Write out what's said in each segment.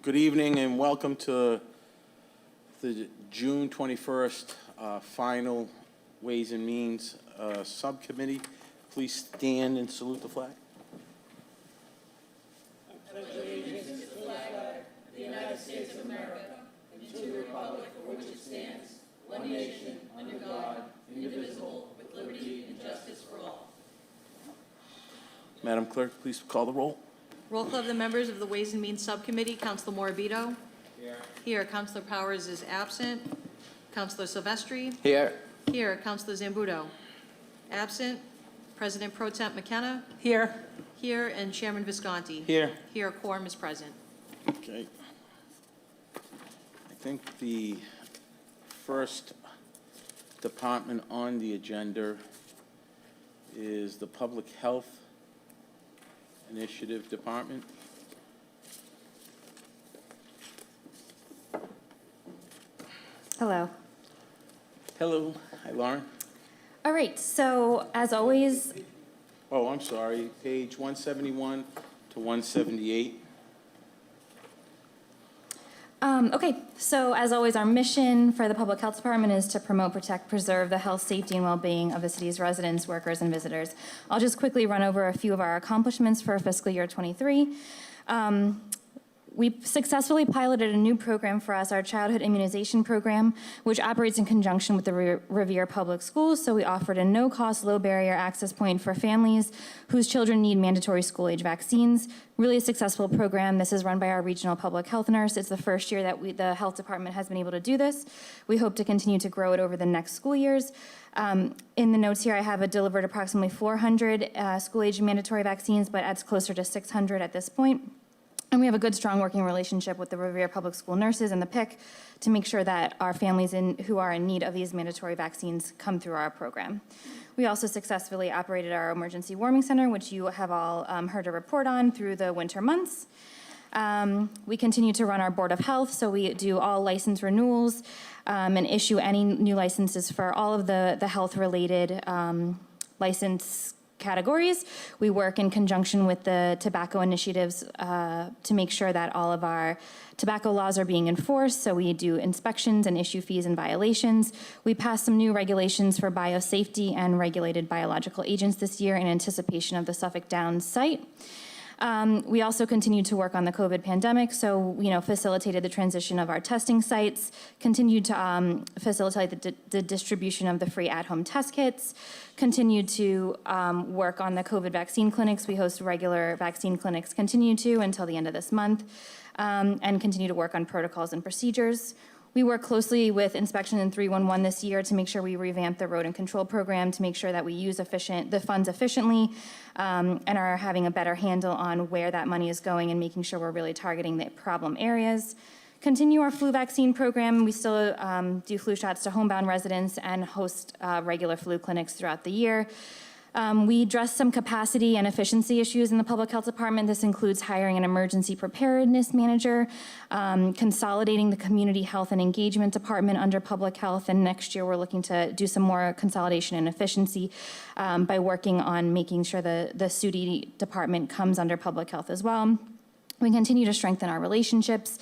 Good evening and welcome to the June 21st final Ways and Means Subcommittee. Please stand and salute the flag. I pledge allegiance to the flag of the United States of America and to the republic for which it stands, one nation, under God, indivisible, with liberty and justice for all. Madam Clerk, please call the roll. Roll call of the members of the Ways and Means Subcommittee. Councilor Morabito? Here. Here. Councilor Powers is absent. Councilor Silvestri? Here. Here. Councilor Zambuto? Absent. President Pro Temp McKenna? Here. Here. And Chairman Visconti? Here. Here. Quorum is present. Okay. I think the first department on the agenda is the Public Health Initiative Department. Hello. Hello. Hi, Lauren. All right, so as always, Oh, I'm sorry. Page 171 to 178. okay, so as always, our mission for the Public Health Department is to promote, protect, preserve the health, safety, and well-being of the city's residents, workers, and visitors. I'll just quickly run over a few of our accomplishments for fiscal year 23. We successfully piloted a new program for us, our childhood immunization program, which operates in conjunction with the Revere Public Schools. So we offered a no-cost, low-barrier access point for families whose children need mandatory school-age vaccines. Really a successful program. This is run by our regional public health nurse. It's the first year that the health department has been able to do this. We hope to continue to grow it over the next school years. In the notes here, I have delivered approximately 400 school-age mandatory vaccines, but it's closer to 600 at this point. And we have a good, strong working relationship with the Revere Public School nurses and the PIC to make sure that our families who are in need of these mandatory vaccines come through our program. We also successfully operated our emergency warming center, which you have all heard a report on through the winter months. We continue to run our Board of Health, so we do all license renewals and issue any new licenses for all of the health-related license categories. We work in conjunction with the tobacco initiatives to make sure that all of our tobacco laws are being enforced, so we do inspections and issue fees and violations. We passed some new regulations for biosafety and regulated biological agents this year in anticipation of the Suffolk Downs site. We also continue to work on the COVID pandemic, so facilitated the transition of our testing sites, continued to facilitate the distribution of the free at-home test kits, continued to work on the COVID vaccine clinics. We host regular vaccine clinics, continue to until the end of this month, and continue to work on protocols and procedures. We work closely with Inspection and 311 this year to make sure we revamp the road and control program to make sure that we use the funds efficiently and are having a better handle on where that money is going and making sure we're really targeting the problem areas. Continue our flu vaccine program. We still do flu shots to homebound residents and host regular flu clinics throughout the year. We address some capacity and efficiency issues in the Public Health Department. This includes hiring an emergency preparedness manager, consolidating the Community Health and Engagement Department under Public Health, and next year we're looking to do some more consolidation and efficiency by working on making sure the Sudi department comes under Public Health as well. We continue to strengthen our relationships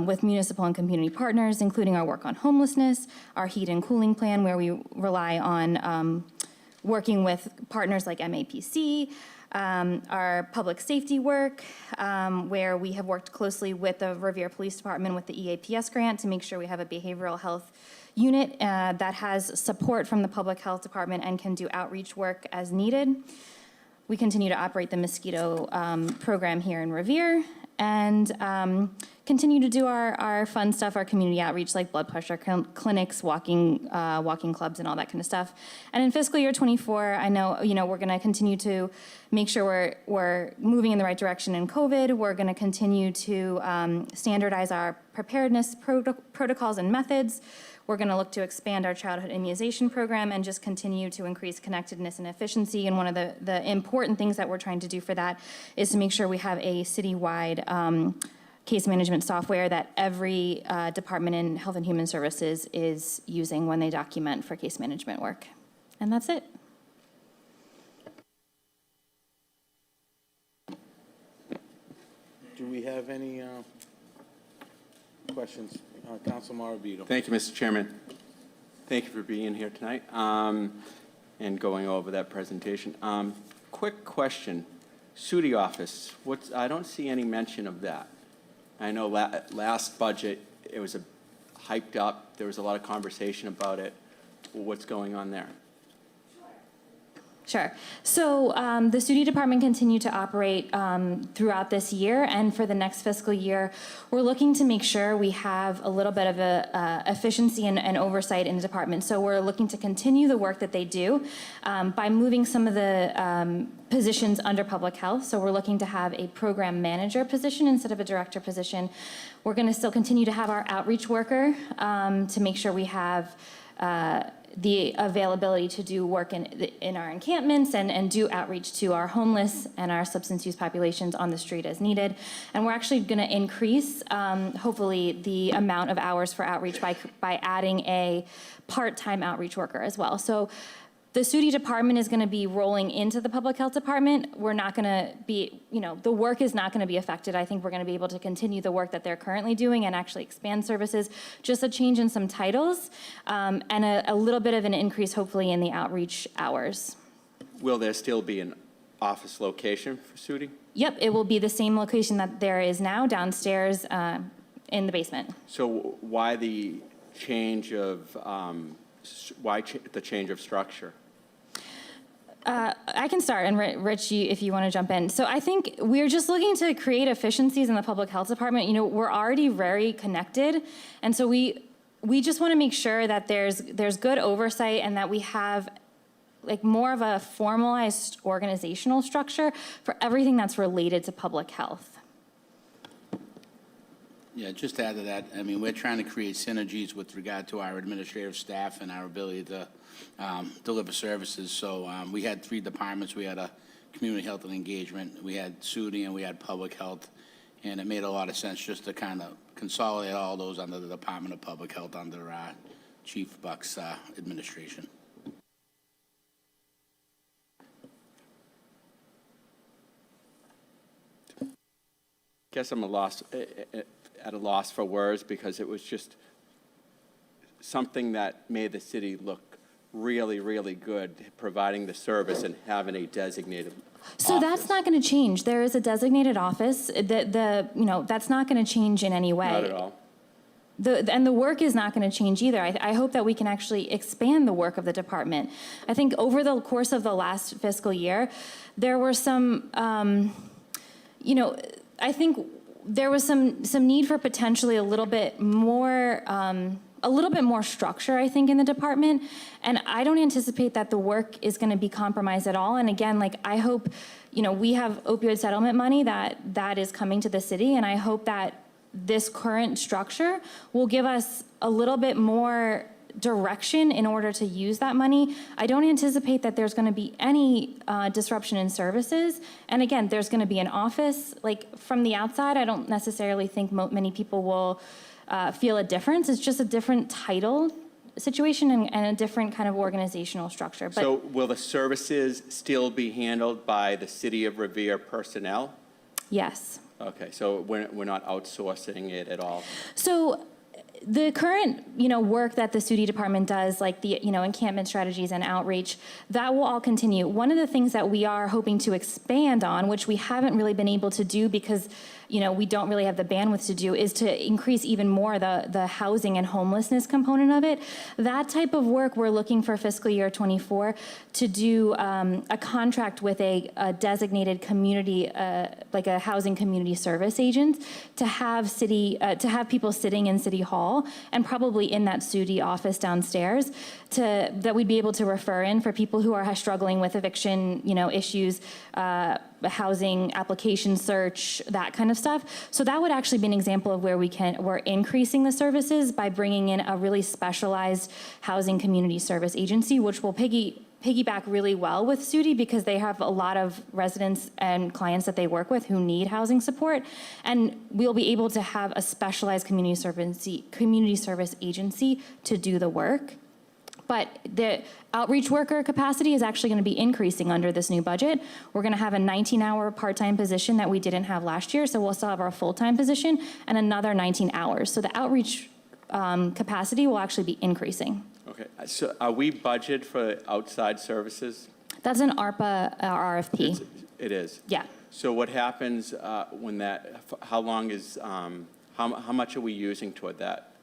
with municipal and community partners, including our work on homelessness, our heat and cooling plan, where we rely on working with partners like MAPC, our public safety work, where we have worked closely with the Revere Police Department with the EAPS grant to make sure we have a behavioral health unit that has support from the Public Health Department and can do outreach work as needed. We continue to operate the mosquito program here in Revere and continue to do our fun stuff, our community outreach like blood pressure clinics, walking clubs, and all that kind of stuff. And in fiscal year 24, I know we're going to continue to make sure we're moving in the right direction in COVID. We're going to continue to standardize our preparedness protocols and methods. We're going to look to expand our childhood immunization program and just continue to increase connectedness and efficiency. And one of the important things that we're trying to do for that is to make sure we have a citywide case management software that every department in Health and Human Services is using when they document for case management work. And that's it. Do we have any Questions? Council Morabito. Thank you, Mr. Chairman. Thank you for being here tonight and going over that presentation. Quick question. Sudi office, I don't see any mention of that. I know last budget, it was hyped up. There was a lot of conversation about it. What's going on there? Sure. So the Sudi department continued to operate throughout this year, and for the next fiscal year, we're looking to make sure we have a little bit of efficiency and oversight in the department. So we're looking to continue the work that they do by moving some of the positions under public health. So we're looking to have a program manager position instead of a director position. We're going to still continue to have our outreach worker to make sure we have the availability to do work in our encampments and do outreach to our homeless and our substance use populations on the street as needed. And we're actually going to increase, hopefully, the amount of hours for outreach by adding a part-time outreach worker as well. So the Sudi department is going to be rolling into the public health department. We're not going to be, the work is not going to be affected. I think we're going to be able to continue the work that they're currently doing and actually expand services. Just a change in some titles and a little bit of an increase, hopefully, in the outreach hours. Will there still be an office location for Sudi? Yep, it will be the same location that there is now downstairs in the basement. So why the change of the change of structure? I can start, and Rich, if you want to jump in. So I think we're just looking to create efficiencies in the public health department. We're already very connected, and so we just want to make sure that there's good oversight and that we have like more of a formalized organizational structure for everything that's related to public health. Yeah, just to add to that, I mean, we're trying to create synergies with regard to our administrative staff and our ability to deliver services. So we had 3 departments. We had a community health and engagement, we had Sudi, and we had public health. And it made a lot of sense just to kind of consolidate all those under the Department of Public Health under Chief Buck's administration. Guess I'm at a loss for words because it was just something that made the city look really, really good, providing the service and having a designated So office. that's not going to change. There is a designated office. That's not going to change in any way. Not at all. And the work is not going to change either. I hope that we can actually expand the work of the department. I think over the course of the last fiscal year, there were some, I think there was some need for potentially a little bit more structure, I think, in the department. And I don't anticipate that the work is going to be compromised at all. And again, I hope, we have opioid settlement money that is coming to the city, and I hope that this current structure will give us a little bit more direction in order to use that money. I don't anticipate that there's going to be any disruption in services. And again, there's going to be an office. From the outside, I don't necessarily think many people will feel a difference. It's just a different title situation and a different kind of organizational structure. But So will the services still be handled by the City of Revere personnel? yes. Okay, so we're not outsourcing it at all? So the current, work that the Sudi department does, like the, encampment strategies and outreach, that will all continue. One of the things that we are hoping to expand on, which we haven't really been able to do because, we don't really have the bandwidth to do, is to increase even more the housing and homelessness component of it. That type of work, we're looking for fiscal year 24 to do a contract with a designated community, like a housing community service agent, to have people sitting in City Hall and probably in that Sudi office downstairs that we'd be able to refer in for people who are struggling with eviction, issues, housing application search, that kind of stuff. So that would actually be an example of where we're increasing the services by bringing in a really specialized housing community service agency, which will piggyback really well with Sudi because they have a lot of residents and clients that they work with who need housing support, and we'll be able to have a specialized community service agency to do the work. But the outreach worker capacity is actually going to be increasing under this new budget. We're going to have a 19-hour part-time position that we didn't have last year, so we'll still have our full-time position and another 19 hours. So the outreach capacity will actually be increasing. Okay, so are we budgeted for outside services? That's an ARPA RFP. It is? Yeah. So what happens when that, how long is, how much are we using toward that?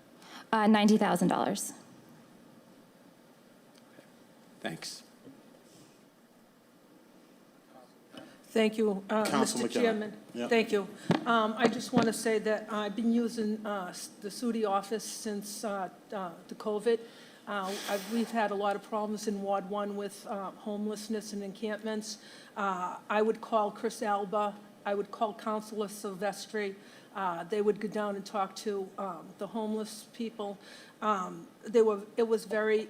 $90,000. Thanks. Thank you, Council Mr. McKenna. Chairman. Yeah. Thank you. I just want to say that I've been using the Sudi office since the COVID. We've had a lot of problems in Ward 1 with homelessness and encampments. I would call Chris Alba. I would call Councilor Silvestri. They would go down and talk to the homeless people. It was very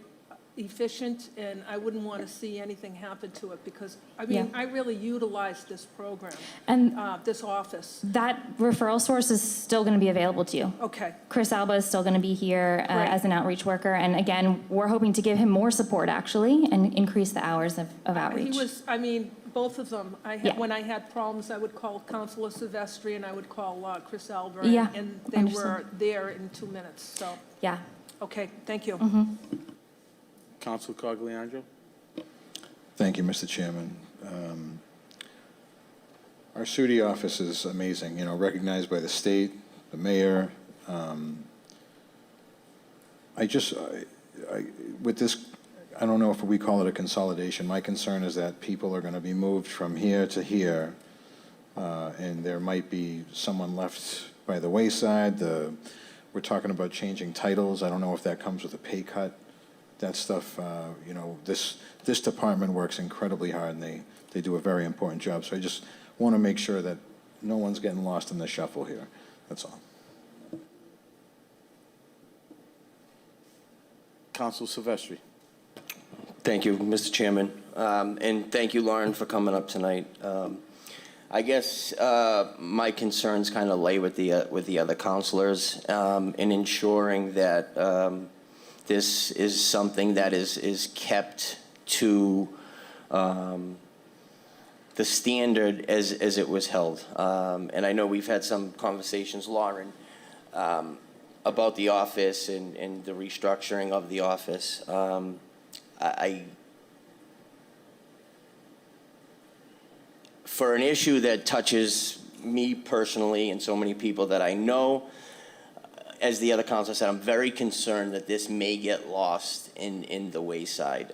efficient, and I wouldn't want to see anything happen to it because, I mean, Yeah. I really utilized this program, And this office. that referral source is still going to be available to you. Okay, Chris Alba is still going to be here Great. as an outreach worker. And again, we're hoping to give him more support, actually, and increase the hours of he outreach. was, I mean, both of them. Yeah. When I had problems, I would call Councilor Silvestri and I would call Chris Alba. Yeah, And they understood. were there in 2 minutes, so, Yeah. okay, thank you. Council Cogliandro? Thank you, Mr. Chairman. Our Sudi office is amazing, you know, recognized by the state, the mayor. With this, I don't know if we call it a consolidation. My concern is that people are going to be moved from here to here, and there might be someone left by the wayside. We're talking about changing titles. I don't know if that comes with a pay cut. That stuff, you know, this department works incredibly hard, and they do a very important job. So I just want to make sure that no one's getting lost in the shuffle here. That's all. Council Silvestri? Thank you, Mr. Chairman, and thank you, Lauren, for coming up tonight. I guess my concerns kind of lay with the other counselors in ensuring that this is something that is kept to the standard as it was held. And I know we've had some conversations, Lauren, about the office and the restructuring of the office. For an issue that touches me personally and so many people that I know, as the other councilor said, I'm very concerned that this may get lost in the wayside.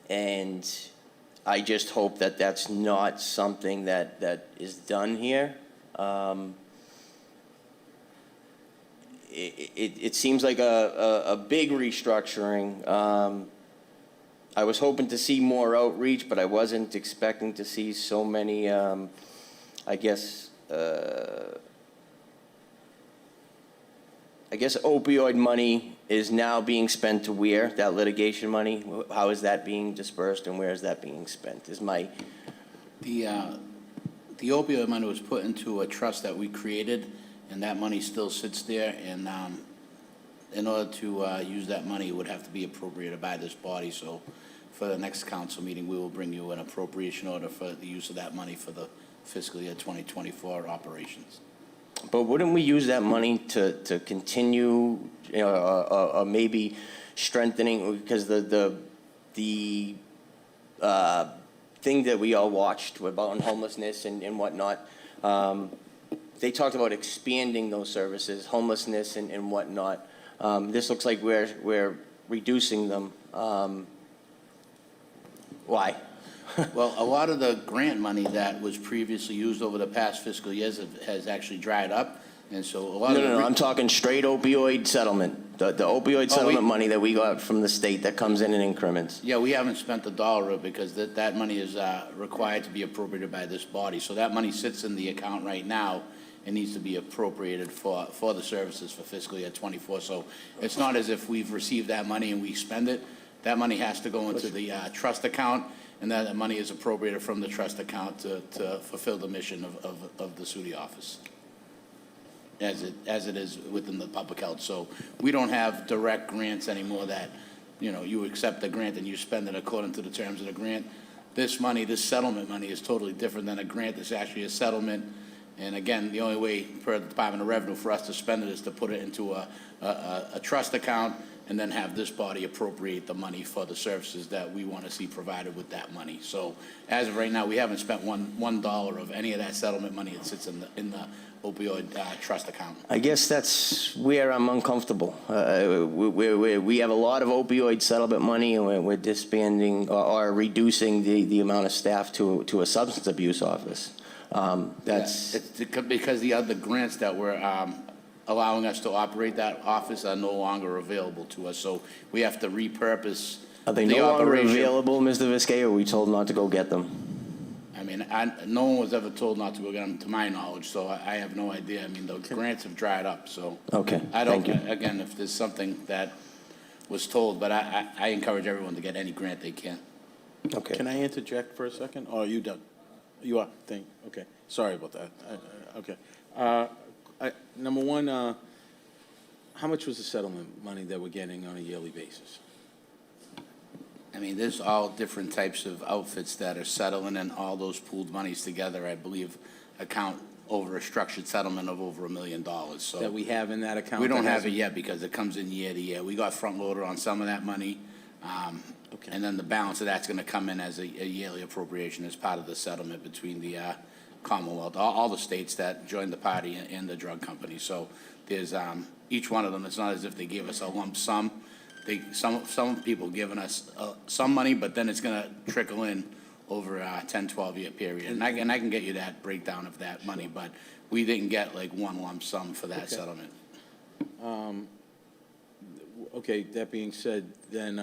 And I just hope that that's not something that is done here. It seems like a big restructuring. I was hoping to see more outreach, but I wasn't expecting to see so many, I guess opioid money is now being spent to where? That litigation money? How is that being dispersed and where is that being spent? Is my... The opioid money was put into a trust that we created, and that money still sits there, and in order to use that money, it would have to be appropriated by this body. So for the next council meeting, we will bring you an appropriation order for the use of that money for the fiscal year 2024 operations. But wouldn't we use that money to continue, you know, maybe strengthening, because the thing that we all watched about homelessness and whatnot, they talked about expanding those services, homelessness and whatnot. This looks like we're reducing them. Why? Well, a lot of the grant money that was previously used over the past fiscal years has actually dried up, and so a lot of the... No, I'm talking straight opioid settlement. The opioid settlement money that we got from the state that comes in increments. Yeah, we haven't spent a dollar because that money is required to be appropriated by this body. So that money sits in the account right now and needs to be appropriated for the services for fiscal year 24. So it's not as if we've received that money and we spend it. That money has to go into the trust account, and that money is appropriated from the trust account to fulfill the mission of the Sudi office, as it is within the public health. So we don't have direct grants anymore that you accept the grant and you spend it according to the terms of the grant. This money, this settlement money is totally different than a grant. It's actually a settlement. And again, the only way for the Department of Revenue for us to spend it is to put it into a trust account and then have this body appropriate the money for the services that we want to see provided with that money. So as of right now, we haven't spent $1 of any of that settlement money. It sits in the opioid trust account. I guess that's where I'm uncomfortable. We have a lot of opioid settlement money, and we're disbanding or reducing the amount of staff to a substance abuse office. That's It's because the other grants that were allowing us to operate that office are no longer available to us. So we have to repurpose Are they the no longer operation. available, Mr. Viscay, or are we told not to go get them? I mean, no one was ever told not to go get them, to my knowledge, so I have no idea. I mean, the grants have dried up, so. Okay, I don't, thank you. again, if there's something that was told, but I encourage everyone to get any grant they can. Okay. Can I interject for a second? Or are you done? You are? Okay. Sorry about that. Okay. Number one, how much was the settlement money that we're getting on a yearly basis? I mean, there's all different types of outfits that are settling, and all those pooled monies together, I believe, account over a structured settlement of over $1 million, so. That we have in that account? We don't that have it hasn't- yet because it comes in year to year. We got front loaded on some of that money. Okay. And then the balance of that's gonna come in as a yearly appropriation as part of the settlement between the Commonwealth, all the states that joined the party and the drug company. So there's, each one of them, it's not as if they gave us a lump sum. Some people giving us some money, but then it's gonna trickle in over a 10, 12-year period. And I can get you that breakdown of that money, but we didn't get like one lump sum for that Okay. settlement. Okay, that being said, then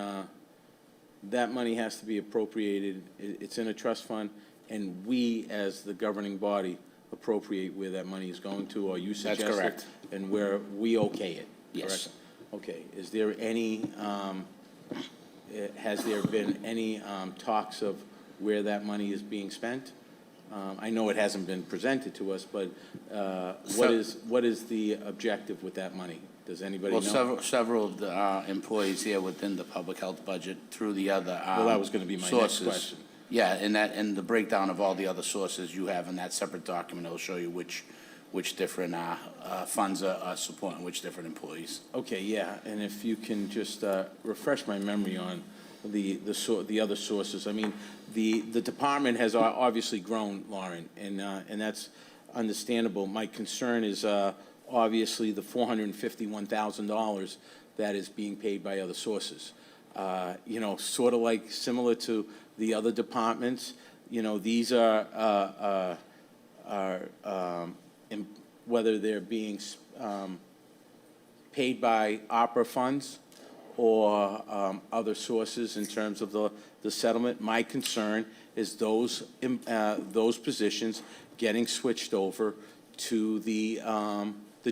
that money has to be appropriated. It's in a trust fund, and we, as the governing body, appropriate where that money is going to, or you suggest it? That's correct. And where we okay it? Yes. Correct? Okay, is there any, has there been any talks of where that money is being spent? I know it hasn't been presented to us, but what is the objective with that money? Does anybody know? Well, several of the employees here within the public health budget through the other Well, that was gonna be my next sources. question. Yeah, and the breakdown of all the other sources you have in that separate document, it'll show you which different funds are supporting which different employees. Okay, yeah, and if you can just refresh my memory on the other sources. I mean, the department has obviously grown, Lauren, and that's understandable. My concern is obviously the $451,000 that is being paid by other sources. Sort of like similar to the other departments, these are whether they're being paid by opera funds or other sources in terms of the settlement. My concern is those positions getting switched over to the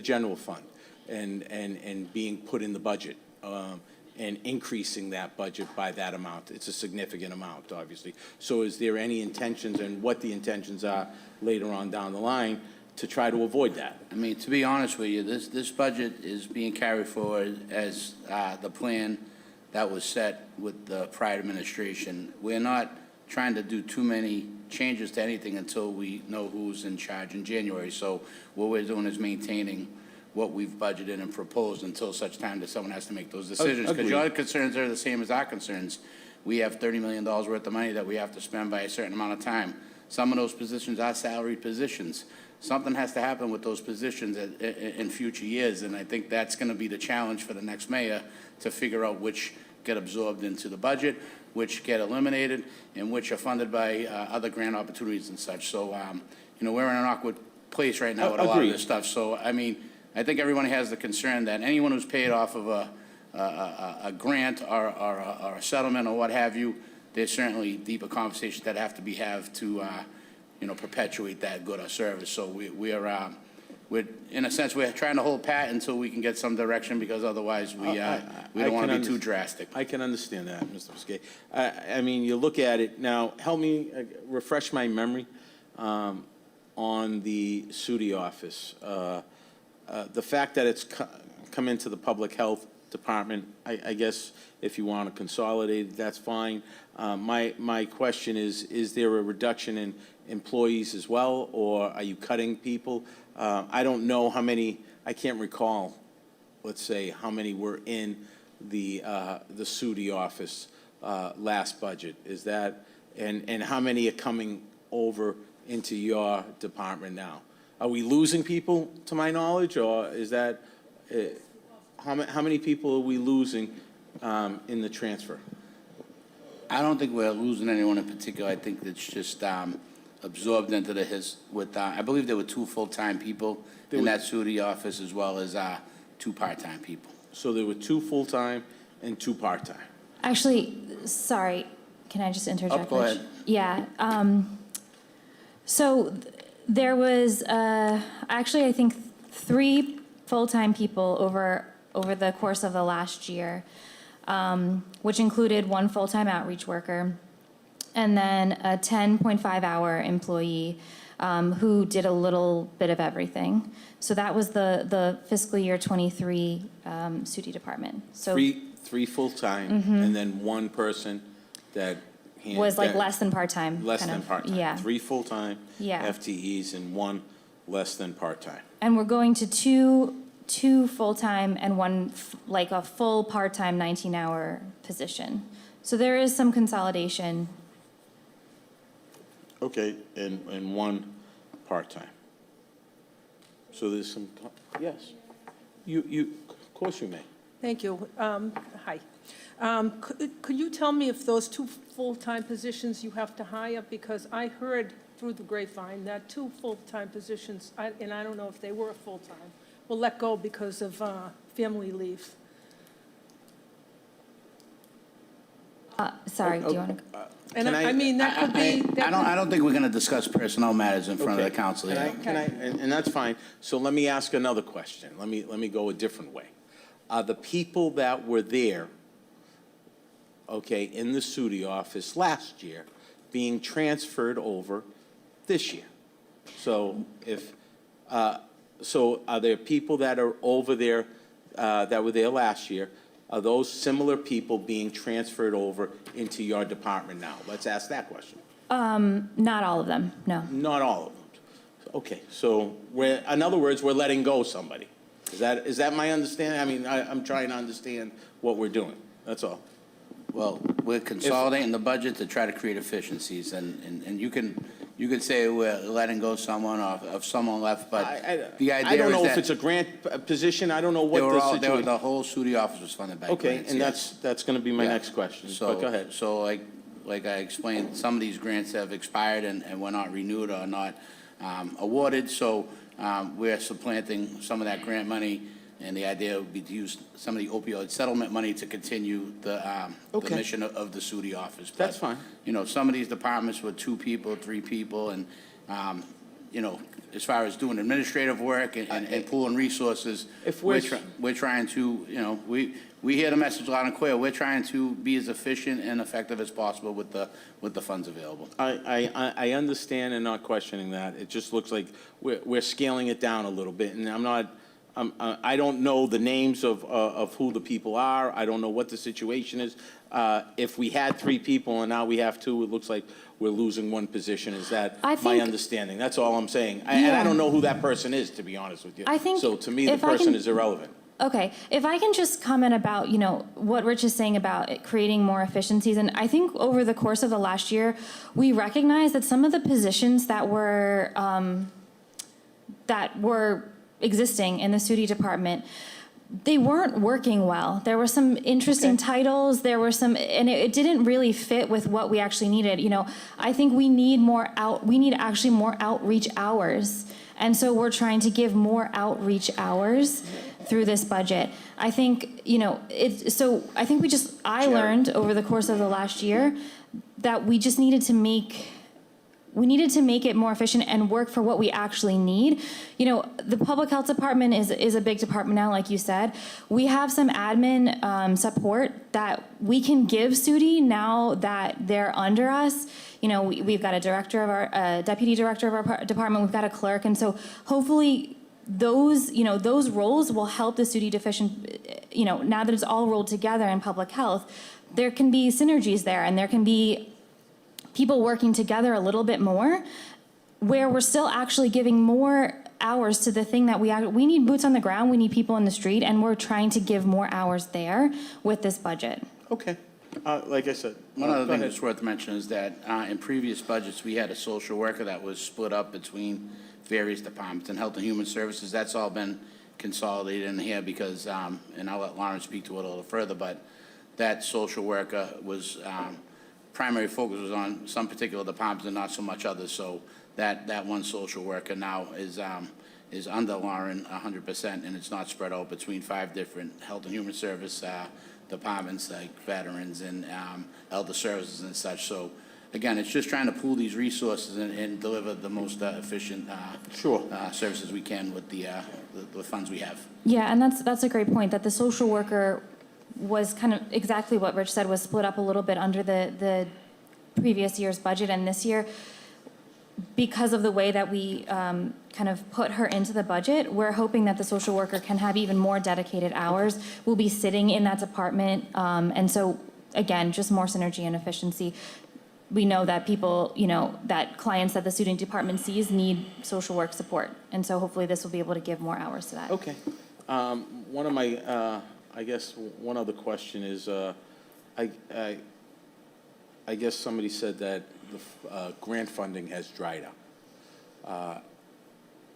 general fund and being put in the budget and increasing that budget by that amount. It's a significant amount, obviously. So is there any intentions, and what the intentions are later on down the line, to try to avoid that? I mean, to be honest with you, this budget is being carried forward as the plan that was set with the prior administration. We're not trying to do too many changes to anything until we know who's in charge in January. So what we're doing is maintaining what we've budgeted and proposed until such time that someone has to make those decisions. Because your concerns are the same as our concerns. We have $30 million worth of money that we have to spend by a certain amount of time. Some of those positions are salaried positions. Something has to happen with those positions in future years, and I think that's going to be the challenge for the next mayor, to figure out which get absorbed into the budget, which get eliminated, and which are funded by other grant opportunities and such. So, we're in an awkward place right now with a lot of this stuff. So, I mean, I think everyone has the concern that anyone who's paid off of a grant or a settlement or what have you, there's certainly deeper conversations that have to be had to perpetuate that good or service. So we're in a sense, we're trying to hold pat until we can get some direction, because otherwise we don't want to be too drastic. I can understand that, Mr. Viscay. I mean, you look at it now. Help me refresh my memory on the Sudi office. The fact that it's come into the public health department. I guess if you want to consolidate it, that's fine. My question is there a reduction in employees as well, or are you cutting people? I don't know how many, I can't recall, let's say, how many were in the Sudi office last budget. Is that, and how many are coming over into your department now? Are we losing people, to my knowledge, or is that, how many people are we losing in the transfer? I don't think we're losing anyone in particular. I think it's just absorbed into I believe there were 2 full-time people in that Sudi office, as well as 2 part-time people. So there were 2 full-time and 2 part-time. Actually, sorry, can I just interject? Oh, go ahead. Yeah. So there was actually, I think, 3 full-time people over the course of the last year, which included 1 full-time outreach worker, and then a 10.5-hour employee who did a little bit of everything. So that was the fiscal year 23 Sudi department. So 3 full-time, and then 1 person that was like less than part-time. Less than part-time. Yeah. 3 full-time Yeah. FTEs and 1 less than part-time. And we're going to two full-time and 1 like a full part-time 19-hour position. So there is some consolidation. Okay, and 1 part-time. So there's some, yes. You, of course you may. Thank you. Hi. Could you tell me if those 2 full-time positions you have to hire? Because I heard through the grapevine that 2 full-time positions, and I don't know if they were full-time, were let go because of family leave. Sorry, do you want to? And Can I mean, that could be. I don't think we're going to discuss personnel matters in front of the council. And that's fine. So let me ask another question. Let me go a different way. The people that were there, okay, in the Sudi office last year, being transferred over this year. So so are there people that are over there, that were there last year? Are those similar people being transferred over into your department now? Let's ask that question. Not all of them, no. Not all of them. Okay, so in other words, we're letting go somebody. Is that my understanding? I mean, I'm trying to understand what we're doing. That's all. Well, we're consolidating the budget to try to create efficiencies, and you could say we're letting go someone, or if someone left, but the idea is that... I don't know if it's a grant position. I don't know what the situation... The whole Sudi office was funded by grants. Okay, and yes. that's going to be my next question, but go ahead. So like I explained, some of these grants have expired and were not renewed or not awarded, so we're supplanting some of that grant money, and the idea would be to use some of the opioid settlement money to continue the mission of the Sudi office. That's fine. You know, some of these departments were 2 people, 3 people, and, you know, as far as doing administrative work and pooling resources, we're trying to, you know, we hear the message loud and clear. We're trying to be as efficient and effective as possible with the funds available. I understand and not questioning that. It just looks like we're scaling it down a little bit, and I don't know the names of who the people are. I don't know what the situation is. If we had 3 people and now we have 2, it looks like we're losing 1 position. Is that my understanding? That's all I'm saying. And I don't know who that person is, to be honest with you. So to me, the person is irrelevant. Okay, if I can just comment about, you know, what Rich is saying about it creating more efficiencies, and I think over the course of the last year, we recognized that some of the positions that were existing in the Sudi department, they weren't working well. There were some interesting titles, there were some, and it didn't really fit with what we actually needed. You know, I think we need actually more outreach hours. And so we're trying to give more outreach hours through this budget. I think, you know, I learned over the course of the last year that we just needed to make it more efficient and work for what we actually need. You know, the public health department is a big department now, like you said. We have some admin support that we can give Sudi now that they're under us. You know, we've got a deputy director of our department, we've got a clerk, and so hopefully those, those roles will help the Sudi deficient, now that it's all rolled together in public health, there can be synergies there, and there can be people working together a little bit more, where we're still actually giving more hours to the thing that we need boots on the ground, we need people in the street, and we're trying to give more hours there with this budget. Okay. Like I said. One other go thing ahead. that's worth mentioning is that in previous budgets, we had a social worker that was split up between various departments, and Health and Human Services, that's all been consolidated in here because, and I'll let Lauren speak to it a little further, but that social worker was, primary focus was on some particular departments and not so much others, so that one social worker now is under Lauren 100%, and it's not spread out between 5 different Health and Human Service departments like veterans and elder services and such. So again, it's just trying to pool these resources and deliver the most efficient services we can with the funds we have. Yeah, and that's a great point, that the social worker was kind of exactly what Rich said, was split up a little bit under the previous year's budget, and this year, because of the way that we kind of put her into the budget, we're hoping that the social worker can have even more dedicated hours. We'll be sitting in that department, and so, again, just more synergy and efficiency. We know that people, that clients that the student department sees need social work support, and so hopefully this will be able to give more hours to that. Okay. One of my, I guess, one other question is, I guess somebody said that the grant funding has dried up.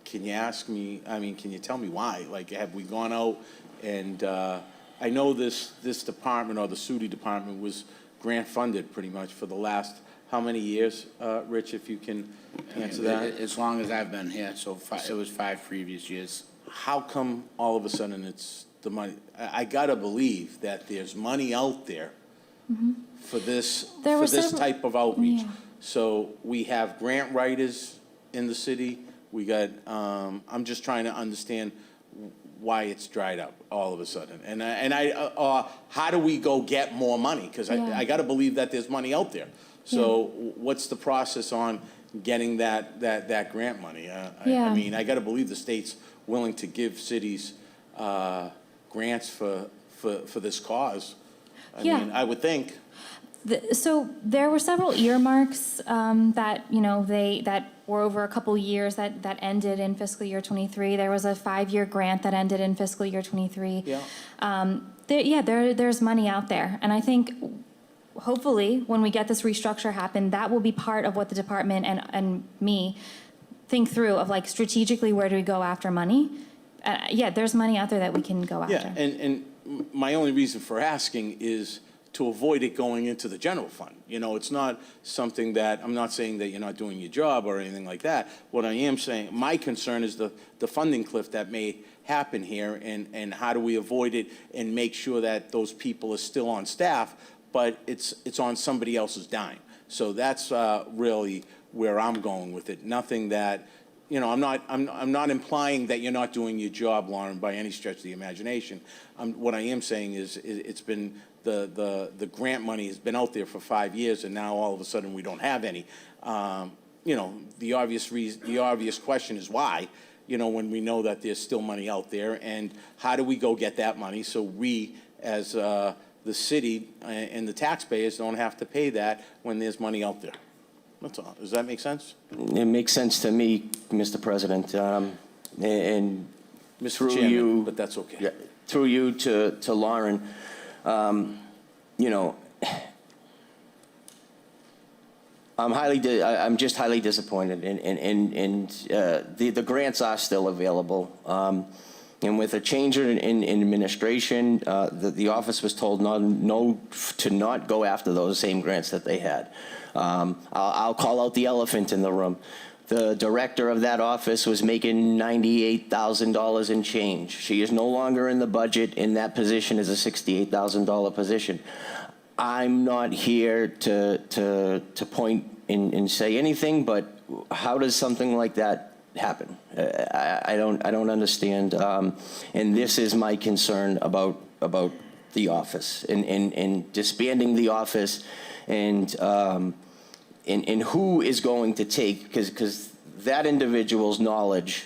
Can you ask me, can you tell me why? Like, have we gone out and, I know this department, or the Sudi department, was grant funded pretty much for the last, how many years, Rich, if you can answer that? As long as I've been here, so it was 5 previous years. How come all of a sudden it's the money? I gotta believe that there's money out there for this, type of outreach. Yeah. So we have grant writers in the city. We got, I'm just trying to understand why it's dried up all of a sudden. And how do we go get more money? Because I got to believe that there's money out there. So what's the process on getting that grant money? I mean, I got to believe the state's willing to give cities grants for this cause. I mean, I would think. So there were several earmarks that, that were over a couple years that ended in fiscal year 23. There was a 5-year grant that ended in fiscal year 23. Yeah. There's money out there. And I think hopefully when we get this restructure happen, that will be part of what the department and me think through of, like, strategically, where do we go after money? There's money out there that we can go after. Yeah, and my only reason for asking is to avoid it going into the general fund. It's not something that, I'm not saying that you're not doing your job or anything like that. What I am saying, my concern is the funding cliff that may happen here, and how do we avoid it and make sure that those people are still on staff, but it's on somebody else's dime. So that's really where I'm going with it. Nothing that, I'm not implying that you're not doing your job, Lauren, by any stretch of the imagination. What I am saying is it's been, the grant money has been out there for 5 years, and now all of a sudden we don't have any. The obvious question is why, when we know that there's still money out there, and how do we go get that money so we, as the city and the taxpayers, don't have to pay that when there's money out there? That's all. Does that make sense? It makes sense to me, Mr. President, and Mr. through Chairman, you, but that's okay. Yeah, through you to Lauren. I'm just highly disappointed, and the grants are still available. And with a change in administration, the office was told to not go after those same grants that they had. I'll call out the elephant in the room. The director of that office was making $98,000 in change. She is no longer in the budget, and that position is a $68,000 position. I'm not here to point and say anything, but how does something like that happen? I don't understand, and this is my concern about the office and disbanding the office, and who is going to take, because that individual's knowledge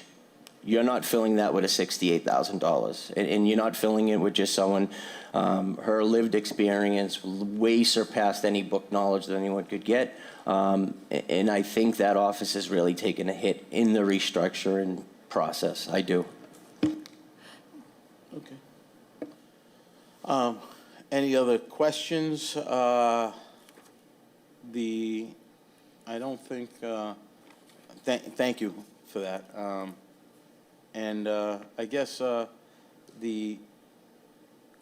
you're not filling that with a $68,000. And you're not filling it with just someone, her lived experience way surpassed any book knowledge that anyone could get. And I think that office has really taken a hit in the restructuring process. I do. Okay. Any other questions? I don't think, thank you for that. And I guess the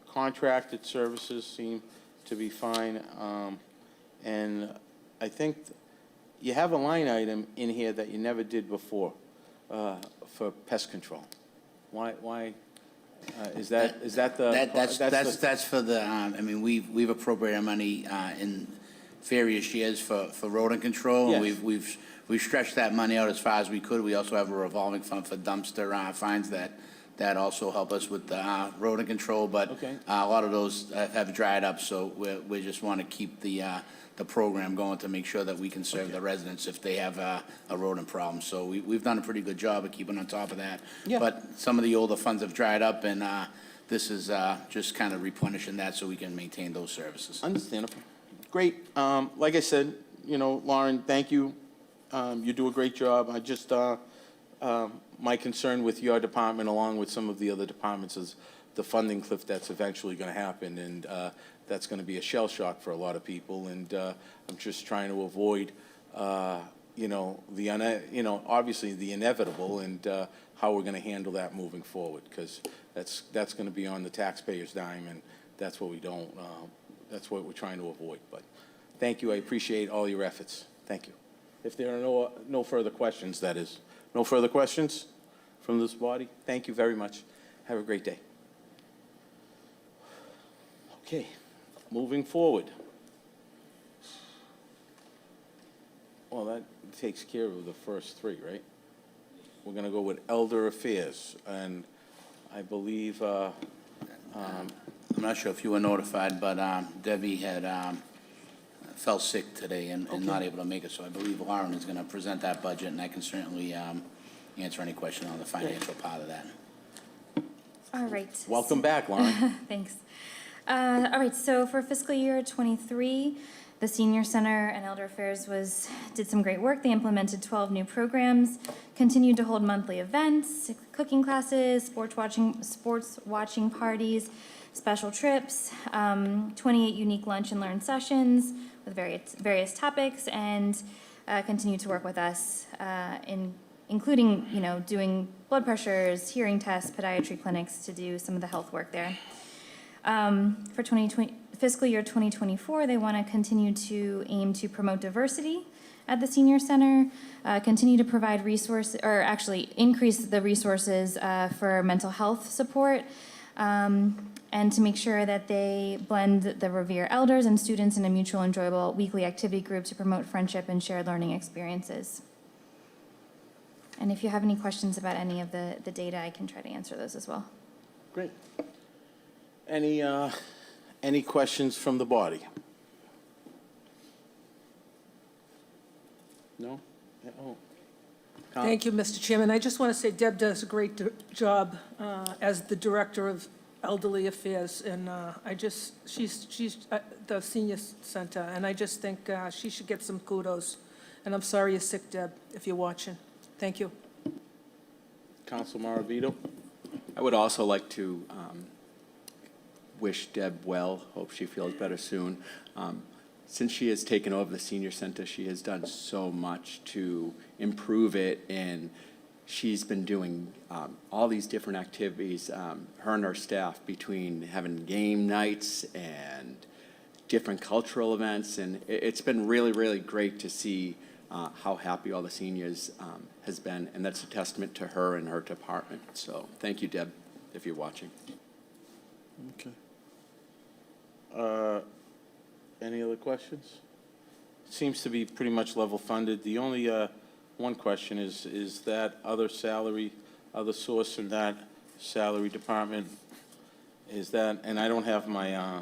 contracted services seem to be fine. And I think you have a line item in here that you never did before for pest control. Why? Is that the? That's for the, I mean, we've appropriated money in various years for rodent control. Yes. And we've stretched that money out as far as we could. We also have a revolving fund for dumpster fines that also help us with the rodent control. But Okay. a lot of those have dried up, so we just want to keep the program going to make sure that we can serve the residents if they have a rodent problem. So we've done a pretty good job of keeping on top of that. Yeah. But some of the older funds have dried up, and this is just kind of replenishing that so we can maintain those services. Understandable. Great. Like I said, Lauren, thank you. You do a great job. I just, my concern with your department, along with some of the other departments, is the funding cliff that's eventually going to happen, and that's going to be a shell shock for a lot of people. And I'm just trying to avoid, obviously the inevitable, and how we're going to handle that moving forward, because that's going to be on the taxpayer's dime, and that's what we don't. That's what we're trying to avoid. But thank you. I appreciate all your efforts. Thank you. If there are no further questions, that is. No further questions from this body? Thank you very much. Have a great day. Okay, moving forward. Well, that takes care of the first three, right? We're going to go with Elder Affairs, and I believe I'm not sure if you were notified, but Debbie had fell sick today and not able to make it, so I believe Lauren is going to present that budget, and I can certainly answer any question on the financial part of that. All right. welcome back, Lauren. Thanks. All right, so for fiscal year '23, the Senior Center and Elder Affairs did some great work. They implemented 12 new programs, continued to hold monthly events, cooking classes, sports watching parties, special trips, 28 unique lunch and learn sessions with various topics, and continue to work with us including doing blood pressures, hearing tests, podiatry clinics to do some of the health work there. For fiscal year 2024, they want to continue to aim to promote diversity at the Senior Center, continue to provide resources, or actually increase the resources for mental health support, and to make sure that they blend the Revere elders and students in a mutual enjoyable weekly activity group to promote friendship and shared learning experiences. And if you have any questions about any of the data, I can try to answer those as well. Great. Any questions from the body? No? Oh. Thank you, Mr. Chairman. I just want to say Deb does a great job as the Director of Elderly Affairs, and she's at the Senior Center, and I just think she should get some kudos. And I'm sorry you're sick, Deb, if you're watching. Thank you. Council Maravito? I would also like to wish Deb well. Hope she feels better soon. Since she has taken over the Senior Center, she has done so much to improve it, and she's been doing all these different activities, her and her staff, between having game nights and different cultural events, and it's been really, really great to see how happy all the seniors has been, and that's a testament to her and her department. So thank you, Deb, if you're watching. Okay. Any other questions? Seems to be pretty much level funded. The only one question is that other source in that salary department, is that, and I don't have my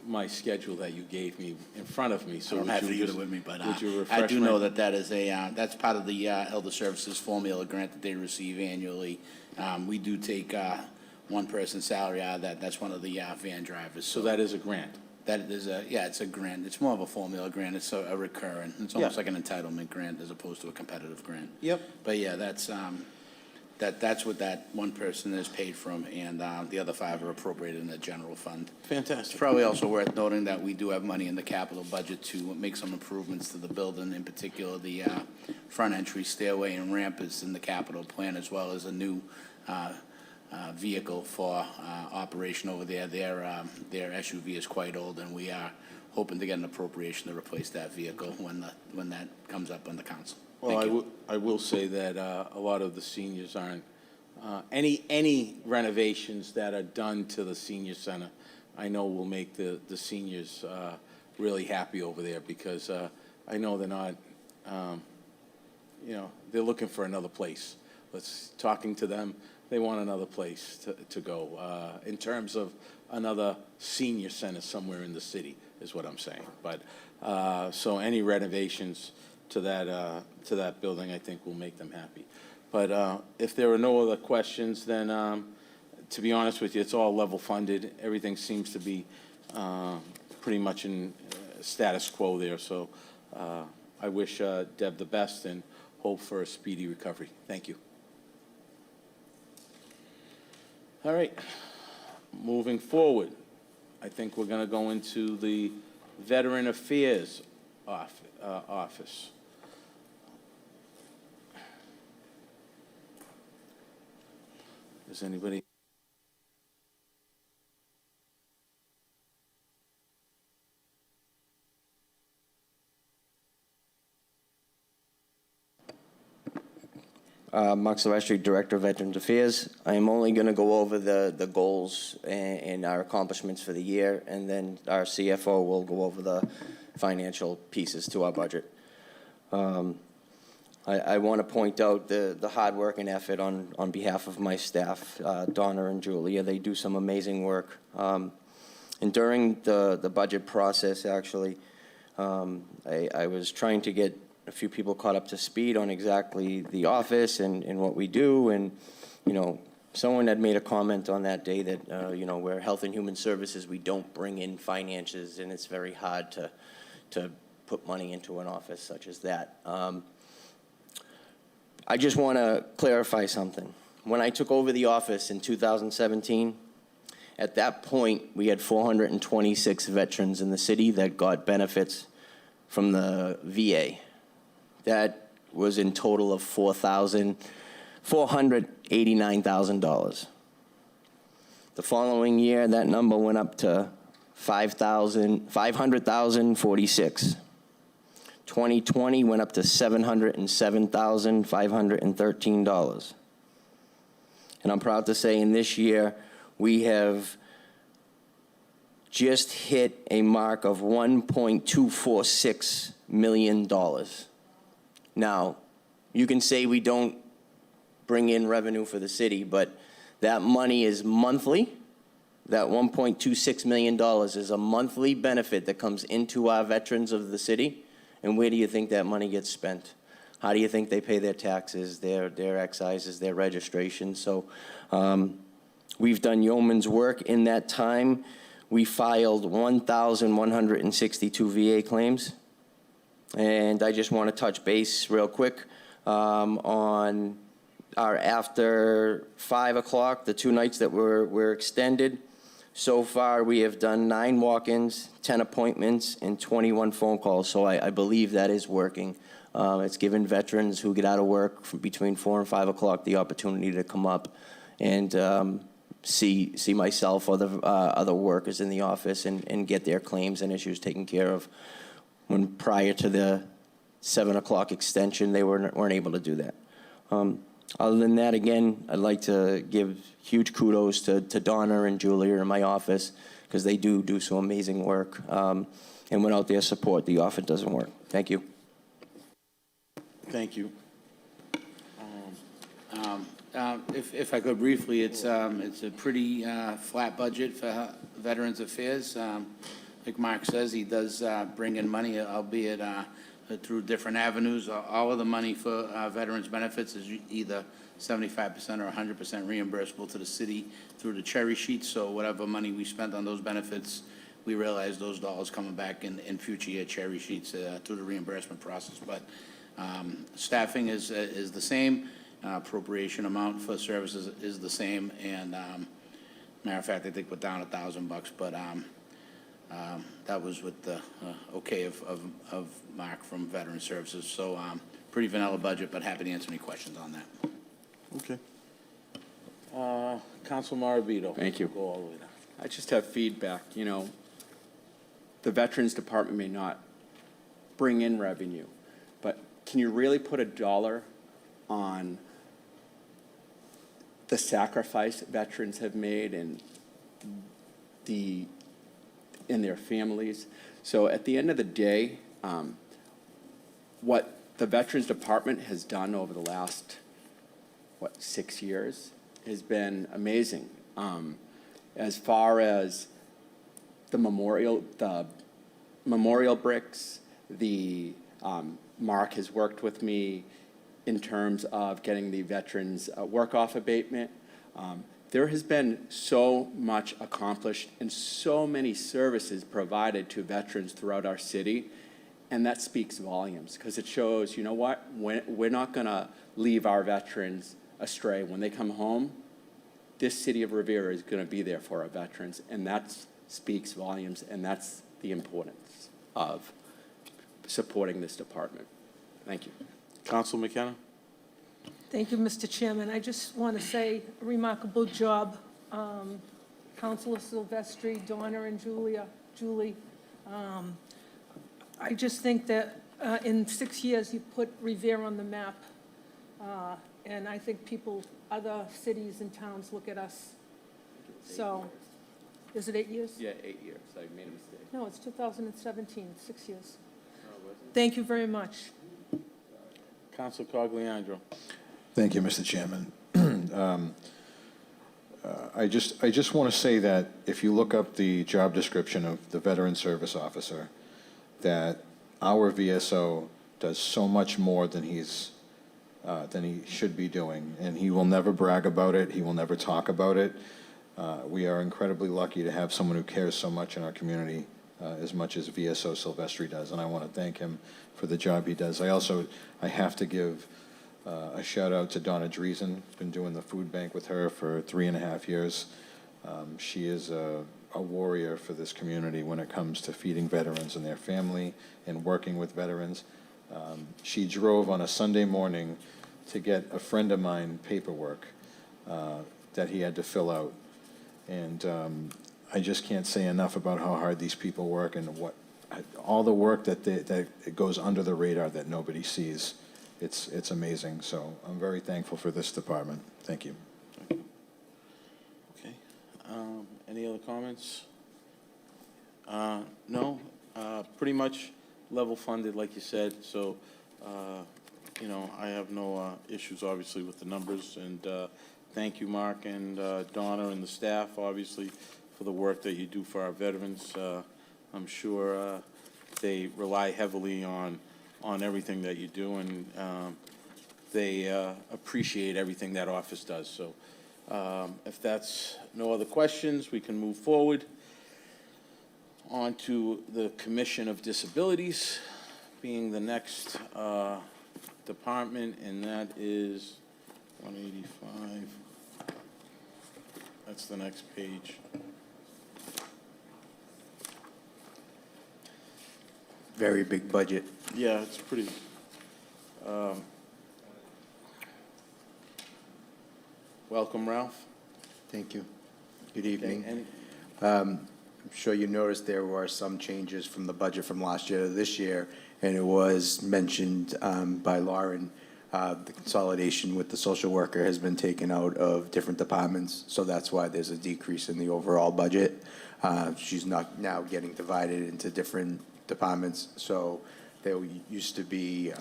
my schedule that you gave me in front of me, so I don't would have you to give it just- with me, but would you I refresh do my- know that that is that's part of the Elder Services formula grant that they receive annually. We do take one person's salary out of that. That's one of the van drivers. So that is a grant? That is it's a grant. It's more of a formula grant. It's a recurring. It's almost like an entitlement grant as opposed to a competitive grant. Yep. But yeah, that's what that one person is paid from, and the other 5 are appropriated in the general fund. It's Fantastic. probably also worth noting that we do have money in the capital budget to make some improvements to the building, in particular the front entry stairway and ramp is in the capital plan, as well as a new vehicle for operation over there. Their SUV is quite old, and we are hoping to get an appropriation to replace that vehicle when that comes up on the council. Thank you. Well, I will say that a lot of the seniors aren't, any renovations that are done to the senior center, I know will make the seniors really happy over there, because I know they're not, they're looking for another place. Talking to them, they want another place to go, in terms of another senior center somewhere in the city, is what I'm saying. But, so any renovations to that building, I think will make them happy. But if there are no other questions, then to be honest with you, it's all level funded. Everything seems to be pretty much in status quo there. So I wish Deb the best and hope for a speedy recovery. Thank you. All right, moving forward, I think we're going to go into the Veteran Affairs office. Does anybody? Mark Silvestri, Director of Veterans Affairs. I am only going to go over the goals and our accomplishments for the year, and then our CFO will go over the financial pieces to our budget. I want to point out the hard work and effort on behalf of my staff, Donna and Julia. They do some amazing work. And during the budget process, actually, I was trying to get a few people caught up to speed on exactly the office and what we do. And, someone had made a comment on that day that, we're Health and Human Services, we don't bring in finances, and it's very hard to put money into an office such as that. I just want to clarify something. When I took over the office in 2017, at that point, we had 426 veterans in the city that got benefits from the VA. That was in total of $489,000. The following year, that number went up to 500,046. 2020 went up to $707,513. And I'm proud to say in this year, we have just hit a mark of $1.246 million. Now, you can say we don't bring in revenue for the city, but that money is monthly. That $1.26 million is a monthly benefit that comes into our veterans of the city. And where do you think that money gets spent? How do you think they pay their taxes, their excises, their registration? So we've done yeoman's work in that time. We filed 1,162 VA claims. And I just want to touch base real quick on our after 5 o'clock, the 2 nights that were extended. So far, we have done 9 walk-ins, 10 appointments, and 21 phone calls. So I believe that is working. It's given veterans who get out of work from between 4 and 5 o'clock the opportunity to come up and see myself or the other workers in the office and get their claims and issues taken care of. When prior to the 7 o'clock extension, they weren't able to do that. Other than that, again, I'd like to give huge kudos to Donna and Julia in my office, because they do some amazing work. And without their support, the office doesn't work. Thank you. Thank you. If I could briefly, it's a pretty flat budget for Veterans Affairs. like Mark says, he does bring in money, albeit through different avenues. All of the money for veterans benefits is either 75% or 100% reimbursable to the city through the cherry sheet. So whatever money we spent on those benefits, we realize those dollars coming back in future year cherry sheets through the reimbursement process. But staffing is the same. Appropriation amount for services is the same. And matter of fact, I think we're down $1,000, but that was with the okay of Mark from Veteran Services. So pretty vanilla budget, but happy to answer any questions on that. Okay. Council Morabito. Thank you. Go all the way down. I just have feedback, you know, the Veterans Department may not bring in revenue, but can you really put a dollar on the sacrifice veterans have made and their families? So at the end of the day, what the Veterans Department has done over the last, 6 years has been amazing. As far as the memorial bricks, Mark has worked with me in terms of getting the veterans work-off abatement. There has been so much accomplished and so many services provided to veterans throughout our city, and that speaks volumes because it shows, you know what, we're not going to leave our veterans astray. When they come home, this city of Revere is going to be there for our veterans, and that speaks volumes, and that's the importance of supporting this department. Thank you. Council McKenna? Thank you, Mr. Chairman. I just want to say a remarkable job, Councilor Silvestri, Donna, and Julie. I just think that in 6 years, you put Revere on the map, and I think other cities and towns look at us. So, is it 8 years? Yeah, 8 years. I made a mistake. No, it's 2017, 6 years. Thank you very much. Council Cogliandro. Thank you, Mr. Chairman. I just want to say that if you look up the job description of the Veteran Service Officer, that our VSO does so much more than he should be doing, and he will never brag about it. He will never talk about it. We are incredibly lucky to have someone who cares so much in our community as much as VSO Silvestri does, and I want to thank him for the job he does. I have to give a shout out to Donna Driesen. Been doing the food bank with her for 3.5 years. She is a warrior for this community when it comes to feeding veterans and their family and working with veterans. She drove on a Sunday morning to get a friend of mine paperwork that he had to fill out. And I just can't say enough about how hard these people work and all the work that it goes under the radar that nobody sees. It's amazing. So I'm very thankful for this department. Thank you. Okay. Any other comments? No. Pretty much level funded, like you said. So, you know, I have no issues, obviously, with the numbers. And thank you, Mark and Donna and the staff, obviously, for the work that you do for our veterans. I'm sure they rely heavily on everything that you do, and they appreciate everything that office does. So if that's no other questions, we can move forward on to the Commission of Disabilities, being the next department, and that is 185. That's the next page. Very big budget. Yeah, it's pretty. Welcome, Ralph. Thank you. Good evening. Okay, I'm sure you noticed there were some changes from the budget from last year to this year, and it was mentioned by Lauren. The consolidation with the social worker has been taken out of different departments, so that's why there's a decrease in the overall budget. She's not now getting divided into different departments, so there used to be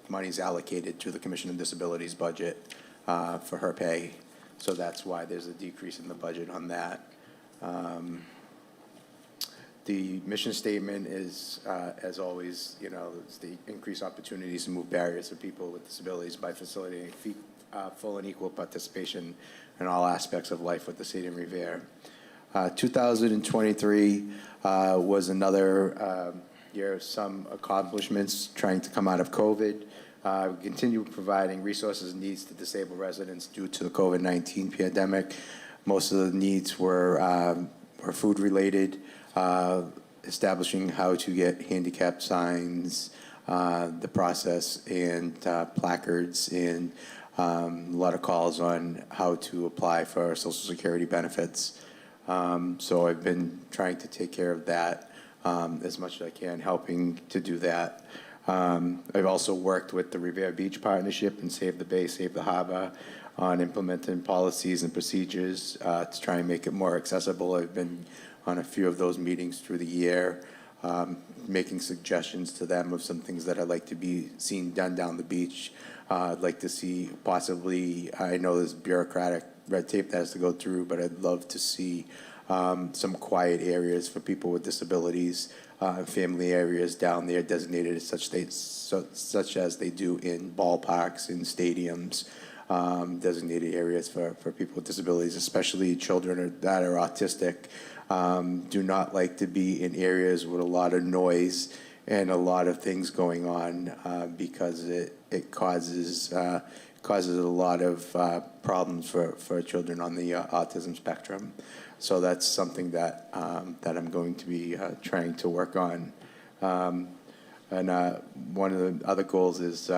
monies allocated to the Commission on Disabilities budget for her pay, so that's why there's a decrease in the budget on that. The mission statement is, as always, it's the increase opportunities to move barriers for people with disabilities by facilitating full and equal participation in all aspects of life with the city of Revere. 2023 was another year of some accomplishments trying to come out of COVID. We continue providing resources and needs to disabled residents due to the COVID-19 pandemic. Most of the needs were food-related, establishing how to get handicap signs, the process, and placards, and a lot of calls on how to apply for Social Security benefits. So I've been trying to take care of that as much as I can, helping to do that. I've also worked with the Revere Beach Partnership and Save the Bay, Save the Harbor on implementing policies and procedures to try and make it more accessible. I've been on a few of those meetings through the year, making suggestions to them of some things that I'd like to be seen done down the beach. I'd like to see possibly, I know there's bureaucratic red tape that has to go through, but I'd love to see some quiet areas for people with disabilities, family areas down there designated as such as they do in ballparks, in stadiums, designated areas for people with disabilities, especially children that are autistic, do not like to be in areas with a lot of noise and a lot of things going on because it causes a lot of problems for children on the autism spectrum. So that's something that I'm going to be trying to work on. And one of the other goals is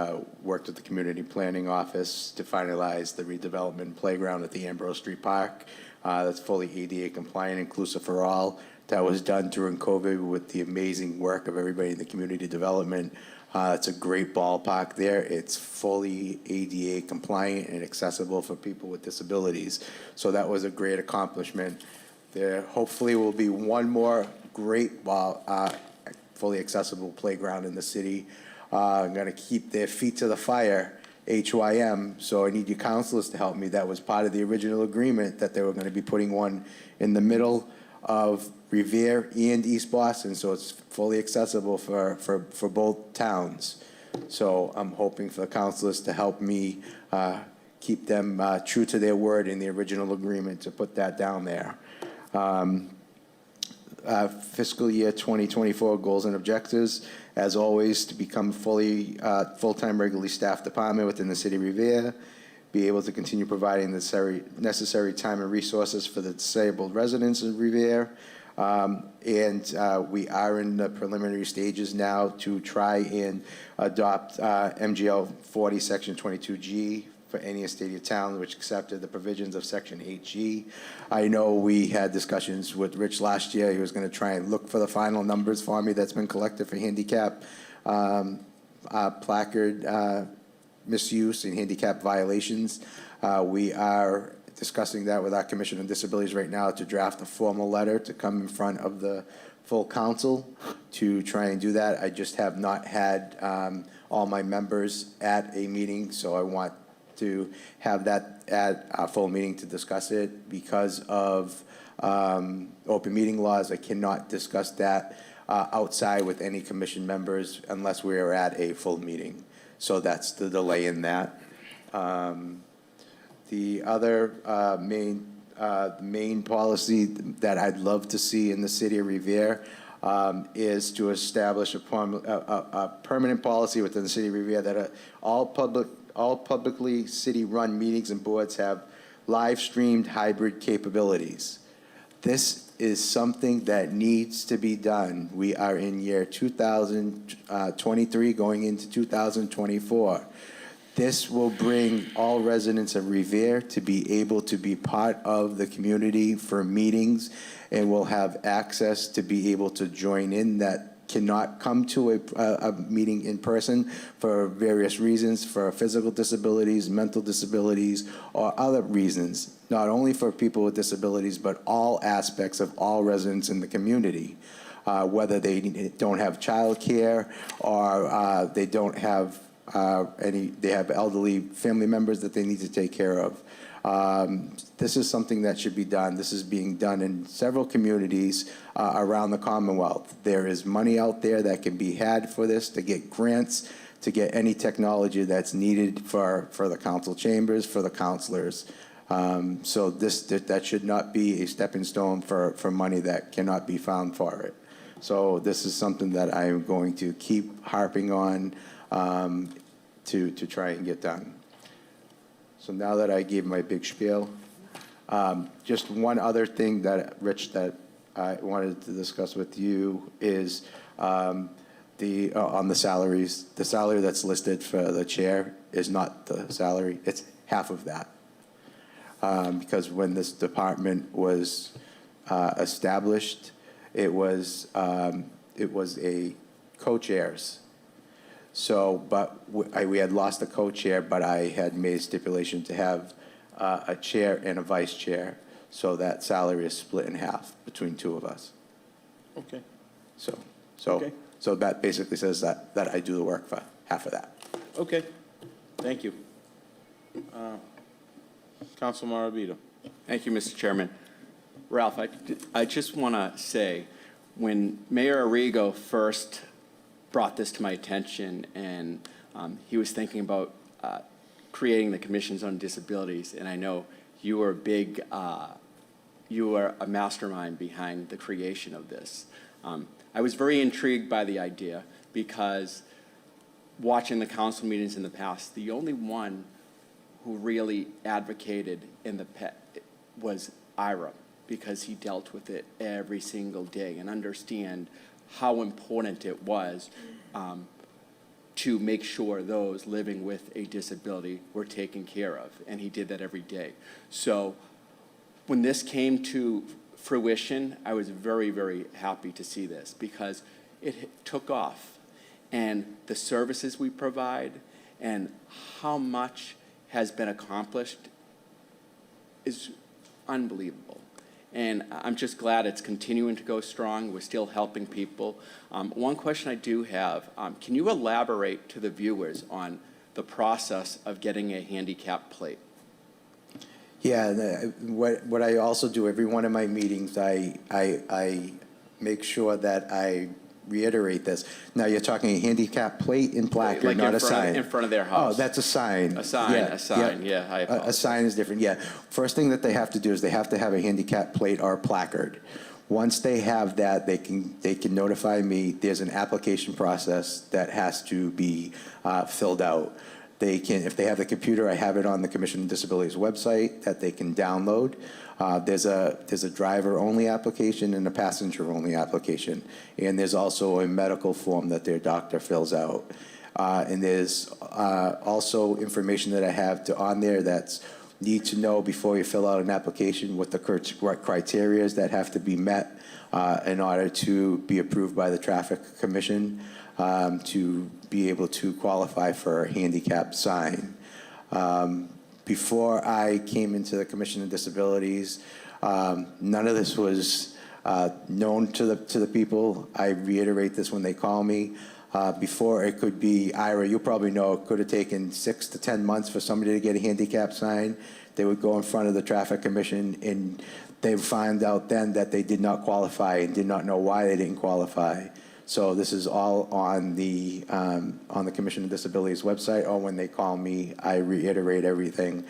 worked with the Community Planning Office to finalize the redevelopment playground at the Ambrose Street Park. That's fully ADA compliant, inclusive for all. That was done during COVID with the amazing work of everybody in the community development. It's a great ballpark there. It's fully ADA compliant and accessible for people with disabilities. So that was a great accomplishment. There hopefully will be one more great fully accessible playground in the city. I'm going to keep their feet to the fire, HYM, so I need you counselors to help me. That was part of the original agreement that they were going to be putting one in the middle of Revere and East Boston, so it's fully accessible for both towns. So I'm hoping for the counselors to help me keep them true to their word in the original agreement to put that down there. Fiscal year 2024 goals and objectives, as always, to become full-time regularly staffed department within the city of Revere, be able to continue providing the necessary time and resources for the disabled residents of Revere. And we are in the preliminary stages now to try and adopt MGL 40, Section 22G for any estate or town which accepted the provisions of Section 8G. I know we had discussions with Rich last year. He was going to try and look for the final numbers for me that's been collected for handicap placard misuse and handicap violations. We are discussing that with our Commission on Disabilities right now to draft a formal letter to come in front of the full council to try and do that. I just have not had all my members at a meeting, so I want to have that at a full meeting to discuss it. Because of open meeting laws, I cannot discuss that outside with any commission members unless we are at a full meeting. So that's the delay in that. The other main policy that I'd love to see in the city of Revere is to establish a permanent policy within the city of Revere that all publicly city-run meetings and boards have live-streamed hybrid capabilities. This is something that needs to be done. We are in year 2023 going into 2024. This will bring all residents of Revere to be able to be part of the community for meetings, and will have access to be able to join in that cannot come to a meeting in person for various reasons, for physical disabilities, mental disabilities, or other reasons, not only for people with disabilities, but all aspects of all residents in the community, whether they don't have childcare or they don't have they have elderly family members that they need to take care of. This is something that should be done. This is being done in several communities around the Commonwealth. There is money out there that can be had for this, to get grants, to get any technology that's needed for the council chambers, for the counselors. So that should not be a stepping stone for money that cannot be found for it. So this is something that I am going to keep harping on to try and get done. So now that I gave my big spiel, just one other thing that, Rich, that I wanted to discuss with you is on the salaries. The salary that's listed for the chair is not the salary, it's half of that. Because when this department was established, it was a co-chairs. So, but we had lost a co-chair, but I had made a stipulation to have a chair and a vice chair, so that salary is split in half between two of us. Okay. So that basically says that I do the work for half of that. Okay. Thank you. Council Morabito. Thank you, Mr. Chairman. Ralph, I just want to say, when Mayor Arrigo first brought this to my attention, and he was thinking about creating the Commissions on Disabilities, and I know you were you were a mastermind behind the creation of this. I was very intrigued by the idea, because watching the council meetings in the past, the only one who really advocated in the pet was Ira, because he dealt with it every single day and understand how important it was to make sure those living with a disability were taken care of, and he did that every day. So when this came to fruition, I was very, very happy to see this, because it took off, and the services we provide and how much has been accomplished is unbelievable. And I'm just glad it's continuing to go strong. We're still helping people. One question I do have, can you elaborate to the viewers on the process of getting a handicap plate? Yeah, what I also do, every one of my meetings, I make sure that I reiterate this. Now, you're talking a handicap plate and placard, Like not a sign. in front of their house. Oh, that's a sign. A sign, Yeah, a sign, yeah, I A apologize. sign is different, yeah. First thing that they have to do is they have to have a handicap plate or a placard. Once they have that, they can notify me. There's an application process that has to be filled out. They can, if they have the computer, I have it on the Commission on Disabilities website that they can download. There's a driver-only application and a passenger-only application. And there's also a medical form that their doctor fills out. And there's also information that I have on there that's need to know before you fill out an application what the criteria that have to be met in order to be approved by the Traffic Commission to be able to qualify for a handicap sign. Before I came into the Commission on Disabilities, none of this was known to the people. I reiterate this when they call me. Before it could be, Ira, you probably know, it could have taken 6 to 10 months for somebody to get a handicap sign. They would go in front of the Traffic Commission, and they would find out then that they did not qualify and did not know why they didn't qualify. So this is all on the Commission on Disabilities website, or when they call me, I reiterate everything.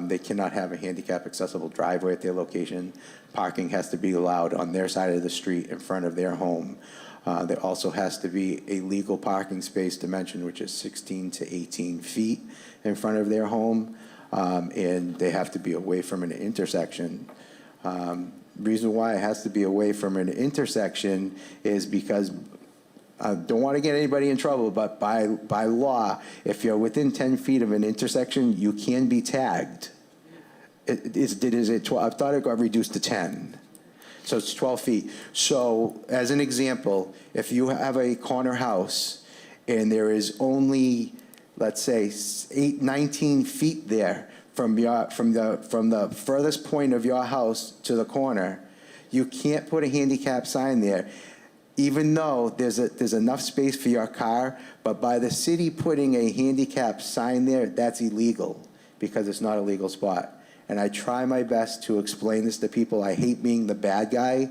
They cannot have a handicap accessible driveway at their location. Parking has to be allowed on their side of the street in front of their home. There also has to be a legal parking space dimension, which is 16 to 18 feet in front of their home, and they have to be away from an intersection. Reason why it has to be away from an intersection is because I don't want to get anybody in trouble, but by law, if you're within 10 feet of an intersection, you can be tagged. Is it 12? I thought it got reduced to 10. So it's 12 feet. So as an example, if you have a corner house and there is only, let's say, 19 feet there from the furthest point of your house to the corner, you can't put a handicap sign there. even though there's enough space for your car, but by the city putting a handicap sign there, that's illegal because it's not a legal spot. And I try my best to explain this to people. I hate being the bad guy,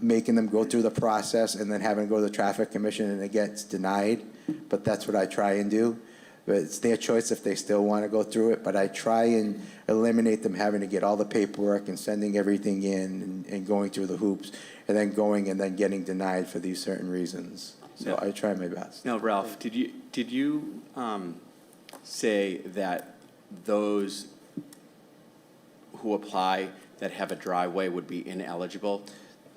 making them go through the process and then having to go to the traffic commission and it gets denied. But that's what I try and do. But it's their choice if they still want to go through it. But I try and eliminate them having to get all the paperwork and sending everything in and going through the hoops and then going and then getting denied for these certain reasons. So I try my best. Now, Ralph, did you say that those who apply that have a driveway would be ineligible?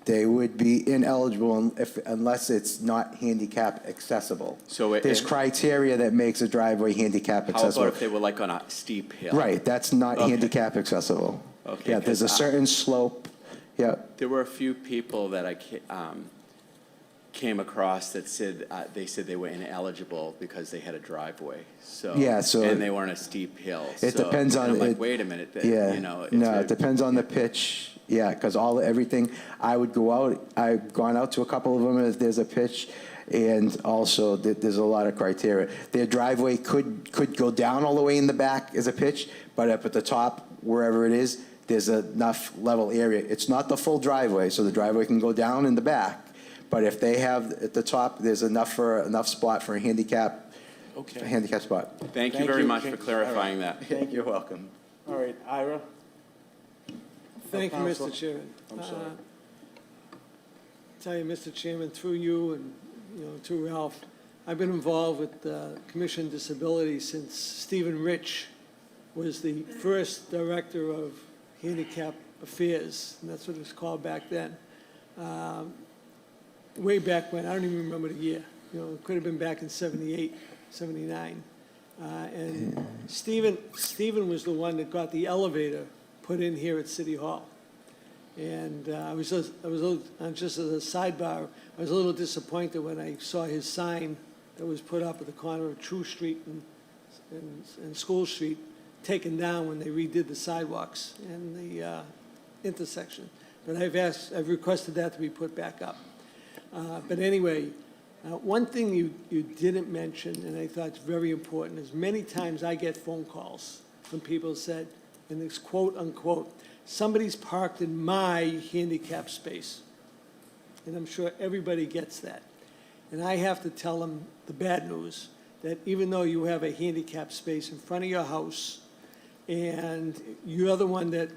They would be ineligible unless it's not handicap accessible. So there's criteria that makes a driveway handicap How accessible. about if they were like on a steep hill? Right, that's not Okay. handicap accessible. Okay, Yeah, there's a 'cause certain slope. Yeah, there were a few people that I came across that said they were ineligible because they had a driveway. So Yeah, so- and they were on a steep hill. It So- depends on- and I'm like, it- wait a minute. yeah. You know, No, it depends on the pitch. Yeah, because everything, I would go out, I've gone out to a couple of them if there's a pitch, and also there's a lot of criteria. Their driveway could go down all the way in the back as a pitch, but up at the top, wherever it is, there's enough level area. It's not the full driveway, so the driveway can go down in the back, but if they have at the top, there's enough spot for a handicap spot. Thank you Thank very you. much for clarifying that. You're welcome. All right, Ira? Thank you, Counsel. Mr. Chairman. I'm sorry. Tell you, Mr. Chairman, through you and, to Ralph, I've been involved with the Commission on Disabilities since Stephen Rich was the first director of Handicap Affairs, and that's what it was called back then. Way back when, I don't even remember the year. It could have been back in 78, 79. And Stephen was the one that got the elevator put in here at City Hall. And just as a sidebar, I was a little disappointed when I saw his sign that was put up at the corner of True Street and School Street taken down when they redid the sidewalks and the intersection. But I've requested that to be put back up. But anyway, one thing you didn't mention, and I thought it's very important, is many times I get phone calls from people who said, and it's quote unquote, somebody's parked in my handicap space. And I'm sure everybody gets that. And I have to tell them the bad news, that even though you have a handicap space in front of your house, and you're the one that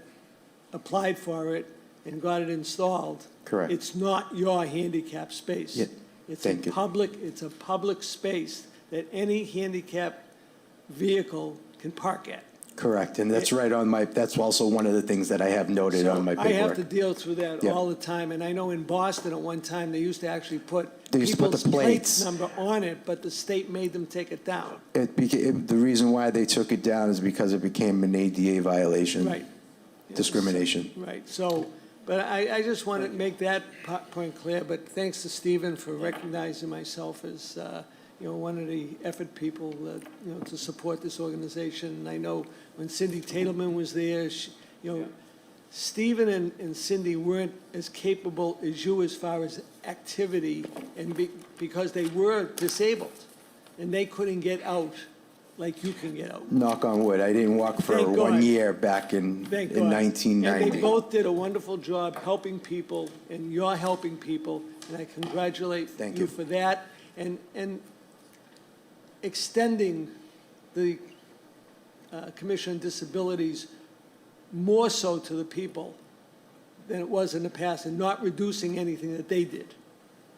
applied for it and got it installed. Correct. It's not your handicap space. Yeah, It's thank you. it's a public space that any handicap vehicle can park at. Correct, and that's that's also one of the things that I have noted on my I have paperwork. to deal through that Yeah. all the time, and I know in Boston at one time, they used to actually put They used to put the people's plates plates. number on it, but the state made them take it down. The reason why they took it down is because it became an ADA violation. Right. Discrimination. Right, so, but I just want to make that point clear, but thanks to Stephen for recognizing myself as, one of the effort people, to support this organization. And I know when Cindy Tatelman was there, Stephen and Cindy weren't as capable as you as far as activity, and because they were disabled, and they couldn't get out like you can get out. Knock on wood, I didn't walk for Thank 1 God. year back in Thank God. 1990. And they both did a wonderful job helping people, and you're helping people, and I congratulate Thank you you. for that, and extending the Commission on Disabilities more so to the people than it was in the past, and not reducing anything that they did.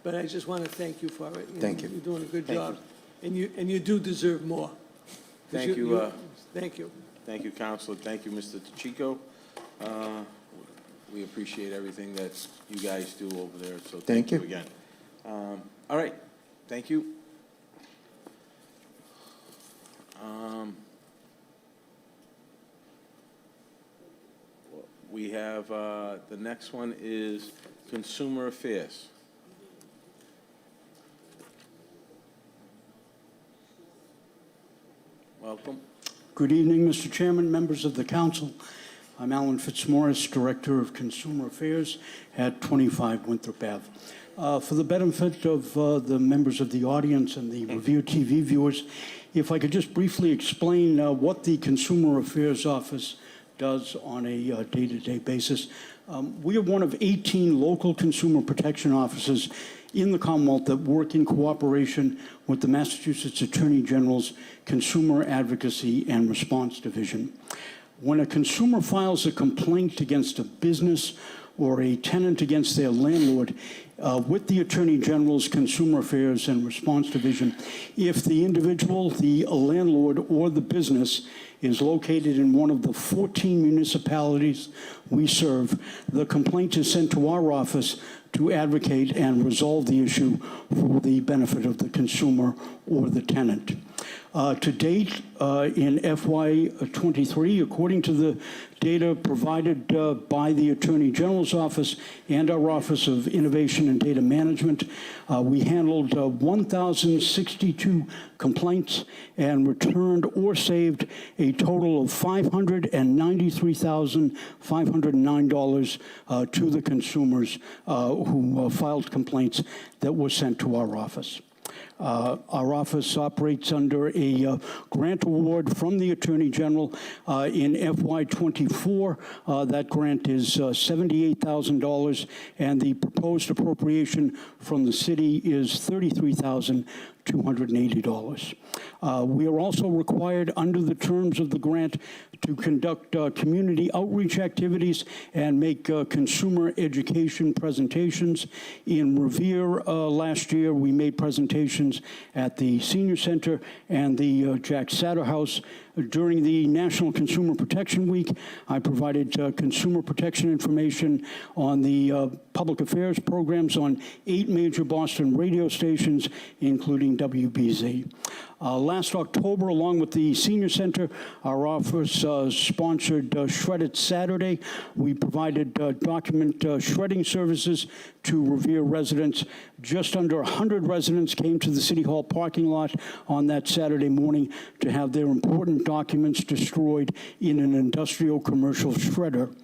But I just want to thank you for it. Thank you. You're doing a good Thank job. And you do deserve more. 'Cause Thank you. Thank you. Thank you, Counselor. Thank you, Mr. Chico. We appreciate everything that you guys do over there, so thank Thank you you. again. All right, thank you. We have, the next one is Consumer Affairs. Welcome. Good evening, Mr. Chairman, members of the council. I'm Alan Fitzmaurice, Director of Consumer Affairs at 25 Winthrop Ave. For the benefit of the members of the audience and the Review TV viewers, if I could just briefly explain what the Consumer Affairs Office does on a day-to-day basis. We are one of 18 local consumer protection offices in the Commonwealth that work in cooperation with the Massachusetts Attorney General's Consumer Advocacy and Response Division. When a consumer files a complaint against a business or a tenant against their landlord with the Attorney General's Consumer Affairs and Response Division, if the individual, the landlord, or the business is located in one of the 14 municipalities we serve, the complaint is sent to our office to advocate and resolve the issue for the benefit of the consumer or the tenant. To date, in FY23, according to the data provided by the Attorney General's Office and our Office of Innovation and Data Management, we handled 1,062 complaints and returned or saved a total of $593,509 to the consumers who filed complaints that were sent to our office. Our office operates under a grant award from the Attorney General in FY24. That grant is $78,000, and the proposed appropriation from the city is $33,280. We are also required under the terms of the grant to conduct community outreach activities and make consumer education presentations. In Revere last year, we made presentations at the Senior Center and the Jack Satter House. During the National Consumer Protection Week, I provided consumer protection information on the public affairs programs on 8 major Boston radio stations, including WBZ. Last October, along with the Senior Center, our office sponsored Shred It Saturday. We provided document shredding services to Revere residents. Just under 100 residents came to the City Hall parking lot on that Saturday morning to have their important documents destroyed in an industrial commercial shredder.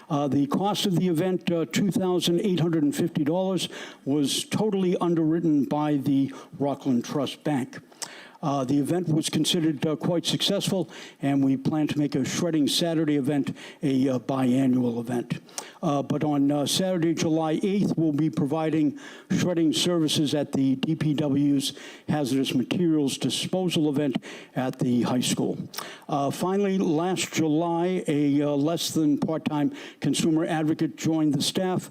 The cost of the event, $2,850, was totally underwritten by the Rockland Trust Bank. The event was considered quite successful, and we plan to make a Shredding Saturday event a biannual event. But on Saturday, July 8th, we'll be providing shredding services at the DPW's Hazardous Materials Disposal event at the high school. Finally, last July, a less than part-time consumer advocate joined the staff.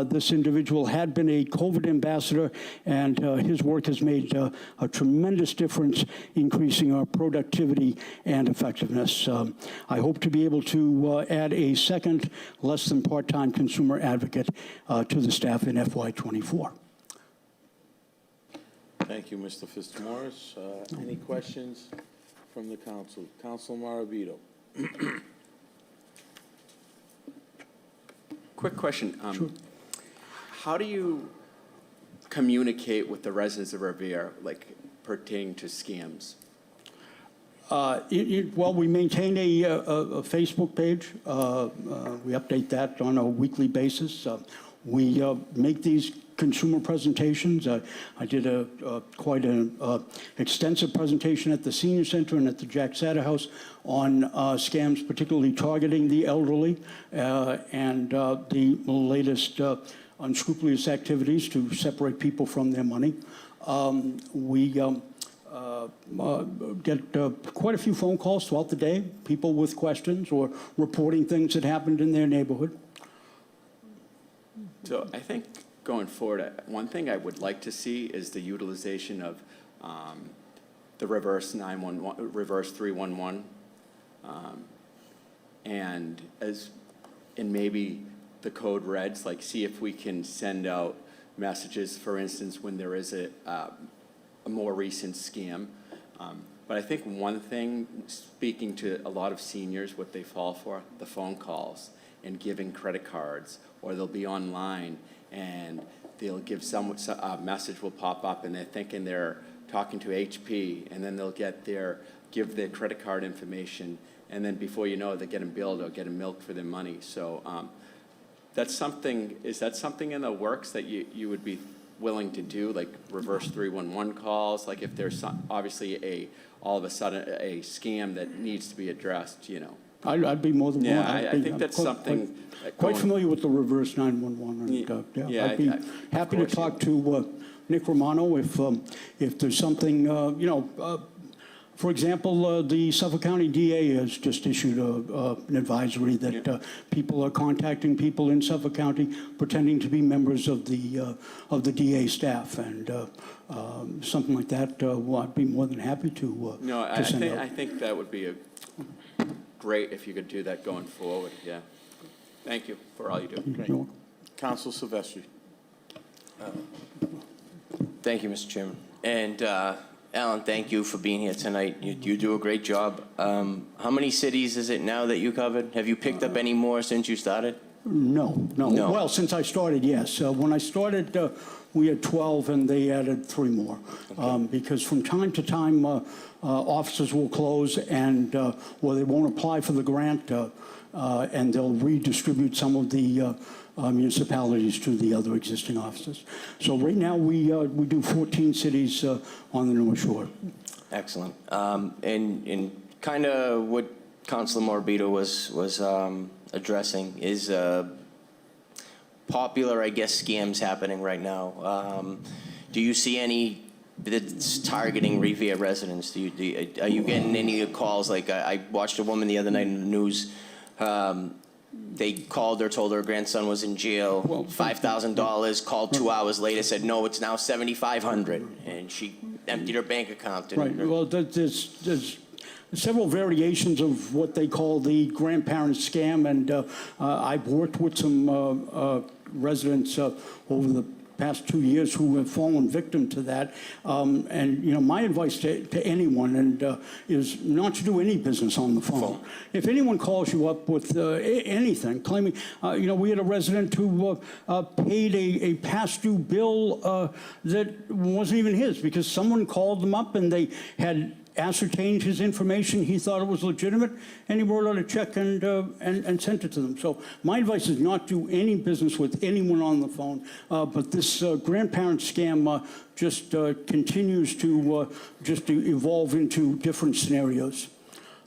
This individual had been a COVID ambassador, and his work has made a tremendous difference, increasing our productivity and effectiveness. I hope to be able to add a second less than part-time consumer advocate to the staff in FY24. Thank you, Mr. Fitzmaurice. Any questions from the council? Councilor Morabito. Quick question. Sure. How do you communicate with the residents of Revere, like pertaining to scams? Well, we maintain a Facebook page. We update that on a weekly basis. We make these consumer presentations. I did quite an extensive presentation at the Senior Center and at the Jack Satter House on scams, particularly targeting the elderly, and the latest unscrupulous activities to separate people from their money. We get quite a few phone calls throughout the day, people with questions or reporting things that happened in their neighborhood. So I think going forward, one thing I would like to see is the utilization of the reverse 311, and maybe the code reds, like see if we can send out messages, for instance, when there is a more recent scam. But I think one thing, speaking to a lot of seniors, what they fall for, the phone calls and giving credit cards, or they'll be online and they'll give a message will pop up and they're thinking they're talking to HP, and then they'll give their credit card information, and then before you know it, they're getting billed or getting milked for their money. So that's something, is that something in the works that you would be willing to do, like reverse 311 calls, like if there's obviously all of a sudden a scam that needs to be addressed, you know. I'd be more than willing. Yeah, I think that's something. Quite familiar with the reverse 911, and Yeah, I'd be happy to talk to Nick Romano if there's something, for example, the Suffolk County DA has just issued an advisory that people are contacting people in Suffolk County pretending to be members of the DA staff, and something like that. I'd be more than happy to. No, to I think that would be great if you could do that going forward. Yeah. Thank you for all you do. Great. Council Silvestri. Thank you, Mr. Chairman. And Alan, thank you for being here tonight. You do a great job. How many cities is it now that you covered? Have you picked up any more since you started? No. Well, since I started, yes. When I started, we had 12, and they added 3 more. Okay. Because from time to time, offices will close, and or they won't apply for the grant, and they'll redistribute some of the municipalities to the other existing offices. So right now, we do 14 cities on the North Shore. Excellent. And kind of what Councilor Morabito was addressing is popular, I guess, scams happening right now. Do you see any that's targeting Revere residents? Are you getting any calls? Like I watched a woman the other night in the news. They called her, told her grandson was in jail, $5,000, called 2 hours later, said, no, it's now $7,500, and she emptied her bank account. Right, well, there's several variations of what they call the grandparent scam, and I've worked with some residents over the past 2 years who have fallen victim to that. And, my advice to anyone is not to do any business on the phone. If anyone calls you up with anything, claiming, we had a resident who paid a past due bill that wasn't even his because someone called them up and they had ascertained his information, he thought it was legitimate, and he wrote out a check and sent it to them. So my advice is not do any business with anyone on the phone, but this grandparent scam just continues to evolve into different scenarios.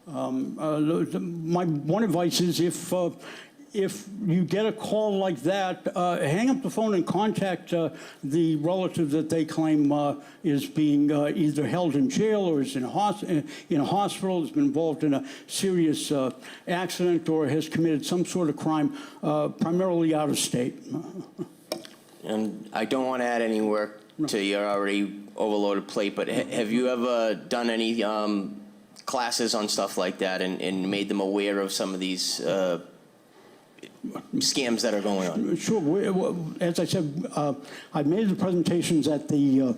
My one advice is if you get a call like that, hang up the phone and contact the relative that they claim is being either held in jail or is in a hospital, has been involved in a serious accident, or has committed some sort of crime, primarily out of state. And I don't want to add any work to your already overloaded plate, but have you ever done any classes on stuff like that and made them aware of some of these scams that are going on? Sure. As I said, I've made the presentations at the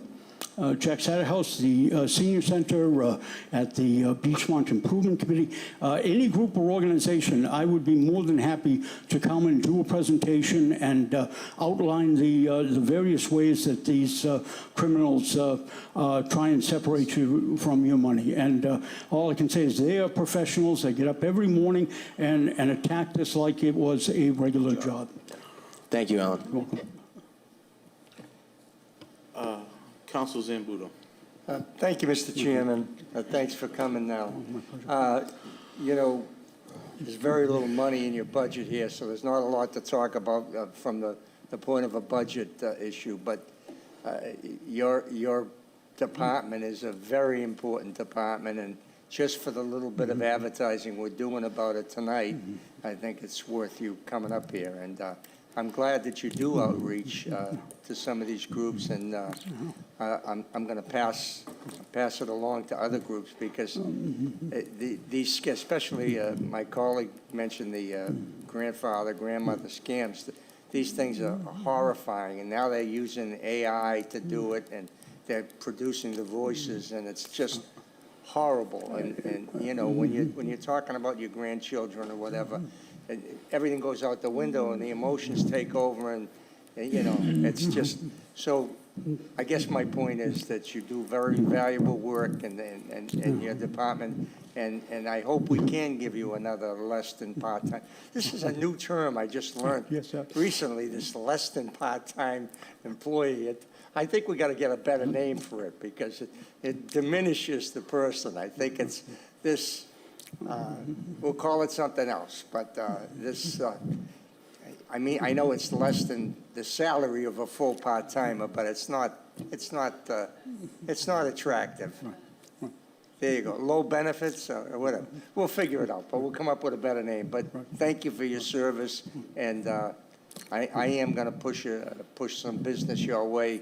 Jack Satter House, the Senior Center, at the Beachmont Improvement Committee. Any group or organization, I would be more than happy to come and do a presentation and outline the various ways that these criminals try and separate you from your money. And all I can say is they are professionals. They get up every morning and attack this like it was a regular job. Thank you, Alan. You're welcome. Council Zambudo. Thank you, Mr. Chairman. Thanks for coming now. There's very little money in your budget here, so there's not a lot to talk about from the point of a budget issue, but your department is a very important department, and just for the little bit of advertising we're doing about it tonight, I think it's worth you coming up here. And I'm glad that you do outreach to some of these groups, and I'm going to pass it along to other groups, because these, especially my colleague mentioned the grandmother scams. These things are horrifying, and now they're using AI to do it, and they're producing the voices, and it's just horrible. And when you're talking about your grandchildren or whatever, everything goes out the window and the emotions take over, and it's just so. I guess my point is that you do very valuable work in your department, and I hope we can give you another less than part-time. This is a new term I just learned recently, this less than part-time employee. I think we got to get a better name for it because it diminishes the person. I think it's this, we'll call it something else, but this, I mean, I know it's less than the salary of a full part-timer, but it's not attractive. There you go, low benefits or whatever. We'll figure it out, but we'll come up with a better name. But thank you for your service, and I am going to push some business your way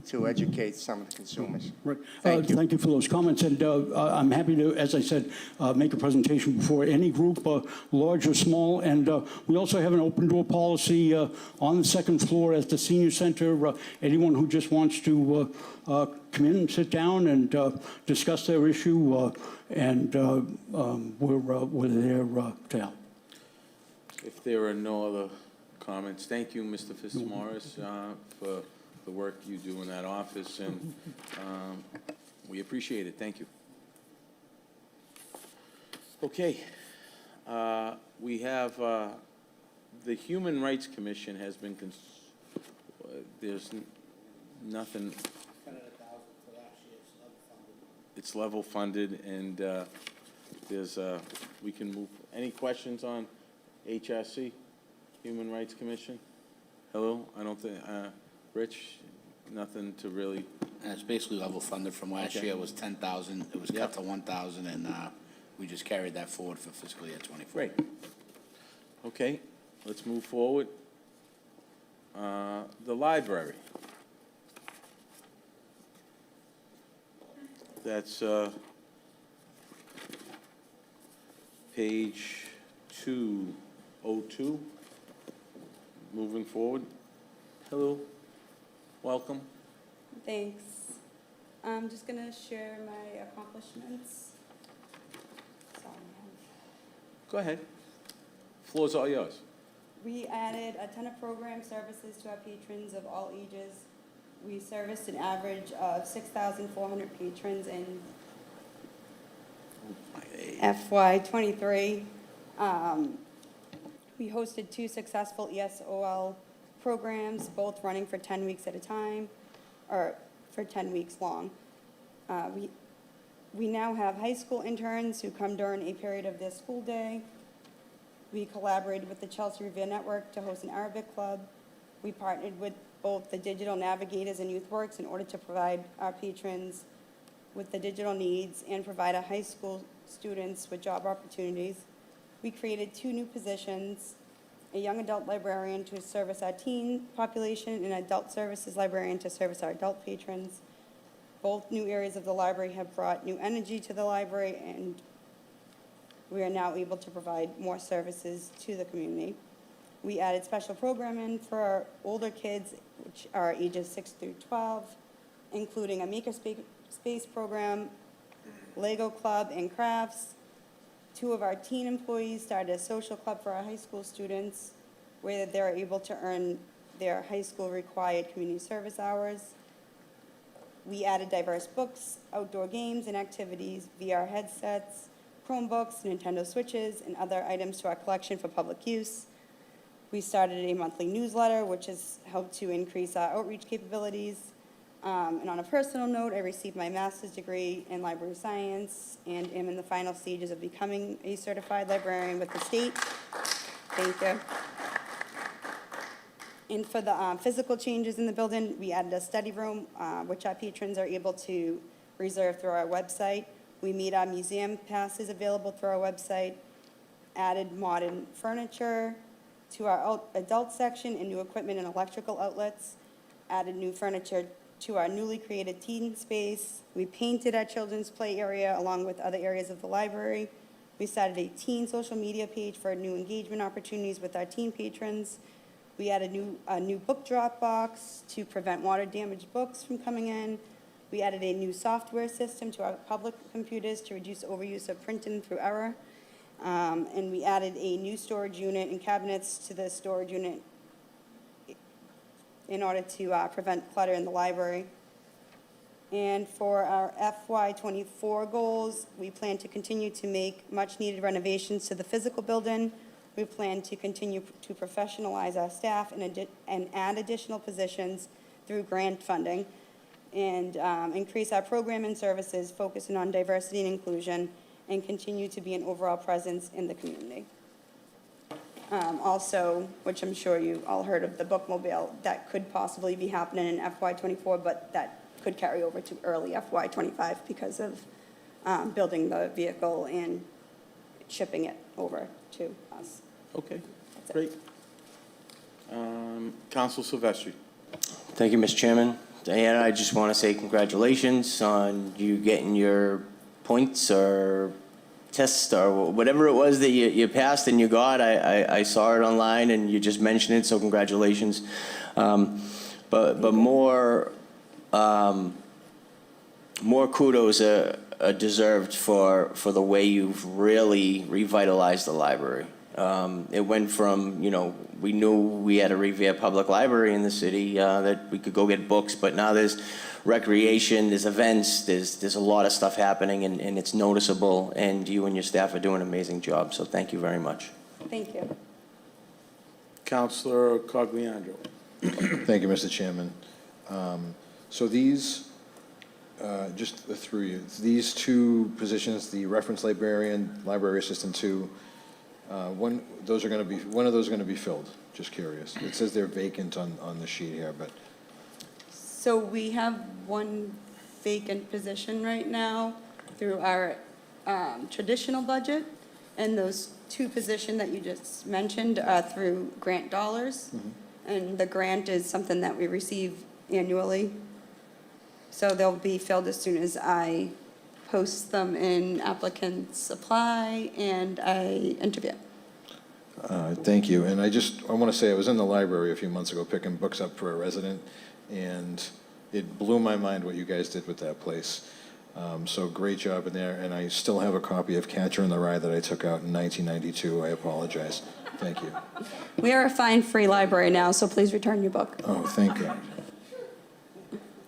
to educate some of the consumers. Right. Thank you. Thank you for those comments, and I'm happy to, as I said, make a presentation before any group, large or small, and we also have an open door policy on the second floor at the senior center. Anyone who just wants to come in and sit down and discuss their issue, and we're there to help. If there are no other comments, thank you, Mr. Fitzmaurice, for the work you do in that office, and we appreciate it. Thank you. Okay. We have the Human Rights Commission has been, there's nothing. It's level funded, and there's, we can move. Any questions on HRC, Human Rights Commission? Hello? I don't think, Rich, nothing to really. And it's basically level funded from last year. It was 10,000. It was cut to 1,000, and we just carried that forward for fiscal year 24. Great. Okay, let's move forward. The library. That's page 202. Moving forward. Hello. Welcome. Thanks. I'm just going to share my accomplishments. Go ahead. Floor's all yours. We added a ton of program services to our patrons of all ages. We serviced an average of 6,400 patrons in FY2023. We hosted 2 successful ESOL programs, both running for 10 weeks at a time, or for 10 weeks long. We now have high school interns who come during a period of their school day. We collaborated with the Chelsea Revere Network to host an Arabic club. We partnered with both the Digital Navigators and YouthWorks in order to provide our patrons with the digital needs and provide our high school students with job opportunities. We created 2 new positions, a young adult librarian to service our teen population and an adult services librarian to service our adult patrons. Both new areas of the library have brought new energy to the library, and we are now able to provide more services to the community. We added special programming for our older kids, which are ages 6 through 12, including a makerspace program, Lego club, and crafts. 2 of our teen employees started a social club for our high school students, where they're able to earn their high school required community service hours. We added diverse books, outdoor games and activities, VR headsets, Chromebooks, Nintendo Switches, and other items to our collection for public use. We started a monthly newsletter, which has helped to increase our outreach capabilities. And on a personal note, I received my master's degree in library science and am in the final stages of becoming a certified librarian with the state. Thank you. And for the physical changes in the building, we added a study room, which our patrons are able to reserve through our website. We made our museum passes available through our website, added modern furniture to our adult section and new equipment and electrical outlets, added new furniture to our newly created teen space. We painted our children's play area along with other areas of the library. We started a teen social media page for new engagement opportunities with our teen patrons. We added a new book drop box to prevent water-damaged books from coming in. We added a new software system to our public computers to reduce overuse of printing through error. And we added a new storage unit and cabinets to the storage unit in order to prevent clutter in the library. And for our FY24 goals, we plan to continue to make much-needed renovations to the physical building. We plan to continue to professionalize our staff and add additional positions through grant funding, and increase our program and services, focusing on diversity and inclusion, and continue to be an overall presence in the community. Also, which I'm sure you all heard of, the bookmobile, that could possibly be happening in FY24, but that could carry over to early FY25 because of building the vehicle and shipping it over to us. Okay, That's it. great. Council Silvestri. Thank you, Mr. Chairman. Diana, I just want to say congratulations on you getting your points or test or whatever it was that you passed and you got. I saw it online and you just mentioned it, so congratulations. But more kudos are deserved for the way you've really revitalized the library. It went from, we knew we had a Revere Public Library in the city, that we could go get books, but now there's recreation, there's events, there's a lot of stuff happening, and it's noticeable, and you and your staff are doing an amazing job, so thank you very much. Thank you. Councilor Cogliandro. Thank you, Mr. Chairman. So these, just through you, these two positions, the reference librarian, library assistant two, one of those are going to be filled? Just curious. It says they're vacant on the sheet here, but. So we have one vacant position right now through our traditional budget, and those two positions that you just mentioned are through grant dollars. And the grant is something that we receive annually. So they'll be filled as soon as I post them in applicants apply and I interview. Thank you. And I want to say I was in the library a few months ago picking books up for a resident, and it blew my mind what you guys did with that place. So great job in there. And I still have a copy of Catcher in the Rye that I took out in 1992. I apologize. Thank you. We are a fine-free library now, so please return your book. Oh, thank God.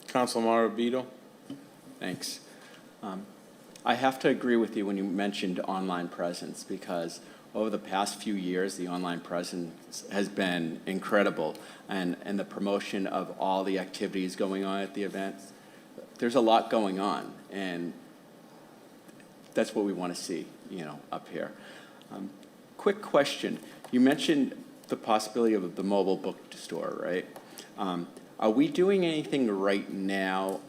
Councilor Morabito. Thanks. I have to agree with you when you mentioned online presence, because over the past few years, the online presence has been incredible, and the promotion of all the activities going on at the events. There's a lot going on, and that's what we want to see, up here. Quick question. You mentioned the possibility of the mobile bookstore, right? Are we doing anything right now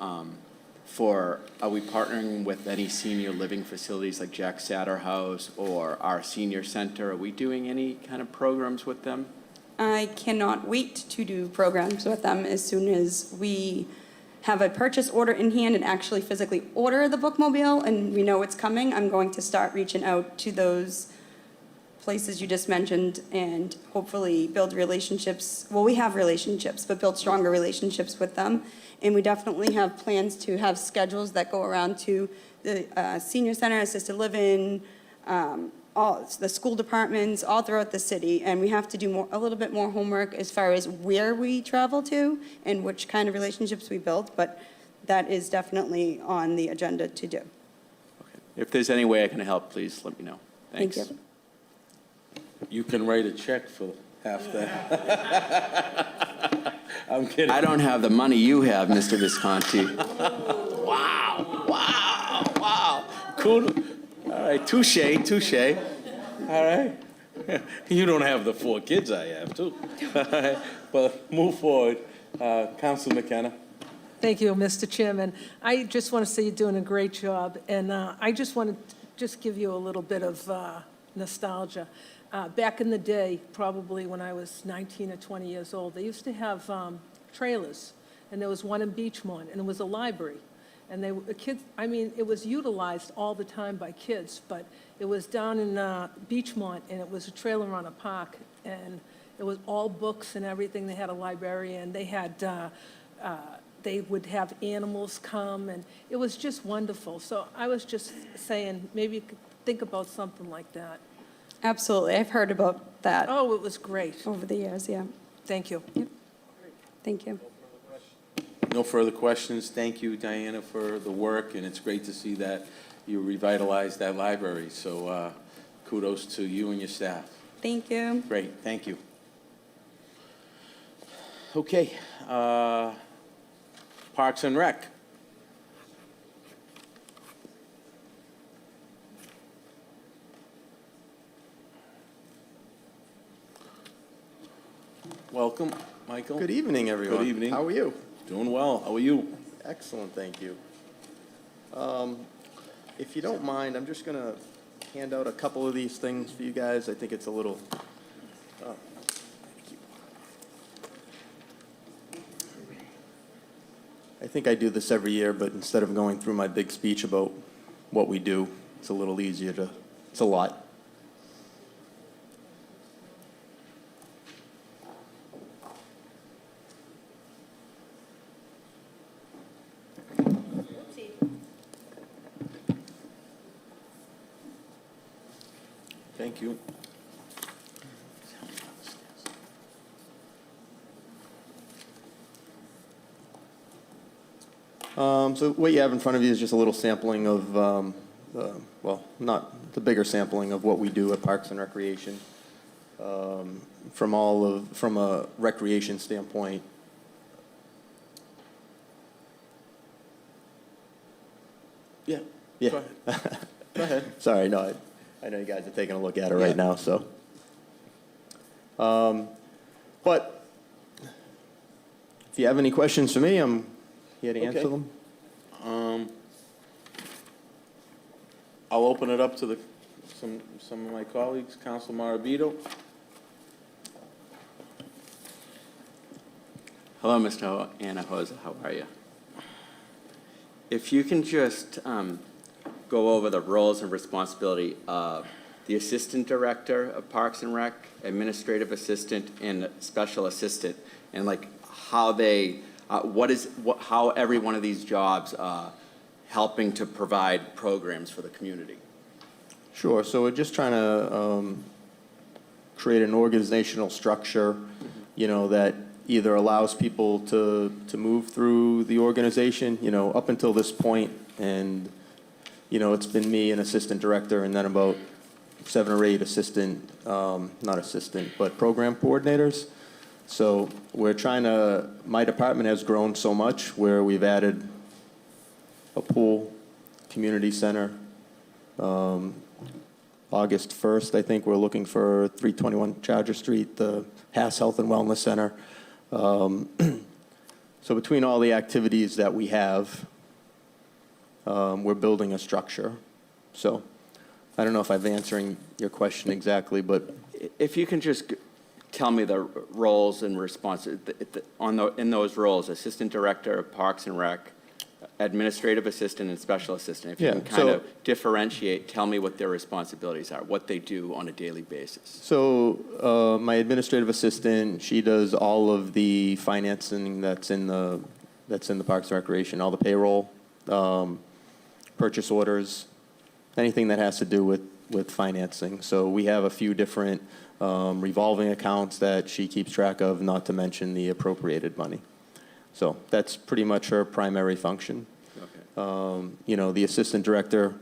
are we partnering with any senior living facilities like Jack Satter House or our senior center? Are we doing any kind of programs with them? I cannot wait to do programs with them as soon as we have a purchase order in hand and actually physically order the bookmobile and we know it's coming. I'm going to start reaching out to those places you just mentioned and hopefully build relationships. Well, we have relationships, but build stronger relationships with them. And we definitely have plans to have schedules that go around to the senior center, assisted living, all the school departments, all throughout the city. And we have to do a little bit more homework as far as where we travel to and which kind of relationships we build. But that is definitely on the agenda to do. Okay. If there's any way I can help, please let me know. Thanks. Thank you. You can write a check for half that. I'm kidding. I don't have the money you have, Mr. Visconti. Wow. Cool. All right, touche. All right. You don't have the 4 kids I have, too. All right, but move forward. Councilor McKenna. Thank you, Mr. Chairman. I just want to say you're doing a great job, and I just want to give you a little bit of nostalgia. Back in the day, probably when I was 19 or 20 years old, they used to have trailers, and there was one in Beachmont, and it was a library. And the kids, it was utilized all the time by kids, but it was down in Beachmont, and it was a trailer on a park, and it was all books and everything. They had a librarian. They had, they would have animals come, and it was just wonderful. So I was just saying, maybe you could think about something like that. Absolutely. I've heard about that. Oh, it was great. Over the years, yeah. Thank you. Yep. Thank you. No further questions. Thank you, Diana, for the work, and it's great to see that you revitalized that library. So kudos to you and your staff. Thank you. Great, thank you. Okay, Parks and Rec. Welcome, Michael. Good evening, everyone. Good evening. How are you? Doing well. How are you? Excellent, thank you. If you don't mind, I'm just going to hand out a couple of these things for you guys. I think it's a little... Oh, thank you. I think I do this every year, but instead of going through my big speech about what we do, it's a little easier to... It's a lot. Thank you. So what you have in front of you is just a little sampling of, well, not the bigger sampling of what we do at Parks and Recreation. From a recreation standpoint. Yeah. Yeah. Go ahead. Go ahead. Sorry, no, I know you guys are taking a look at it right now, so. But if you have any questions for me, I'm here to answer Okay. them. I'll open it up to some of my colleagues. Council Marabito. Hello, Mr. Anahosa, how are you? If you can just go over the roles and responsibility of the Assistant Director of Parks and Rec, Administrative Assistant, and Special Assistant, and like how they, how every one of these jobs helping to provide programs for the community. Sure, so we're just trying to create an organizational structure, you know, that either allows people to move through the organization, you know, up until this point, and, you know, it's been me, an assistant director, and then about 7 or 8 program coordinators. So we're trying to, my department has grown so much where we've added a pool, community center. August 1st, I think we're looking for 321 Charger Street, the Hass Health and Wellness Center. So between all the activities that we have, we're building a structure. So I don't know if I'm answering your question exactly, but If you can just tell me the roles and responsibilities in those roles, Assistant Director of Parks and Rec, Administrative Assistant, and Special Assistant. If you Yeah, can kind so- of differentiate, tell me what their responsibilities are, what they do on a daily basis. So my administrative assistant, she does all of the financing that's in the Parks and Recreation, all the payroll, purchase orders, anything that has to do with financing. So we have a few different revolving accounts that she keeps track of, not to mention the appropriated money. So that's pretty much her primary function. Okay. You know, the assistant director,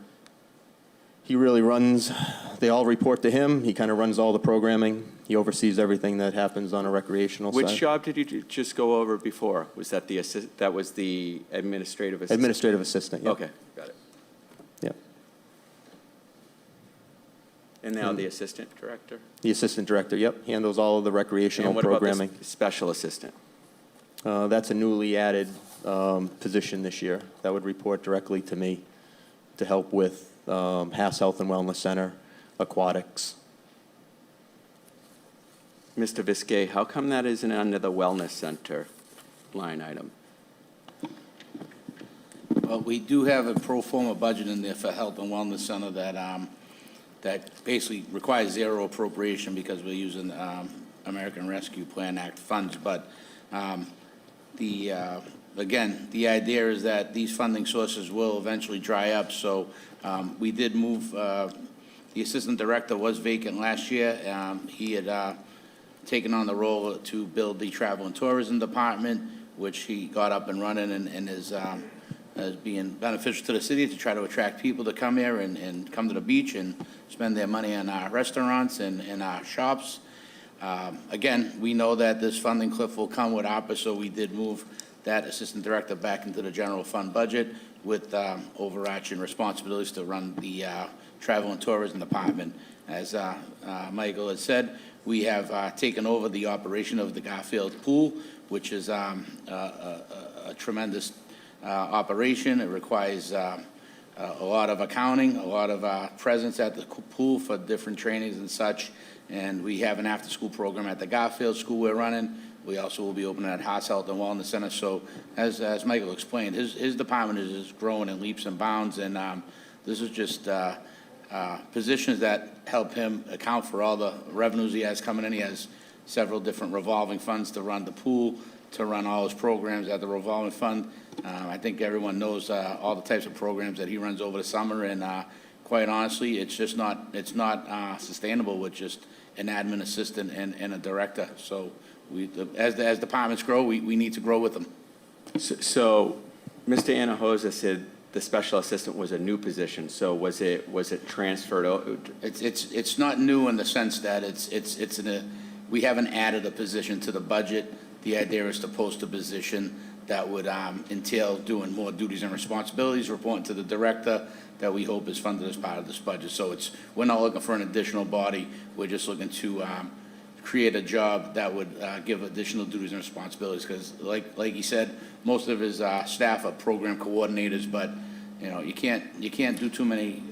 he really runs, they all report to him. He kind of runs all the programming. He oversees everything that happens on a recreational side. Which job did you just go over before? Was that that was the administrative assistant? Administrative assistant, yeah. Okay, got it. Yeah. And now the assistant director? The assistant director, yep, handles all of the recreational And what about programming. the special assistant? That's a newly added position this year that would report directly to me to help with Hass Health and Wellness Center, aquatics. Mr. Viskey, how come that isn't under the wellness center line item? Well, we do have a pro forma budget in there for Health and Wellness Center that basically requires zero appropriation because we're using American Rescue Plan Act funds. But again, the idea is that these funding sources will eventually dry up. So we did move, the assistant director was vacant last year. He had taken on the role to build the travel and tourism department, which he got up and running and is as being beneficial to the city to try to attract people to come here and come to the beach and spend their money on our restaurants and our shops. Again, we know that this funding cliff will come with ARPA, so we did move that assistant director back into the general fund budget with overarching responsibilities to run the travel and tourism department. As Michael has said, we have taken over the operation of the Garfield Pool, which is a tremendous operation. It requires a lot of accounting, a lot of presence at the pool for different trainings and such. And we have an after-school program at the Garfield School we're running. We also will be opening at Haas Health and Wellness Center. So as Michael explained, his department is growing in leaps and bounds, and this is just positions that help him account for all the revenues he has coming in. He has several different revolving funds to run the pool, to run all his programs at the revolving fund. I think everyone knows all the types of programs that he runs over the summer, and quite honestly, it's not sustainable with just an admin assistant and a director. So as departments grow, we need to grow with them. So Mr. Anahosa said the special assistant was a new position. So was it transferred? It's not new in the sense that we haven't added a position to the budget. The idea is to post a position that would entail doing more duties and responsibilities, reporting to the director, that we hope is funded as part of this budget. So we're not looking for an additional body. We're just looking to create a job that would give additional duties and responsibilities. Because like he said, most of his staff are program coordinators, but you can't do too many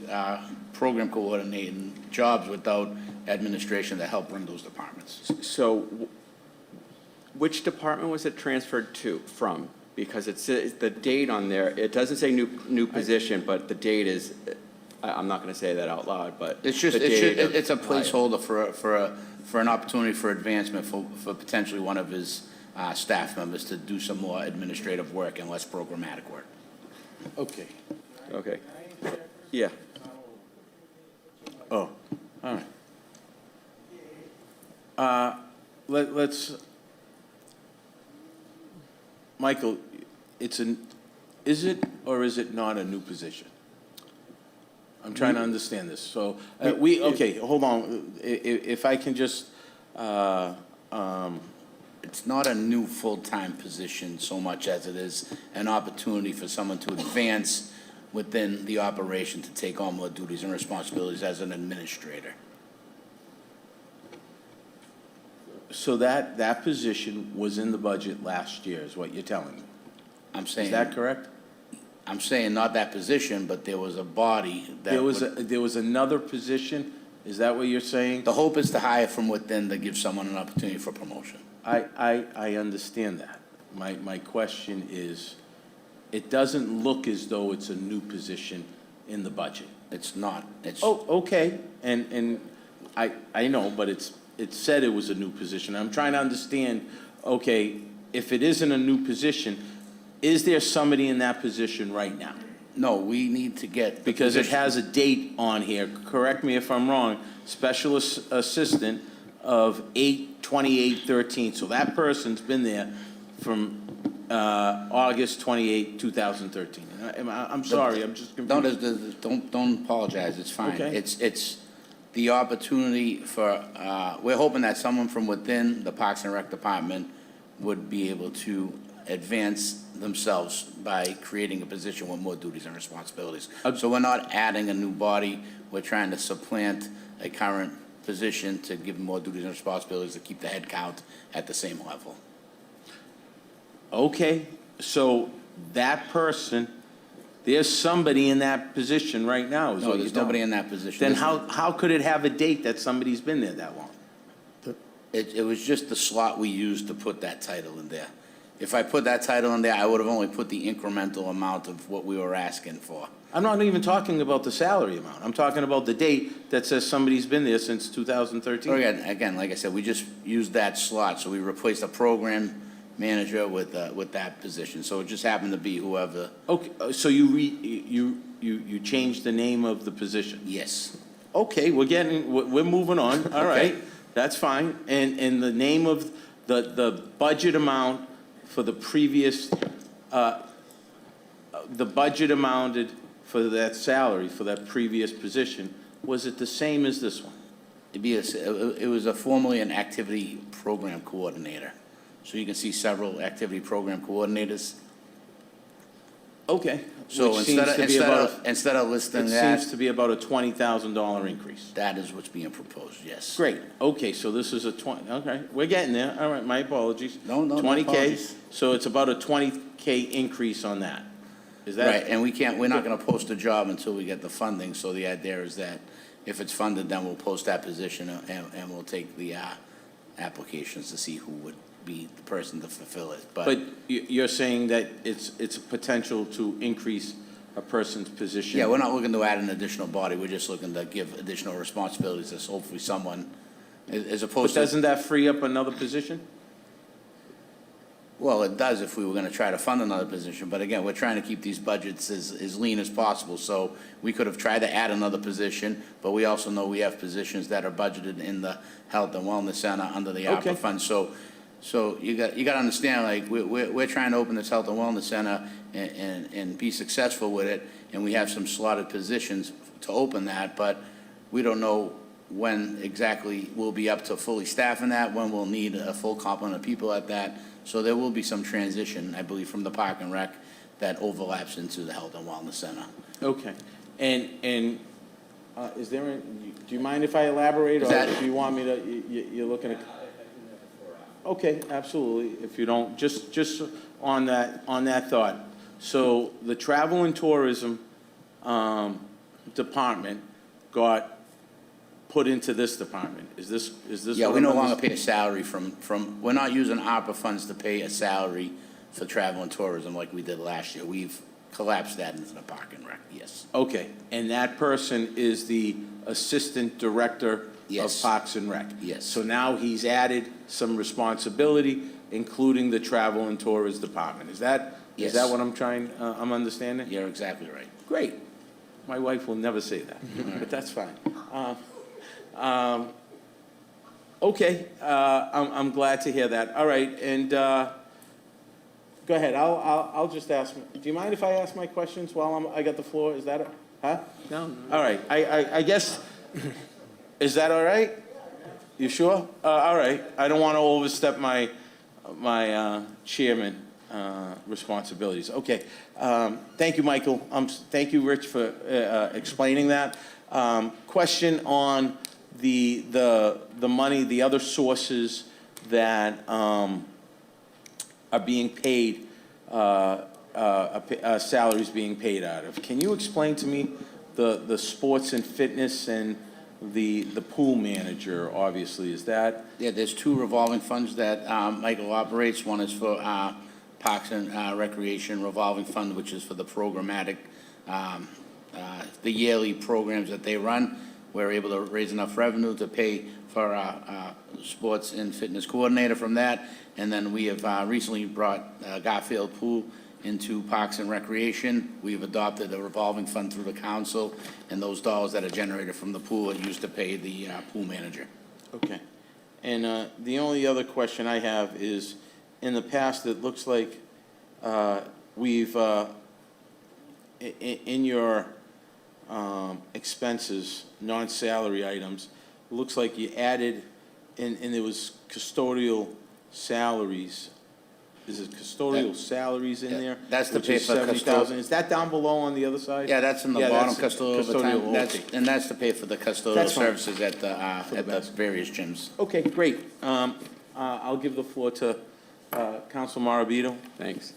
program coordinating jobs without administration to help run those departments. So which department was it transferred from? Because it's the date on there, it doesn't say new position, but the date is, I'm not going to say that out loud, but it's a placeholder for an opportunity for advancement for potentially one of his staff members to do some more administrative work and less programmatic work. Okay. Okay. Yeah. Oh, all right. Let's, Michael, is it or is it not a new position? I'm trying to understand this. So okay, hold on. If I can just, it's not a new full-time position so much as it is an opportunity for someone to advance within the operation to take on more duties and responsibilities as an administrator. So that position was in the budget last year, is what you're telling me? I'm saying. Is that correct? I'm saying not that position, but there was a body that there was another position. Is that what you're saying? The hope is to hire from within to give someone an opportunity for promotion. I understand that. My question is, it doesn't look as though it's a new position in the budget. It's not. Okay, and I know, but it said it was a new position. I'm trying to understand, okay, if it isn't a new position, is there somebody in that position right now? No, we need to get. Because it has a date on here, correct me if I'm wrong, special assistant of 8/28/13. So that person's been there from August 28, 2013. I'm sorry, I'm just confused. Don't apologize, it's fine. Okay. It's the opportunity for, we're hoping that someone from within the Parks and Rec Department would be able to advance themselves by creating a position with more duties and responsibilities. So we're not adding a new body, we're trying to supplant a current position to give them more duties and responsibilities to keep the head count at the same level. Okay, so that person, there's somebody in that position right now. No, there's nobody in that position. Then how could it have a date that somebody's been there that long? It was just the slot we used to put that title in there. If I put that title in there, I would have only put the incremental amount of what we were asking for. I'm not even talking about the salary amount. I'm talking about the date that says somebody's been there since 2013. Again, like I said, we just used that slot, so we replaced a program manager with that position. So it just happened to be whoever. Okay, so you changed the name of the position? Yes. Okay, we're moving on. All right, that's fine. And the name of the budget amount for the previous, the budget amounted for that salary for that previous position, was it the same as this one? It was formerly an activity program coordinator. So you can see several activity program coordinators. Okay. So Which seems to be about instead of listing It that, seems to be about a $20,000 increase. that is what's being proposed, yes. Great, okay, so this is a 20, okay, we're getting there, all right, my apologies. No 20K, apologies. so it's about a 20K increase on that. Is that? Right, and we're not gonna post a job until we get the funding, so the idea is that if it's funded, then we'll post that position and we'll take the, applications to see who would be the person to fulfill it, But you're saying that it's a potential to increase a person's position? yeah, we're not looking to add an additional body, we're just looking to give additional responsibilities to hopefully someone, as But opposed to. doesn't that free up another position? Well, it does if we were gonna try to fund another position, but again, we're trying to keep these budgets as lean as possible, so we could have tried to add another position, but we also know we have positions that are budgeted in the Health and Wellness Center under the Okay. ARPA fund, so you gotta understand, like, we're trying to open this Health and Wellness Center and be successful with it, and we have some slotted positions to open that, but we don't know when exactly we'll be up to fully staffing that, when we'll need a full complement of people at that. So there will be some transition, I believe, from the Park and Rec that overlaps into the Health and Wellness Center. Okay, and is there, do you mind if I elaborate, or do you want me to, you're looking at? Okay, absolutely, if you don't, just on that thought. So the Travel and Tourism Department got put into this department, is this? Yeah, what we no I'm longer pay a salary from, we're not using ARPA funds to pay a salary for travel and tourism like we did last year. We've collapsed that into the Park and Rec, yes. Okay, and that person is the Assistant Director of Yes. Parks and Rec? Yes. So now he's added some responsibility, including the Travel and Tourism Department. Is that what I'm understanding? You're exactly right. Great. My wife will never say that, but that's fine. Okay, I'm glad to hear that. All right, and go ahead. I'll just ask. Do you mind if I ask my questions while I got the floor? Is that it? Huh? No. All right. I guess. Is that all right? You sure? All right. I don't want to overstep my chairman responsibilities. Okay. Thank you, Michael. Thank you, Rich, for explaining that. Question on the money, the other sources that are being paid, salaries being paid out of. Can you explain to me the sports and fitness and the pool manager, obviously, is that? Yeah, there's two revolving funds that Michael operates. One is for Parks and Recreation revolving fund, which is for the programmatic, the yearly programs that they run. We're able to raise enough revenue to pay for our sports and fitness coordinator from that. And then we have recently brought Garfield Pool into Parks and Recreation. We've adopted a revolving fund through the council, and those dollars that are generated from the pool are used to pay the pool manager. Okay. And the only other question I have is, in the past, it looks like we've, in your expenses, non-salary items, it looks like you added, and there was custodial salaries. Is it custodial salaries in there? That's to which pay is for $70,000. Is that down below on the other side? Yeah, that's in the bottom, custodial overtime. okay. That's to pay for the custodial That's fine. services at the various gyms. Okay, great. I'll give the floor to Council Marabito. Thanks.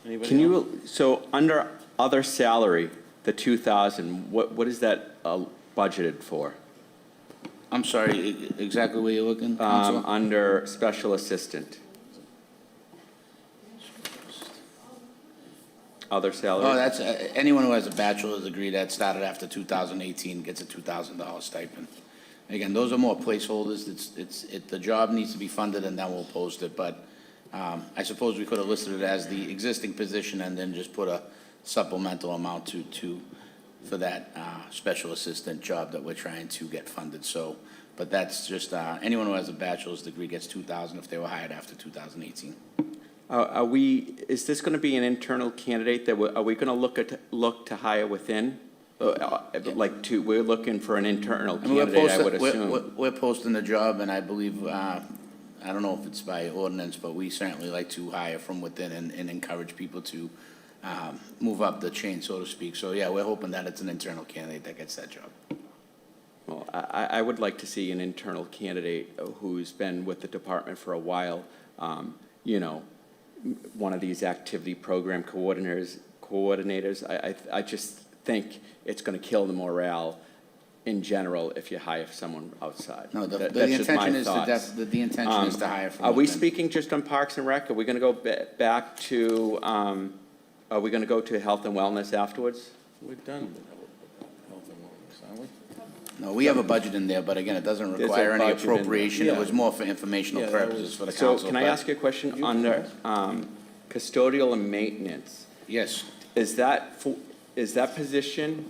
Anybody Can else? so under other salary, the 2,000, what is that budgeted for? I'm sorry, exactly where you're looking, Council? Under special assistant. Other salary? Oh, that's, anyone who has a bachelor's degree that started after 2018 gets a $2,000 stipend. Again, those are more placeholders. The job needs to be funded, and then we'll post it, but I suppose we could have listed it as the existing position and then just put a supplemental amount for that special assistant job that we're trying to get funded. So, but that's just, anyone who has a bachelor's degree gets $2,000 if they were hired after 2018. Is this going to be an internal candidate that are we going to look to hire within? We're looking for an internal candidate, I would assume. We're posting the job, and I believe I don't know if it's by ordinance, but we certainly like to hire from within and encourage people to move up the chain, so to speak. So, yeah, we're hoping that it's an internal candidate that gets that job. Well, I would like to see an internal candidate who's been with the department for a while, you know, one of these activity program coordinators. I just think it's going to kill the morale in general if you hire someone outside. No, the That's just my intention is thoughts. the intention is to hire from Are we within. speaking just on Parks and Rec? Are we going to go back to, are we going to go to health and wellness afterwards? We're done with health and wellness, aren't we? No, we have a budget in there, but again, it doesn't There's a require any budget in there. appropriation. It Yeah. was more for informational Yeah, that purposes was- for the So council. can I but- ask you a question under custodial and maintenance? Yes. Is that position,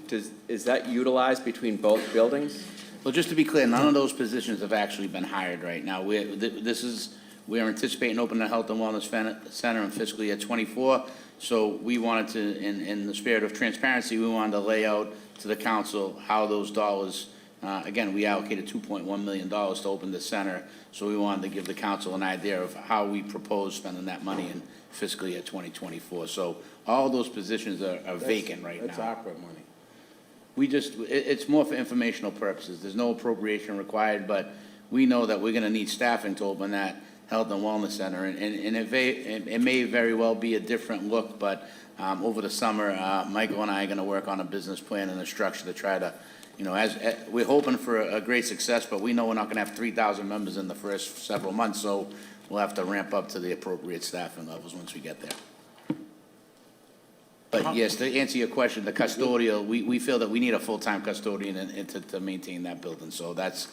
is that utilized between both buildings? Well, just to be clear, none of those positions have actually been hired right now. We are anticipating opening a health and wellness center in fiscal year '24. So we wanted to, in the spirit of transparency, we wanted to lay out to the council how those dollars, again, we allocated $2.1 million to open the center. So we wanted to give the council an idea of how we propose spending that money in fiscal year 2024. So all those positions are vacant right now. That's opera money. It's more for informational purposes. There's no appropriation required, but we know that we're gonna need staffing to open that health and wellness center. And it may very well be a different look, but over the summer, Michael and I are gonna work on a business plan and a structure to try to, you know, as we're hoping for a great success, but we know we're not gonna have 3,000 members in the first several months, so we'll have to ramp up to the appropriate staffing levels once we get there. But yes, to answer your question, the custodial, we feel that we need a full-time custodian to maintain that building. So that's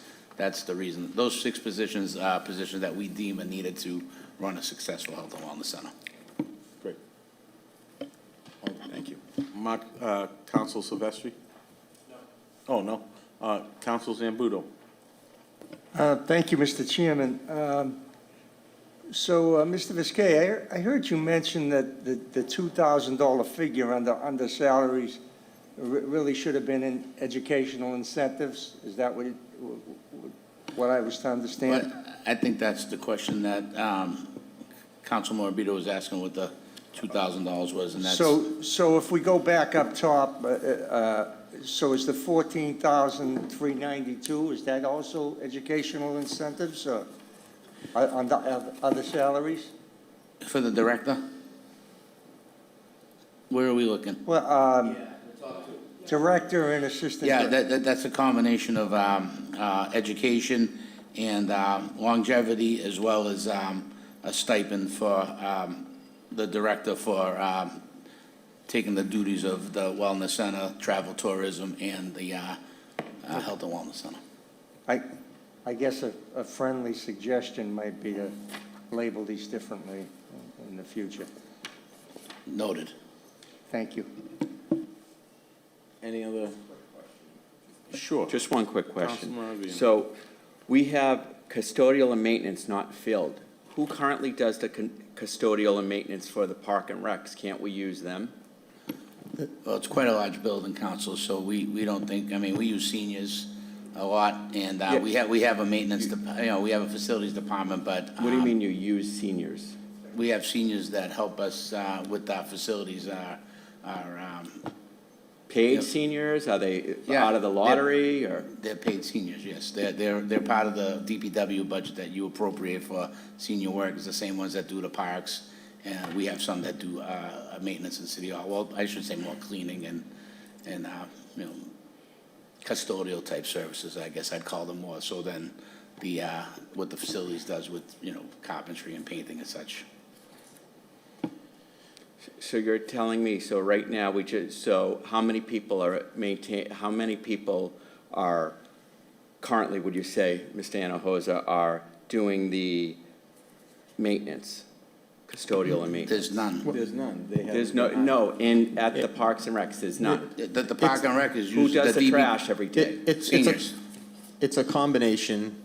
the reason. Those 6 positions, positions that we deem are needed to run a successful health and wellness center. Great. Thank you. Council Silvestri? No. Oh, no. Council Zambudo? Thank you, Mr. Chairman. So, Mr. Viskey, I heard you mention that the $2,000 figure under salaries really should have been in educational incentives. Is that what I was to understand? But I think that's the question that Council Morabito was asking what the $2,000 was, and that's. So if we go back up top, so is the $14,392, is that also educational incentives or on the other salaries? For the director? Where are we looking? Well, director and assistant. Yeah, that's a combination of education and longevity, as well as a stipend for the director for taking the duties of the wellness center, travel tourism, and the health and wellness center. I guess a friendly suggestion might be to label these differently in the future. Noted. Thank you. Any other? Sure. Just one quick question. Councilman Moravia. So we have custodial and maintenance not filled. Who currently does the custodial and maintenance for the park and recs? Can't we use them? Well, it's quite a large building, council, so we don't think, I mean, we use seniors a lot, and we have a maintenance, we have a facilities department, but. What do you mean you use seniors? We have seniors that help us with our facilities, Paid Yep. seniors? Are they Yeah, out of the lottery or? They're paid seniors, yes. They're part of the DPW budget that you appropriate for senior work. It's the same ones that do the parks, and we have some that do maintenance in City Hall. Well, I should say more cleaning and you know, custodial type services, I guess I'd call them more so than what the facilities does with, you know, carpentry and painting and such. So you're telling me, so right now so how many people are currently, would you say, Mr. Anahosa, are doing the maintenance, custodial and maintenance? There's none. There's none. They have. There's at the Parks and Recs, there's none. The park and rec is Who usually. does the trash every day? Seniors. It's a combination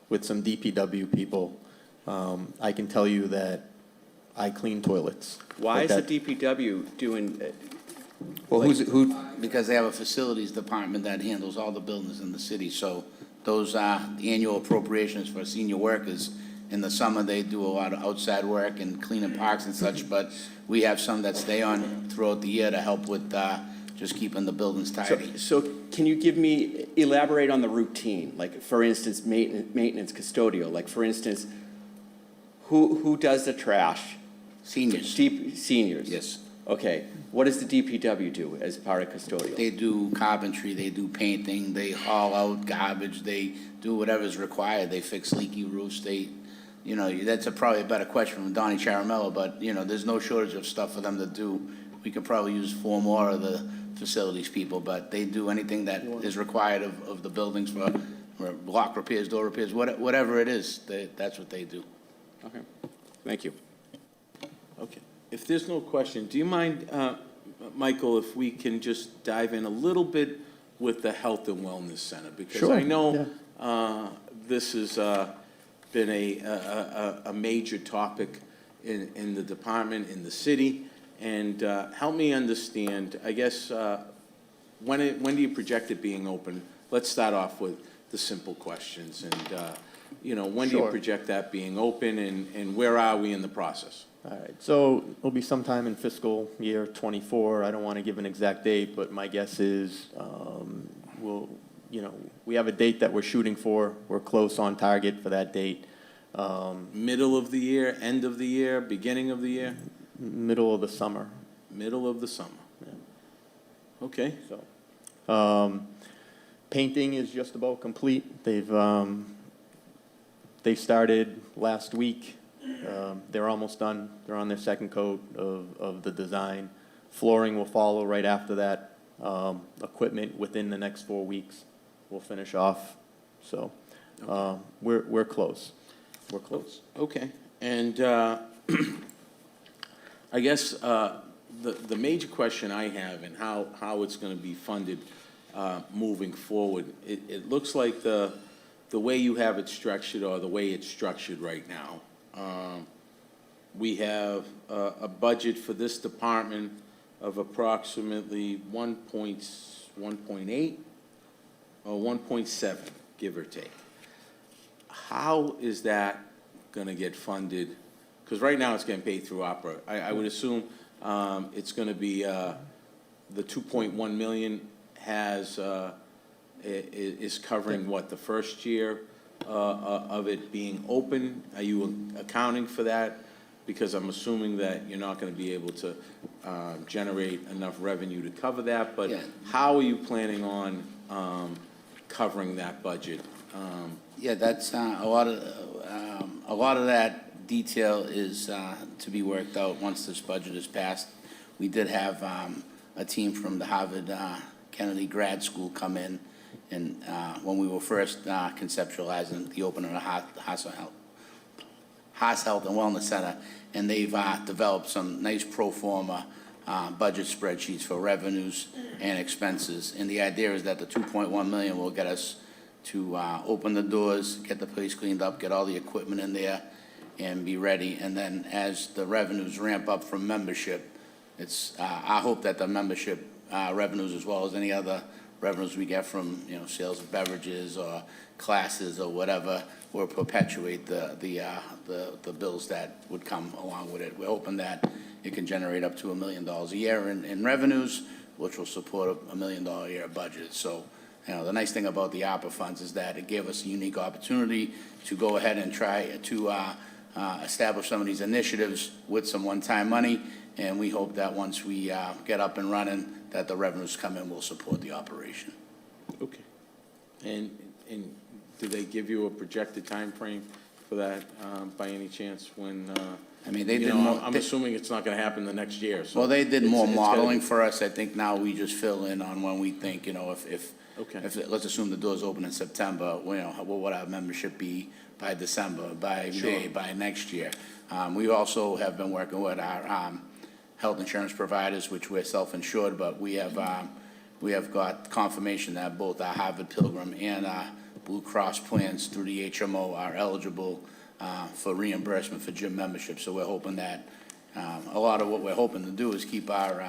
with some DPW people. I can tell you that I clean toilets. Why Like is that- the DPW doing, Well, who? Because they have a facilities department that handles all the buildings in the city, so those annual appropriations for senior workers In the summer, they do a lot of outside work and cleaning parks and such, but we have some that stay on throughout the year to help with just keeping the buildings tidy. So can you elaborate on the routine? Like, for instance, maintenance custodial, like, for instance, who does the trash? Seniors. Seniors? Yes. Okay. What does the DPW do as part of custodial? They do carpentry, they do painting, they haul out garbage, they do whatever's required. They fix leaky roofs, that's probably a better question from Donnie Charamello, but, there's no shortage of stuff for them to do. We could probably use 4 more of the facilities people, but they do anything that is required of the buildings for block repairs, door repairs, whatever it is, that's what they do. Okay. Thank you. Okay. If there's no question, do you mind, Michael, if we can just dive in a little bit with the Health and Wellness Center? Because Sure, I know this has been a major topic in the department, in the city, and help me understand, I guess, when do you project it being open? Let's start off with the simple questions, and, when do you Sure. project that being open, and where are we in the process? All right, so it'll be sometime in fiscal year '24. I don't want to give an exact date, but my guess is we have a date that we're shooting for. We're close on target for that date. Middle of the year, end of the year, beginning of the year? Middle of the summer. Middle of the summer. Yeah. Okay. So, painting is just about complete. They started last week. They're almost done. They're on their second coat of the design. Flooring will follow right after that. Equipment within the next 4 weeks. We'll finish off. So we're close. We're close. Okay. And I guess the major question I have, and how it's going to be funded moving forward, it looks like the way you have it structured, or the way it's structured right now, we have a budget for this department of approximately 1.8 or 1.7, give or take. How is that going to get funded? Because right now it's getting paid through opera. I would assume it's going to be the 2.1 million is covering what, the first year of it being open? Are you accounting for that? Because I'm assuming that you're not going to be able to generate enough revenue to cover that, but how are you planning on covering that budget? Yeah, that's a lot of that detail is to be worked out once this budget is passed. We did have a team from the Harvard Kennedy Grad School come in, and when we were first conceptualizing the opening of the Haas Health and Wellness Center, and they've developed some nice pro forma budget spreadsheets for revenues and expenses. And the idea is that the 2.1 million will get us to open the doors, get the place cleaned up, get all the equipment in there, and be ready. And then as the revenues ramp up from membership, it's I hope that the membership revenues, as well as any other revenues we get from sales of beverages or classes or whatever, will perpetuate the bills that would come along with it. We're hoping that it can generate up to $1 million a year in revenues, which will support a $1 million a year budget. So, the nice thing about the ARPA funds is that it gave us a unique opportunity to go ahead and try to establish some of these initiatives with some one-time money, and we hope that once we get up and running, that the revenues come in will support the operation. Okay. And do they give you a projected time frame for that by any chance? When I mean, they did more. I'm assuming it's not going to happen the next year. So well, they did more it's modeling be for us. I think now we just fill in on when we think, if let's assume the doors open in September, what would our membership be by December, by May, by next year? We also have been working with our health insurance providers, which we're self-insured, but we have got confirmation that both our Harvard Pilgrim and our Blue Cross plans through the HMO are eligible for reimbursement for gym membership. So we're hoping that a lot of what we're hoping to do is keep our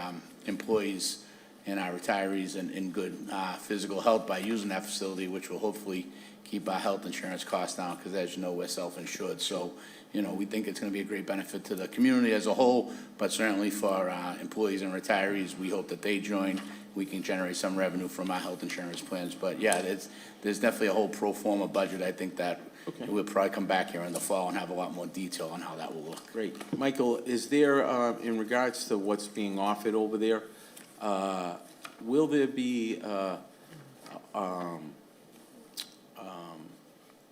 employees and our retirees in good physical health by using that facility, which will hopefully keep our health insurance costs down, because as you know, we're self-insured. So, we think it's going to be a great benefit to the community as a whole, but certainly for employees and retirees, we hope that they join. We can generate some revenue from our health insurance plans. But yeah, there's definitely a whole pro forma budget. I think that we'll probably come back here in the fall and have a lot more detail on how that will look. Great. Michael, is there, in regards to what's being offered over there, will there be,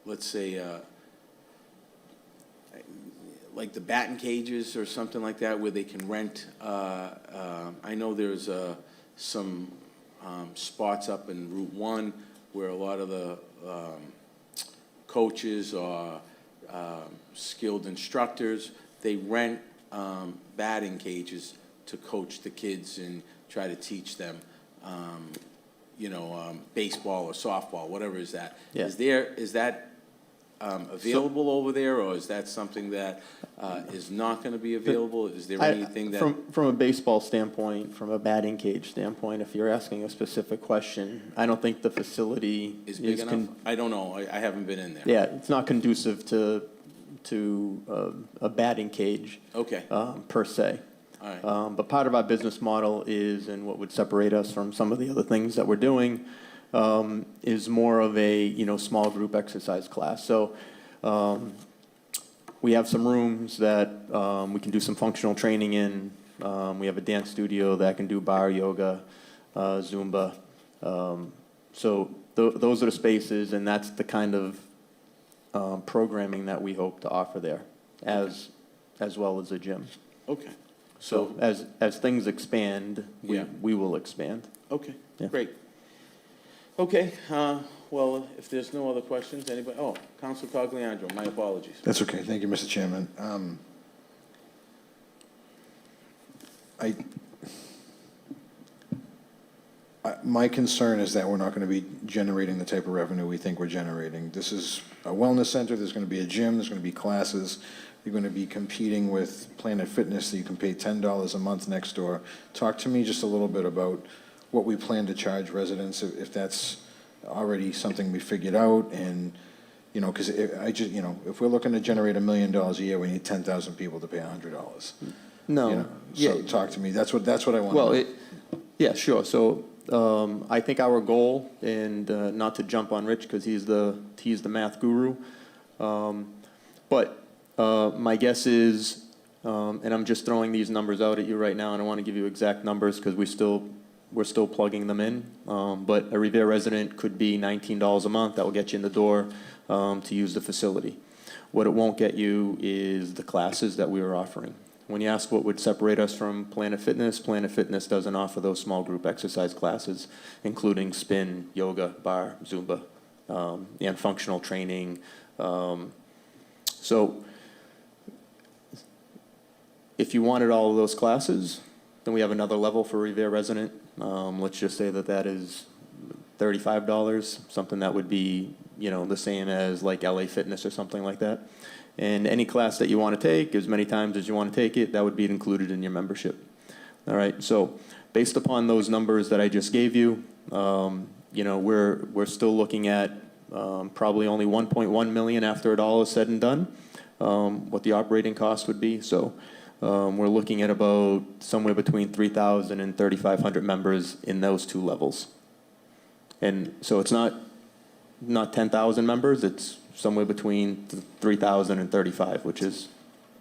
let's say, like the batting cages or something like that, where they can rent? I know there's some spots up in Route 1 where a lot of the coaches or skilled instructors, they rent batting cages to coach the kids and try to teach them, baseball or softball, whatever is that. Yeah. Is that available over there, or is that something that is not going to be available? Is there anything that... From a baseball standpoint, from a batting cage standpoint, if you're asking a specific question, I don't think the facility is big enough? I don't know. I haven't been in there. Yeah, it's not conducive to a batting cage. Okay. Per se. All right. But part of our business model is, and what would separate us from some of the other things that we're doing, is more of a, small group exercise class. So we have some rooms that we can do some functional training in. We have a dance studio that can do bar yoga, Zumba. So those are the spaces, and that's the kind of programming that we hope to offer there, as well as a gym. Okay. So as things expand, we will expand. Okay, Yeah. great. Okay, well, if there's no other questions, anybody? Oh, Councilor Cogliandro, my apologies. That's okay. Thank you, Mr. Chairman. My concern is that we're not going to be generating the type of revenue we think we're generating. This is a wellness center. There's going to be a gym. There's going to be classes. You're going to be competing with Planet Fitness that you can pay $10 a month next door. Talk to me just a little bit about what we plan to charge residents, if that's already something we figured out, and, because if we're looking to generate $1 million a year, we need 10,000 people to pay $100. No. So talk to me. That's what I want. Well, yeah, sure. So I think our goal, and not to jump on Rich because he's the math guru, but my guess is, and I'm just throwing these numbers out at you right now, and I want to give you exact numbers because we're still plugging them in. But a Revere resident could be $19 a month. That will get you in the door to use the facility. What it won't get you is the classes that we are offering. When you ask what would separate us from Planet Fitness doesn't offer those small group exercise classes, including spin, yoga, bar, Zumba, and functional training. So if you wanted all of those classes, then we have another level for Revere resident. Let's just say that is $35, something that would be, the same as like LA Fitness or something like that. And any class that you want to take, as many times as you want to take it, that would be included in your membership. All right, so based upon those numbers that I just gave you, we're still looking at probably only 1.1 million after it all is said and done, what the operating cost would be. So we're looking at about somewhere between 3,000 and 3,500 members in those two levels. And so it's not 10,000 members, it's somewhere between 3,000 and 35, which is...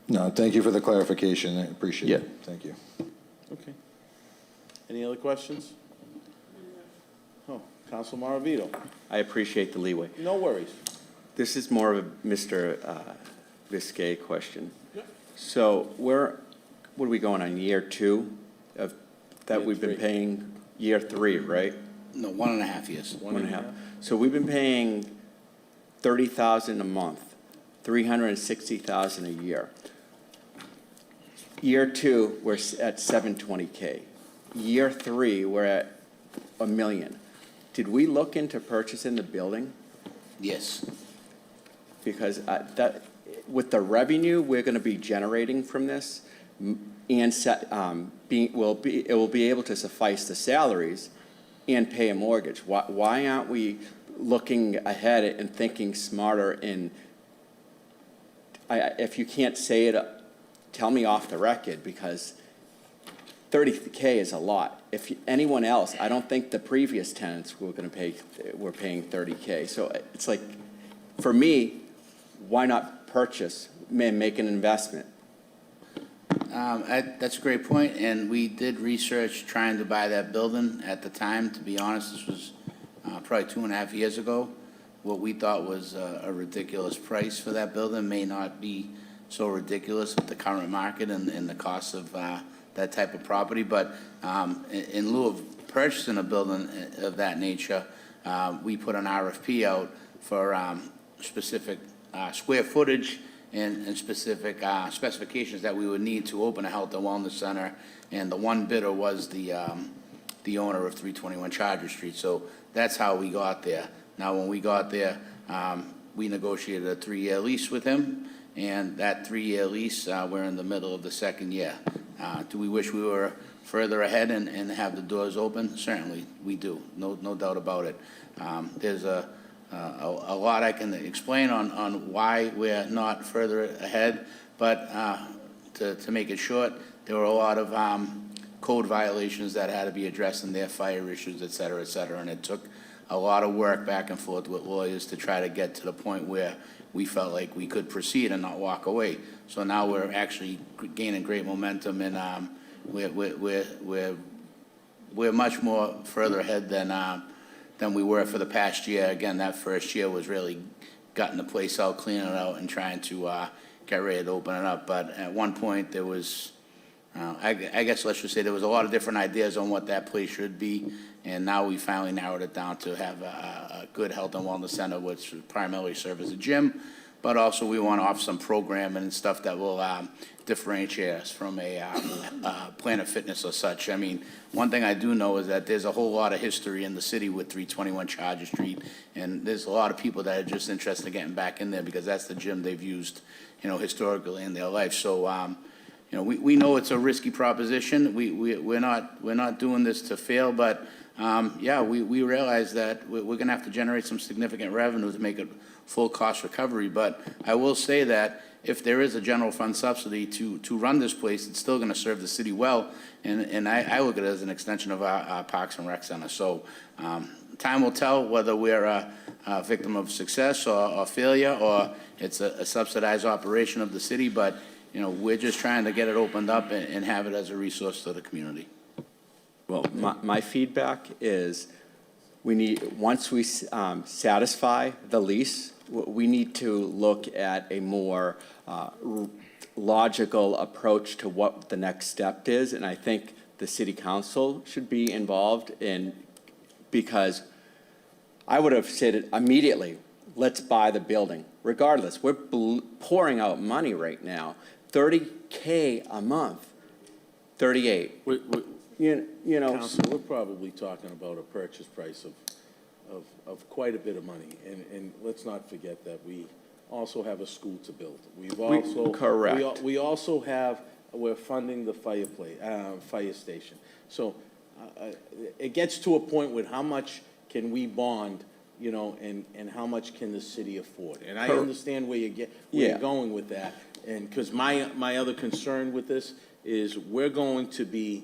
No, thank you for the clarification. I appreciate it. Thank you. Okay. Any other questions? Oh, Councilor Maravito. I appreciate the leeway. No worries. This is more of a Mr. Biscay question. So what are we going on, year 2 of that we've been paying? Year 3, right? No, 1.5 years. 1.5. So we've been paying $30,000 a month, $360,000 a year. Year 2, we're at $720K. Year 3, we're at $1 million. Did we look into purchasing the building? Yes. Because with the revenue we're going to be generating from this, and it will be able to suffice the salaries and pay a mortgage. Why aren't we looking ahead and thinking smarter. And if you can't say it, tell me off the record, because $30K is a lot. If anyone else, I don't think the previous tenants were paying $30K. So it's like, for me, why not purchase and make an investment? That's a great point, and we did research trying to buy that building at the time. To be honest, this was probably 2.5 years ago. What we thought was a ridiculous price for that building may not be so ridiculous with the current market and the cost of that type of property. But in lieu of purchasing a building of that nature, we put an RFP out for specific square footage and specific specifications that we would need to open a health and wellness center. And the one bidder was the owner of 321 Charger Street. So that's how we got there. Now, when we got there, we negotiated a 3-year lease with him, and that 3-year lease, we're in the middle of the 2nd year. Do we wish we were further ahead and have the doors open? Certainly, we do. No doubt about it. There's a lot I can explain on why we're not further ahead, but to make it short, there were a lot of code violations that had to be addressed in their fire issues, et cetera, and it took a lot of work back and forth with lawyers to try to get to the point where we felt like we could proceed and not walk away. So now we're actually gaining great momentum, and we're much more further ahead than we were for the past year. Again, that first year was really gutting the place out, cleaning it out, and trying to get ready to open it up. But at one point, there was, I guess let's just say there was a lot of different ideas on what that place should be, and now we finally narrowed it down to have a good health and wellness center, which would primarily serve as a gym, but also we want to offer some programming and stuff that will differentiate us from a Planet Fitness or such. I mean, one thing I do know is that there's a whole lot of history in the city with 321 Charger Street, and there's a lot of people that are just interested in getting back in there because that's the gym they've used, historically in their life. So, we know it's a risky proposition. We're not doing this to fail, but we realize that we're going to have to generate some significant revenue to make it full cost recovery. But I will say that if there is a general fund subsidy to run this place, it's still going to serve the city well, and I look at it as an extension of our Parks and Rec Center. So time will tell whether we're a victim of success or failure, or it's a subsidized operation of the city, but we're just trying to get it opened up and have it as a resource to the community. Well, my feedback is once we satisfy the lease, we need to look at a more logical approach to what the next step is. And I think the city council should be involved because I would have said it immediately, let's buy the building. Regardless, we're pouring out money right now, $30K a month, 38. Council, we're probably talking about a purchase price of quite a bit of money. And let's not forget that we also have a school to build. Correct. We also we're funding the fire station. So it gets to a point with how much can we bond, and how much can the city afford? And I understand where you're going with that. And because my other concern with this is we're going to be,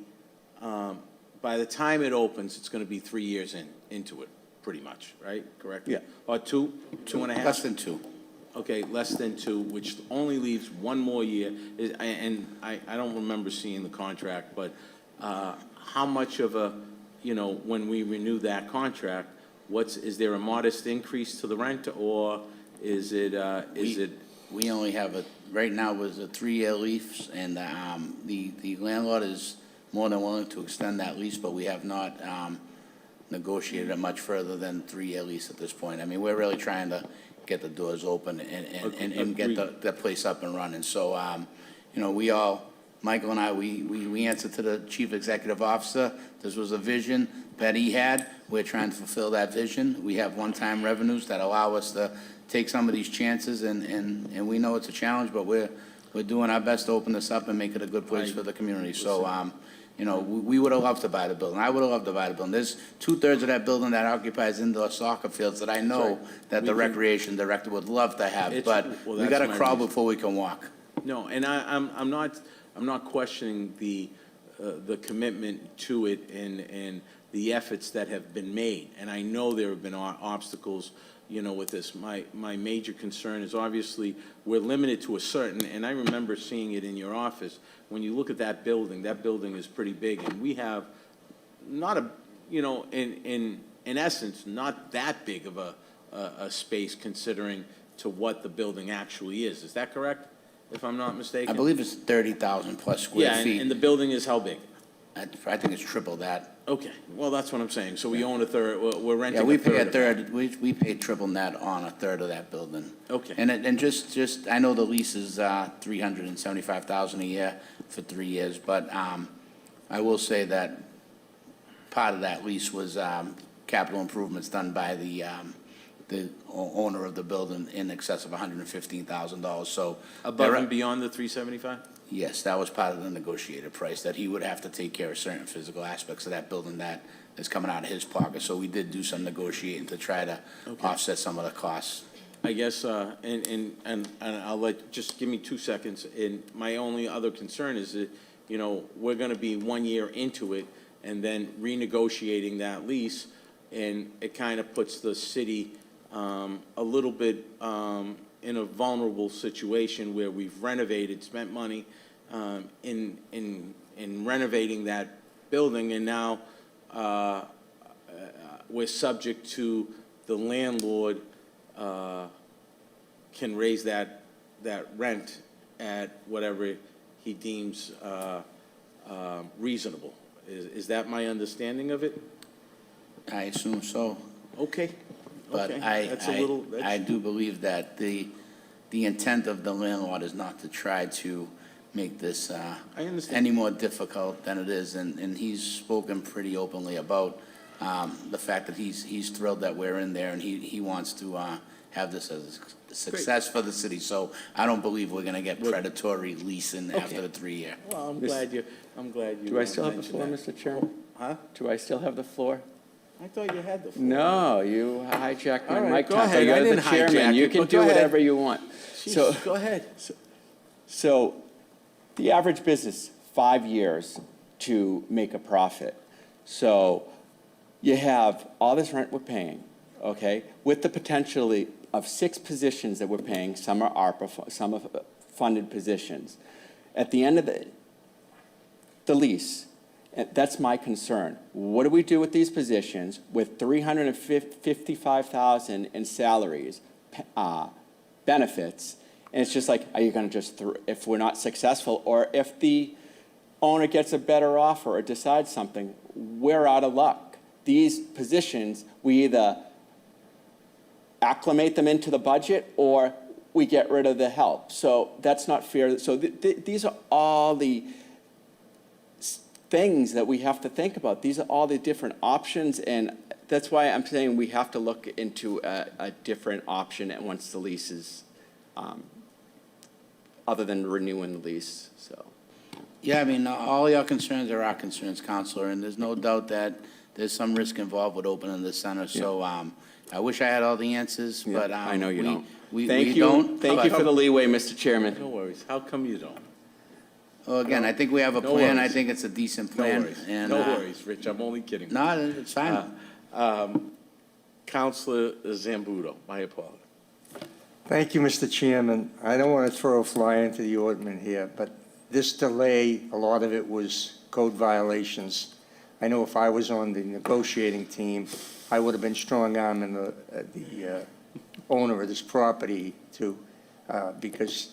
by the time it opens, it's going to be 3 years into it, pretty much, right? Correct? Yeah. Or two and a half? Less than 2. Okay, less than 2, which only leaves 1 more year. And I don't remember seeing the contract, but how much of a, when we renew that contract, is there a modest increase to the rent, or is it? We only have right now was a 3-year lease, and the landlord is more than willing to extend that lease, but we have not negotiated it much further than 3-year lease at this point. I mean, we're really trying to get the doors open and get the place up and running. So, we all, Michael and I, we answer to the chief executive officer. This was a vision that he had. We're trying to fulfill that vision. We have one-time revenues that allow us to take some of these chances, and we know it's a challenge, but we're doing our best to open this up and make it a good place for the community. So, You know, we would have loved to buy the building. I would have loved to buy the building. There's 2/3 of that building that occupies indoor soccer fields that I know that the recreation director would love to have, but well, we that's gotta my crawl reason. before we can walk. No, and I'm not questioning the commitment to it and the efforts that have been made. And I know there have been obstacles, you know, with this. My major concern is obviously we're limited to a certain, and I remember seeing it in your office, when you look at that building is pretty big, and we have not a, you know, in essence, not that big of a space considering to what the building actually is. Is that correct, if I'm not mistaken? I believe it's 30,000 plus square Yeah, feet. and the building is how big? I think it's triple that. Okay, well, that's what I'm saying. So we own a third, we're renting Yeah, we a pay a third of that. third, we pay triple net on a third of that building. Okay. And just, I know the lease is $375,000 a year for 3 years, but I will say that part of that lease was capital improvements done by the owner of the building in excess of $115,000, so. Above and beyond the 375? Yes, that was part of the negotiated price, that he would have to take care of certain physical aspects of that building that is coming out of his pocket. So we did do some negotiating to try to offset some of the costs. I guess, and I'll just give me 2 seconds. And my only other concern is that, you know, we're gonna be 1 year into it and then renegotiating that lease, and it kind of puts the city a little bit in a vulnerable situation where we've renovated, spent money in renovating that building, and now we're subject to the landlord can raise that rent at whatever he deems reasonable. Is that my understanding of it? I assume so. Okay. But Okay. That's a little- I do believe that the intent of the landlord is not to try to make this I understand. any more difficult than it is, and he's spoken pretty openly about the fact that he's thrilled that we're in there, and he wants to have this as a success for the city. So I don't believe we're gonna get predatory leasing after the 3-year. Well, I'm glad you. Do I still have the mentioned floor, that. Mr. Chairman? Huh? Do I still have the floor? I thought you had the floor. No, you hijacked my All right, mic. go Tom. ahead. I You're the didn't hijack chairman. You it, can but do go ahead. whatever you want. So, Jeez, go ahead. So the average business, 5 years to make a profit. So you have all this rent we're paying, okay, with the potentially of 6 positions that we're paying. Some are ARPA, some are funded positions. At the end of the lease, and that's my concern. What do we do with these positions with $355,000 in salaries, benefits? And it's just like, are you going to just, if we're not successful, or if the owner gets a better offer or decides something, we're out of luck. These positions, we either acclimate them into the budget or we get rid of the help. So that's not fair. So these are all the things that we have to think about. These are all the different options, and that's why I'm saying we have to look into a different option and once the lease is, other than renewing the lease, so. Yeah, I mean, all your concerns are our concerns, Counselor, and there's no doubt that there's some risk involved with opening the center. So I wish I had all the answers, but I know you don't. We Thank don't. Thank you for the leeway, Mr. Chairman. No worries. How come you don't? Well, again, I think we have a No plan. I worries. think it's a decent No plan. worries. and, No worries, Rich. I'm only kidding. No, it's fine. Counselor Zambudo, my apologies. Thank you, Mr. Chairman. I don't want to throw a fly into the ointment here, but this delay, a lot of it was code violations. I know if I was on the negotiating team, I would have been strong-arming the owner of this property to, because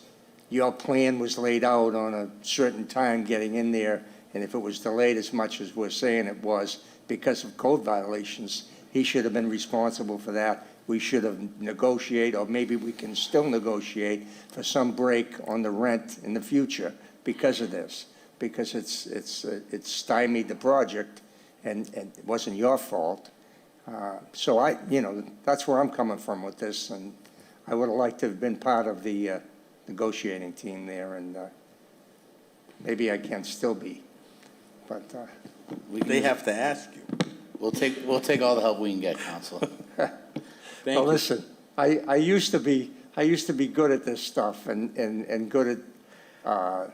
your plan was laid out on a certain time getting in there, and if it was delayed as much as we're saying it was because of code violations, he should have been responsible for that. We should have negotiated, or maybe we can still negotiate for some break on the rent in the future because of this, because it's stymied the project, and it wasn't your fault. So that's where I'm coming from with this, and I would have liked to have been part of the negotiating team there, and maybe I can still be. but They have to ask you. We'll take all the help we can get, Counselor. Thank well, you. listen, I used to be good at this stuff and good at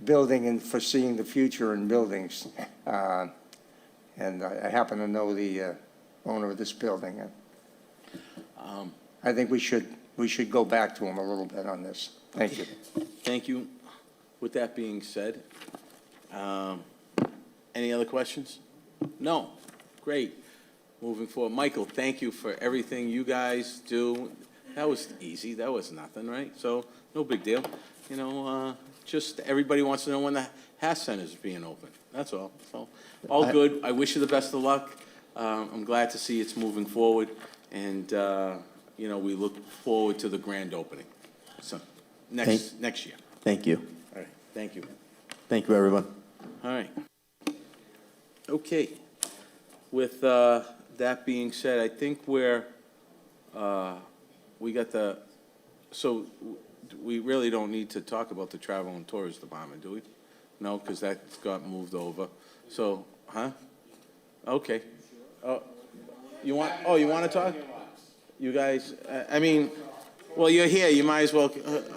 building and foreseeing the future in buildings. And I happen to know the owner of this building. I think we should go back to him a little bit on this. Thank you. Thank you. With that being said, any other questions? No. Great. Moving forward. Michael, thank you for everything you guys do. That was easy. That was nothing, right? So no big deal. You know, just everybody wants to know when the Haas Center is being open. That's all. So all good. I wish you the best of luck. I'm glad to see it's moving forward. And, you know, we look forward to the grand opening. So next year. Thank you. All right. Thank you. Thank you, everyone. All right. Okay. With that being said, I think we got the, so we really don't need to talk about the Travel and Tourism Department, do we? No, because that got moved over. So, huh? Okay. Oh, you want to talk? You guys, I mean, well, you're here, you might as well,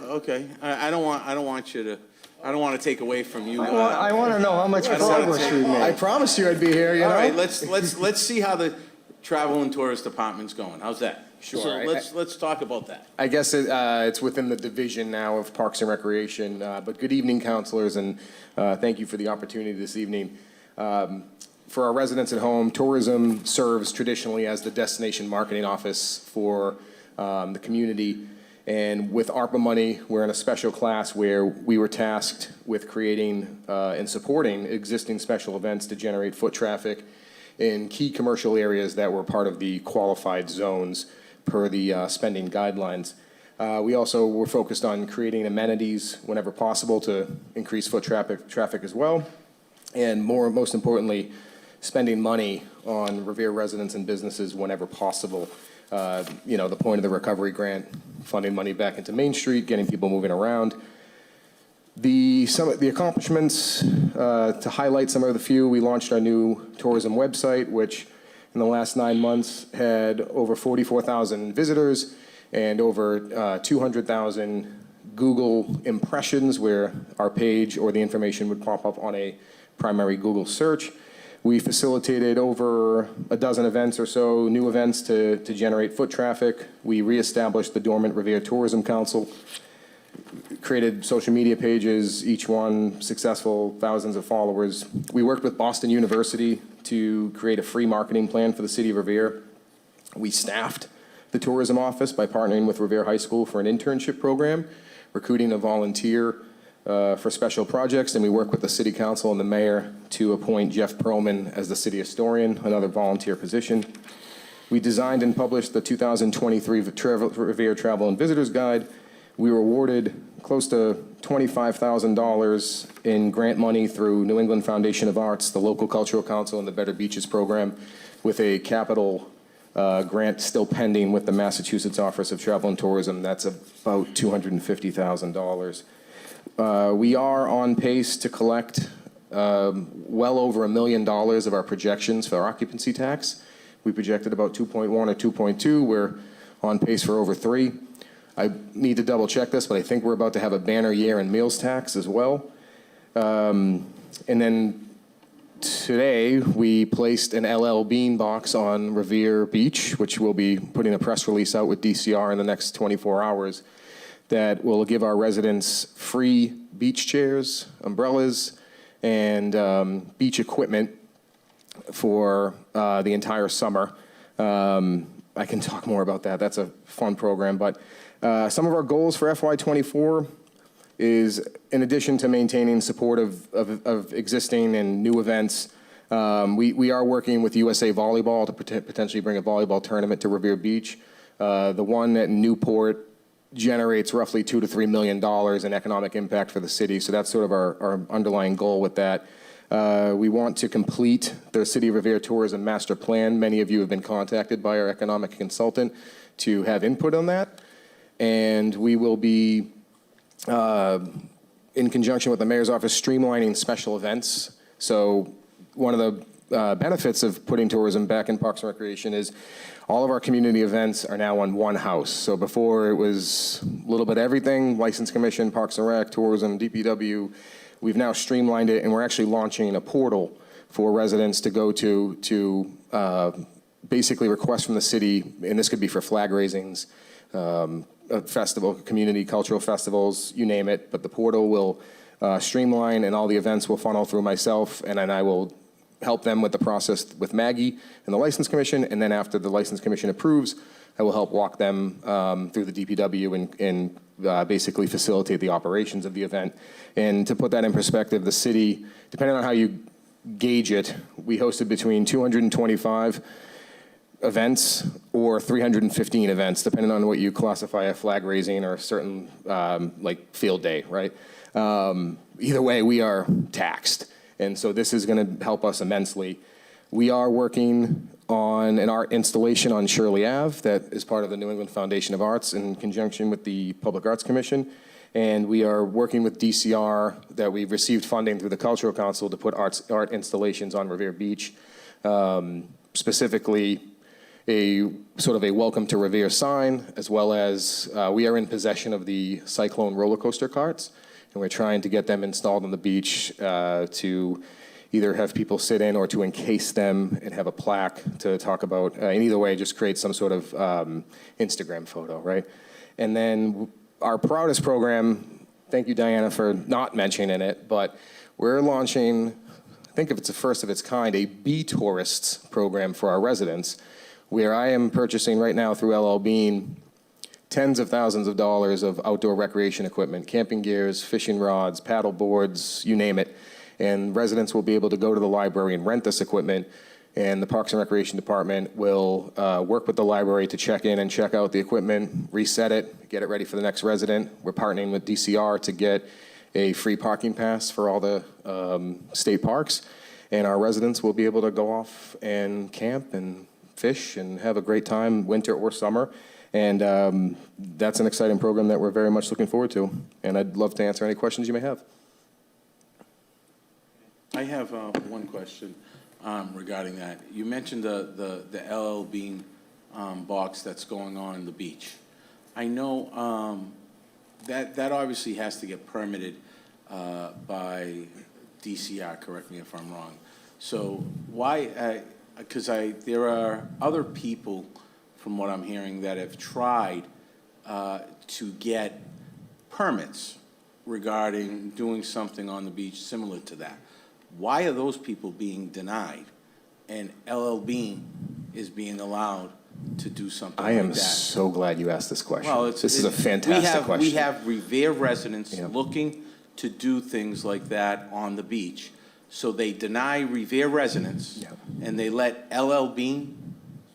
okay. I don't want you to, I don't want to take away from you. I want to know how much progress we made. I promised you I'd be here, you know? All right, let's see how the Travel and Tourist Department's going. How's that? Sure. So let's talk about that. I guess it's within the division now of Parks and Recreation, but good evening, counselors, and thank you for the opportunity this evening. For our residents at home, tourism serves traditionally as the destination marketing office for the community. And with ARPA money, we're in a special class where we were tasked with creating and supporting existing special events to generate foot traffic in key commercial areas that were part of the qualified zones per the spending guidelines. We also were focused on creating amenities whenever possible to increase foot traffic as well. And most importantly, spending money on Revere residents and businesses whenever possible. You know, the point of the recovery grant, funding money back into Main Street, getting people moving around. The accomplishments, to highlight some of the few, we launched our new tourism website, which in the last 9 months had over 44,000 visitors and over 200,000 Google impressions where our page or the information would pop up on a primary Google search. We facilitated over a dozen events or so, new events to generate foot traffic. We reestablished the dormant Revere Tourism Council, created social media pages, each one successful, thousands of followers. We worked with Boston University to create a free marketing plan for the city of Revere. We staffed the tourism office by partnering with Revere High School for an internship program, recruiting a volunteer for special projects, and we work with the city council and the mayor to appoint Jeff Perlman as the city historian, another volunteer position. We designed and published the 2023 Revere Travel and Visitors Guide. We were awarded close to $25,000 in grant money through New England Foundation of Arts, the local cultural council, and the Better Beaches program, with a capital grant still pending with the Massachusetts Office of Travel and Tourism. That's about $250,000. We are on pace to collect well over $1 million of our projections for occupancy tax. We projected about 2.1 or 2.2. We're on pace for over 3. I need to double check this, but I think we're about to have a banner year in meals tax as well. And then today we placed an LL Bean box on Revere Beach, which we'll be putting a press release out with DCR in the next 24 hours. That will give our residents free beach chairs, umbrellas, and beach equipment for the entire summer. I can talk more about that. That's a fun program. But some of our goals for FY24 is, in addition to maintaining support of existing and new events, we are working with USA Volleyball to potentially bring a volleyball tournament to Revere Beach. The one at Newport generates roughly $2 to $3 million in economic impact for the city. So that's sort of our underlying goal with that. We want to complete the City of Revere Tourism Master Plan. Many of you have been contacted by our economic consultant to have input on that. And we will be, in conjunction with the Mayor's Office, streamlining special events So one of the benefits of putting tourism back in Parks and Recreation is all of our community events are now on one house. So before it was a little bit of everything, License Commission, Parks and Rec, Tourism, DPW. We've now streamlined it, and we're actually launching a portal for residents to go to basically request from the city, and this could be for flag raisings, a festival, community cultural festivals, you name it, but the portal will streamline and all the events will funnel through myself, and then I will help them with the process with Maggie and the License Commission, and then after the License Commission approves, I will help walk them through the DPW and basically facilitate the operations of the event. And to put that in perspective, the city, depending on how you gauge it, we hosted between 225 events or 315 events, depending on what you classify a flag raising or a certain like field day, right? Either way, we are taxed. And so this is going to help us immensely. We are working on an art installation on Shirley Ave that is part of the New England Foundation of Arts in conjunction with the Public Arts Commission. And we are working with DCR that we've received funding through the Cultural Council to put art installations on Revere Beach, specifically a sort of a welcome to Revere sign, as well as we are in possession of the Cyclone roller coaster carts, and we're trying to get them installed on the beach to either have people sit in or to encase them and have a plaque to talk about, and either way, just create some sort of Instagram photo, right? And then our proudest program, thank you, Diana, for not mentioning it, but we're launching, I think if it's the first of its kind, a Bee Tourists program for our residents, where I am purchasing right now through LL Bean tens of thousands of dollars of outdoor recreation equipment, camping gears, fishing rods, paddle boards, you name it. And residents will be able to go to the library and rent this equipment, and the Parks and Recreation Department will work with the library to check in and check out the equipment, reset it, get it ready for the next resident. We're partnering with DCR to get a free parking pass for all the state parks, and our residents will be able to go off and camp and fish and have a great time, winter or summer. And that's an exciting program that we're very much looking forward to. And I'd love to answer any questions you may have. I have one question regarding that. You mentioned the LL Bean box that's going on in the beach. I know that obviously has to get permitted by DCR, correct me if I'm wrong. So why, because there are other people, from what I'm hearing, that have tried to get permits regarding doing something on the beach similar to that. Why are those people being denied and LL Bean is being allowed to do something like that? I am so glad you asked this question. Well, this is a fantastic question. We have Revere residents looking to do things like that on the beach. So they deny Revere residents and they let LL Bean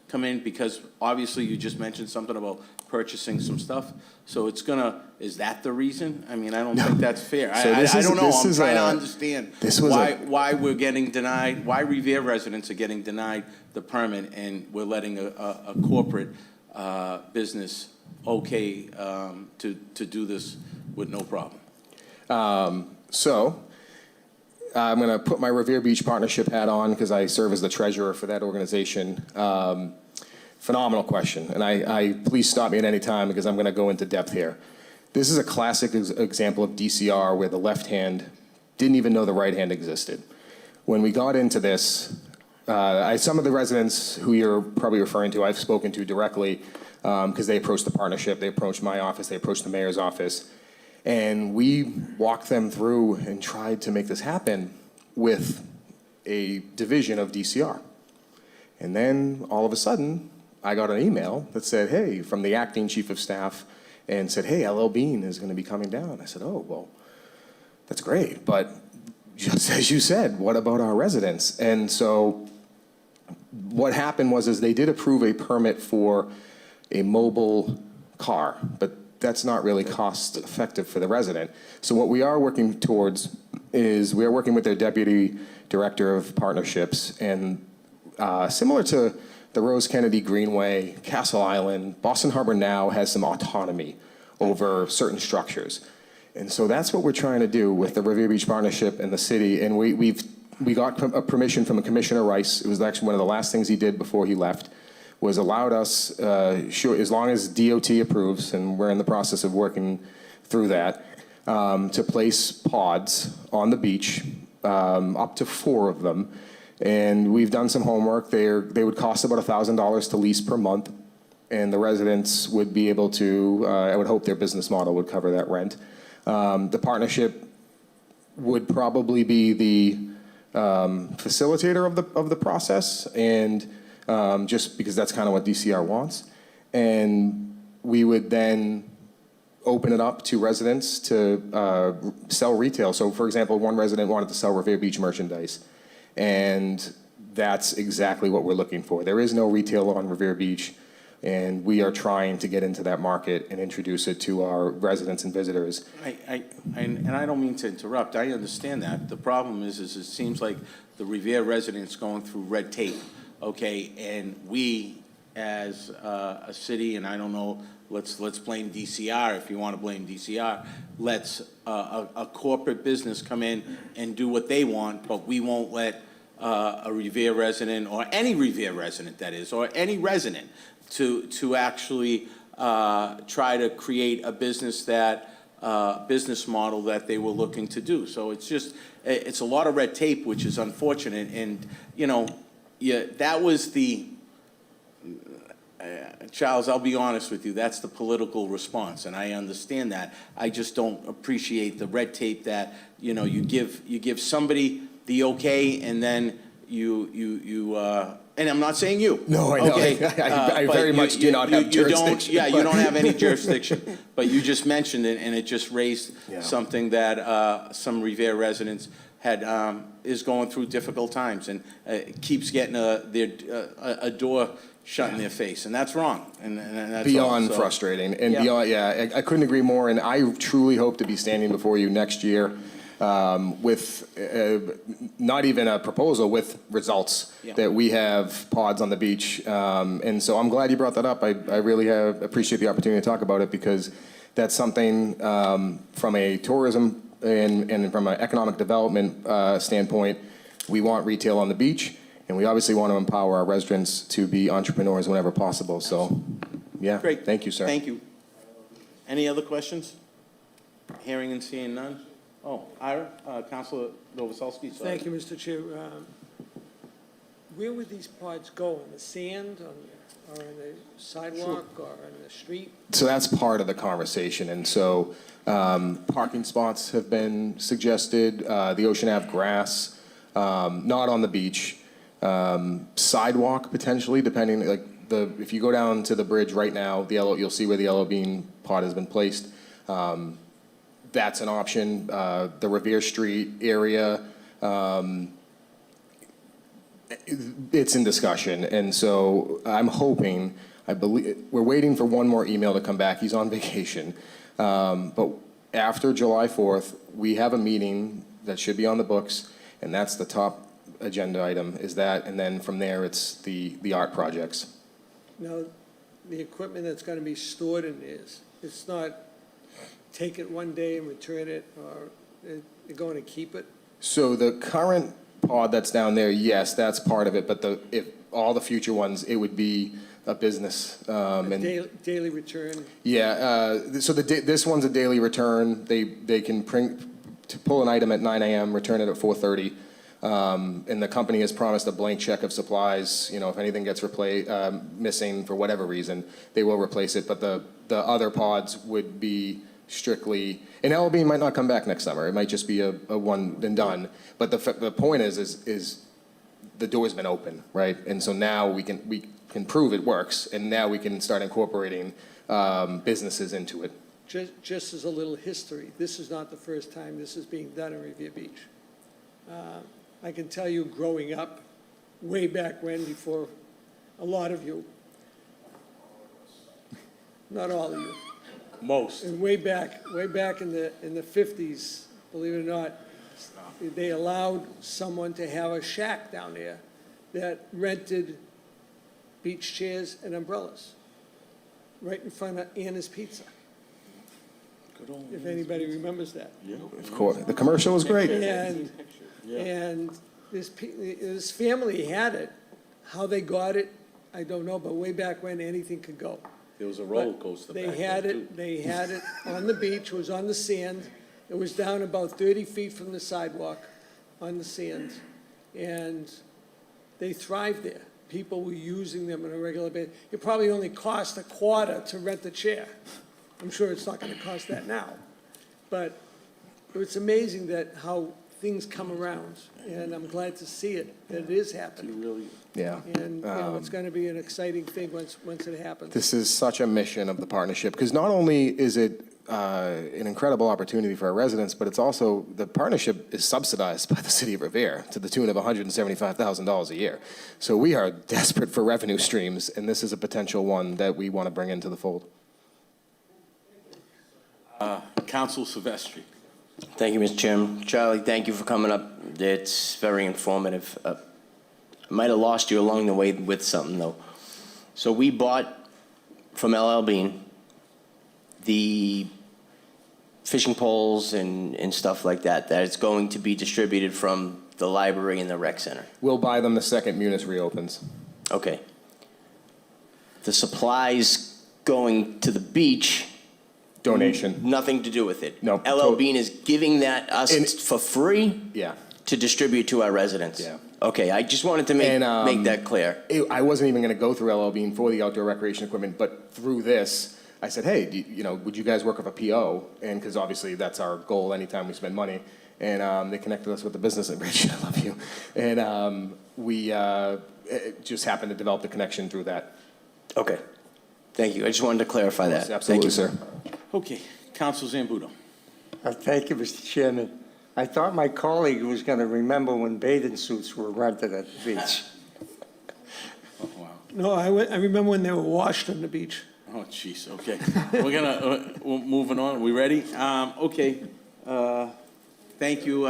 come in, because obviously you just mentioned something about purchasing some stuff. So it's gonna, is that the reason? I mean, I don't think that's fair. So I don't know, I'm trying to understand why we're getting denied, why Revere residents are getting denied the permit and we're letting a corporate business to do this with no problem. So I'm going to put my Revere Beach Partnership hat on because I serve as the treasurer for that organization. Phenomenal question, and I please stop me at any time because I'm going to go into depth here. This is a classic example of DCR where the left hand didn't even know the right hand existed. When we got into this, some of the residents who you're probably referring to, I've spoken to directly because they approached the partnership, they approached my office, they approached the mayor's office. And we walked them through and tried to make this happen with a division of DCR. And then all of a sudden, I got an email that said, hey, from the acting chief of staff, and said, hey, LL Bean is going to be coming down. I said, oh, well, that's great. But just as you said, what about our residents? And so what happened was they did approve a permit for a mobile car, but that's not really cost effective for the resident. So what we are working towards is we are working with their deputy director of partnerships, and similar to the Rose Kennedy Greenway, Castle Island, Boston Harbor now has some autonomy over certain structures. And so that's what we're trying to do with the Revere Beach Partnership and the city. And we've we got a permission from Commissioner Rice. It was actually one of the last things he did before he left, was allowed us, as long as DOT approves, and we're in the process of working through that, to place pods on the beach, up to 4 of them. And we've done some homework. They would cost about $1,000 to lease per month, and the residents would be able to, I would hope their business model would cover that rent. The partnership would probably be the facilitator of the process, and just because that's kind of what DCR wants. And we would then open it up to residents to sell retail. So for example, one resident wanted to sell Revere Beach merchandise, and that's exactly what we're looking for. There is no retail on Revere Beach, and we are trying to get into that market and introduce it to our residents and visitors. And I don't mean to interrupt. I understand that. The problem is it seems like the Revere residents going through red tape, okay? And we, as a city, and I don't know, let's blame DCR if you want to blame DCR. Let's a corporate business come in and do what they want, but we won't let a Revere resident, or any Revere resident that is, or any resident, to actually try to create a business business model that they were looking to do. So it's a lot of red tape, which is unfortunate. And that was the Charles, I'll be honest with you, that's the political response, and I understand that. I just don't appreciate the red tape that you give somebody the okay, and then and I'm not saying you. No, I know. Okay? I very much do not have jurisdiction. You don't have any jurisdiction. But you just mentioned it, and it just raised something that some Revere residents is going through difficult times, and keeps getting a door shut in their face, and that's wrong. And that's beyond frustrating, and beyond, I couldn't agree more. And I truly hope to be standing before you next year with not even a proposal, with results that we have pods on the beach. And so I'm glad you brought that up. I really appreciate the opportunity to talk about it, because that's something from a tourism and from an economic development standpoint. We want retail on the beach, and we obviously want to empower our residents to be entrepreneurs whenever possible. So, Great. Thank you, sir. Thank you. Any other questions? Hearing and seeing none. Oh, Ira, Councilor Novoselsky. Thank you, Mr. Chair. Where would these pods go? In the sand, or on the sidewalk, or on the street? So that's part of the conversation. And so parking spots have been suggested, the Ocean Ave grass, not on the beach. Sidewalk potentially, depending, if you go down to the bridge right now, you'll see where the yellow bean pod has been placed. That's an option. The Revere Street area, it's in discussion. And so I'm hoping, I believe, we're waiting for one more email to come back. He's on vacation. But after July 4th, we have a meeting that should be on the books, and that's the top agenda item, is that, and then from there it's the art projects. Now, the equipment that's going to be stored in this, it's not take it one day and return it, or they're going to keep it? So the current pod that's down there, yes, that's part of it, but if all the future ones, it would be a business. Daily return? Yeah, so this one's a daily return. They can pull an item at 9 a.m., return it at 4:30. And the company has promised a blank check of supplies. If anything gets missing for whatever reason, they will replace it. But the other pods would be strictly, and Yellow Bean might not come back next summer. It might just be a one and done. But the point is the door's been open, right? And so now we can prove it works, and now we can start incorporating businesses into it. Just as a little history, this is not the first time this is being done in Revere Beach. I can tell you, growing up, way back when, before a lot of you, not all of you. Most. And way back in the 50s, believe it or not, they allowed someone to have a shack down there that rented beach chairs and umbrellas right in front of Anna's Pizza. If anybody remembers that. Of course, the commercial was great. And this family had it. How they got it, I don't know, but way back when, anything could go. There was a roller But coaster They back had then, it, they had it on the beach, it was on the sand. It was down about 30 feet from the sidewalk on the sand. And they thrived there. People were using them on a regular basis. It probably only cost a quarter to rent a chair. I'm sure it's not gonna cost that now. But it's amazing that how things come around, and I'm glad to see it, that it is happening. Yeah. And, it's gonna be an exciting thing once it happens. This is such a mission of the partnership, because not only is it an incredible opportunity for our residents, but it's also, the partnership is subsidized by the city of Revere to the tune of $175,000 a year. So we are desperate for revenue streams, and this is a potential one that we want to bring into the fold. Council Silvestri. Thank you, Mr. Chairman. Charlie, thank you for coming up. It's very informative. I might have lost you along the way with something, though. So we bought from LL Bean the fishing poles and stuff like that is going to be distributed from the library and the rec center. We'll buy them the second Munis reopens. Okay. The supplies going to the beach, Donation. nothing to do with it. No. LL Bean is giving that us for free Yeah. to distribute to our residents. Yeah. Okay, I just wanted to make that clear. I wasn't even going to go through LL Bean for the outdoor recreation equipment, but through this, I said, hey, would you guys work with a PO? And because obviously that's our goal anytime we spend money. And they connected us with the business at Rich, I love you. And we just happened to develop the connection through that. Okay, thank you. I just wanted to clarify that. Absolutely, Thank you. sir. Okay, Council Zambudo. Thank you, Mr. Chairman. I thought my colleague was going to remember when bathing suits were rented at the beach. Oh, wow. No, I remember when they were washed on the beach. Oh, jeez, okay. We're moving on. We ready? Okay. Thank you,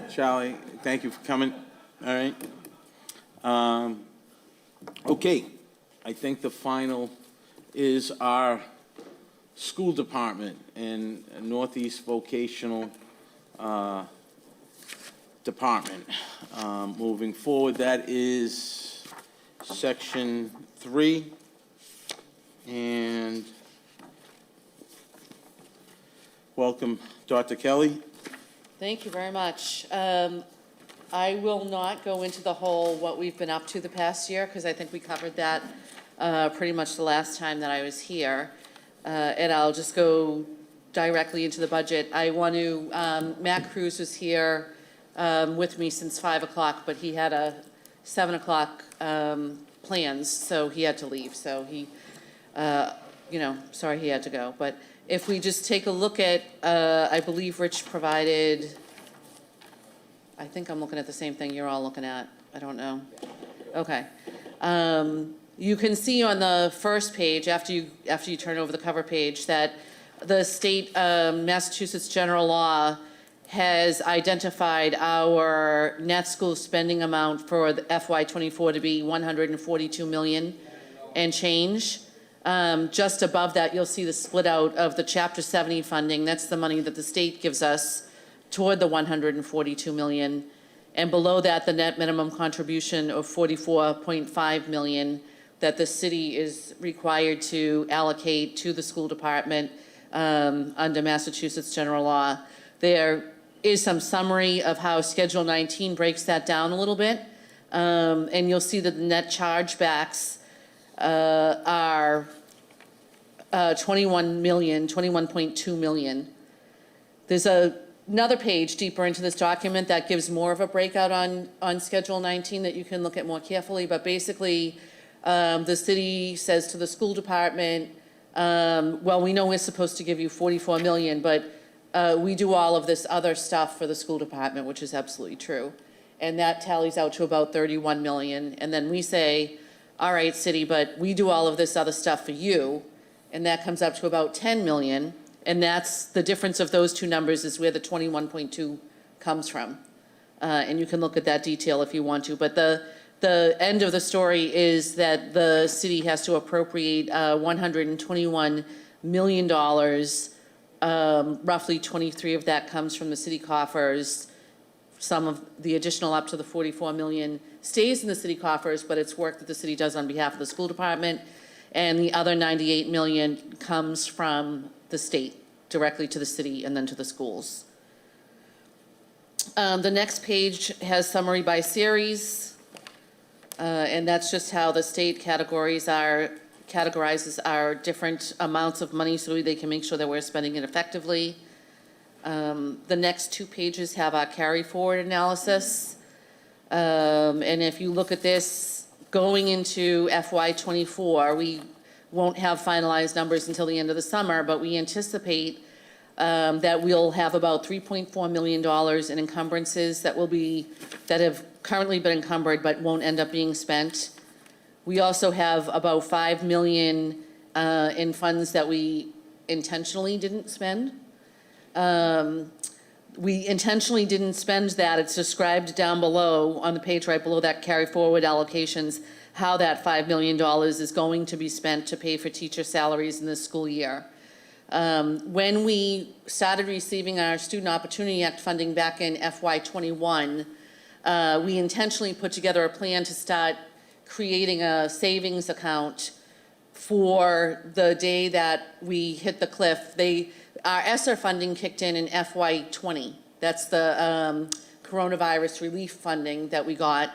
Charlie. Thank you for coming. All right. Okay. I think the final is our school department and Northeast Vocational Department. Moving forward, that is Section 3, and welcome, Dr. Kelly. Thank you very much. I will not go into the whole what we've been up to the past year, because I think we covered that pretty much the last time that I was here. And I'll just go directly into the budget. I want to, Matt Cruz was here with me since 5 o'clock, but he had a 7 o'clock plans, so he had to leave. So he, sorry he had to go. But if we just take a look at, I believe Rich provided, I think I'm looking at the same thing you're all looking at. I don't know. Okay. You can see on the first page, after you turn over the cover page, that the state Massachusetts general law has identified our net school spending amount for the FY24 to be $142 million and change. Just above that, you'll see the split out of the Chapter 70 funding. That's the money that the state gives us toward the $142 million. And below that, the net minimum contribution of $44.5 million that the city is required to allocate to the school department under Massachusetts general law. There is some summary of how Schedule 19 breaks that down a little bit. And you'll see that the net chargebacks are $21.2 million. There's another page deeper into this document that gives more of a breakout on Schedule 19 that you can look at more carefully. But basically, the city says to the school department, well, we know we're supposed to give you $44 million, but we do all of this other stuff for the school department, which is absolutely true. And that tallies out to about $31 million. And then we say, all right, city, but we do all of this other stuff for you. And that comes up to about $10 million. And that's the difference of those two numbers is where the 21.2 comes from. And you can look at that detail if you want to. But the end of the story is that the city has to appropriate $121 million. Roughly 23 of that comes from the city coffers. some of the additional up to the 44 million stays in the city coffers, but it's work that the city does on behalf of the school department. And the other 98 million comes from the state, directly to the city and then to the schools. The next page has summary by series. And that's just how the state categorizes our different amounts of money so they can make sure that we're spending it effectively. The next 2 pages have our carry forward analysis. And if you look at this, going into FY24, we won't have finalized numbers until the end of the summer, but we anticipate that we'll have about $3.4 million in encumbrances that have currently been encumbered but won't end up being spent. We also have about $5 million in funds that we intentionally didn't spend. We intentionally didn't spend that. It's described down below on the page right below that carry forward allocations, how that $5 million is going to be spent to pay for teacher salaries in this school year. When we started receiving our Student Opportunity Act funding back in FY21, we intentionally put together a plan to start creating a savings account for the day that we hit the cliff. Our ESSER funding kicked in FY20. That's the coronavirus relief funding that we got,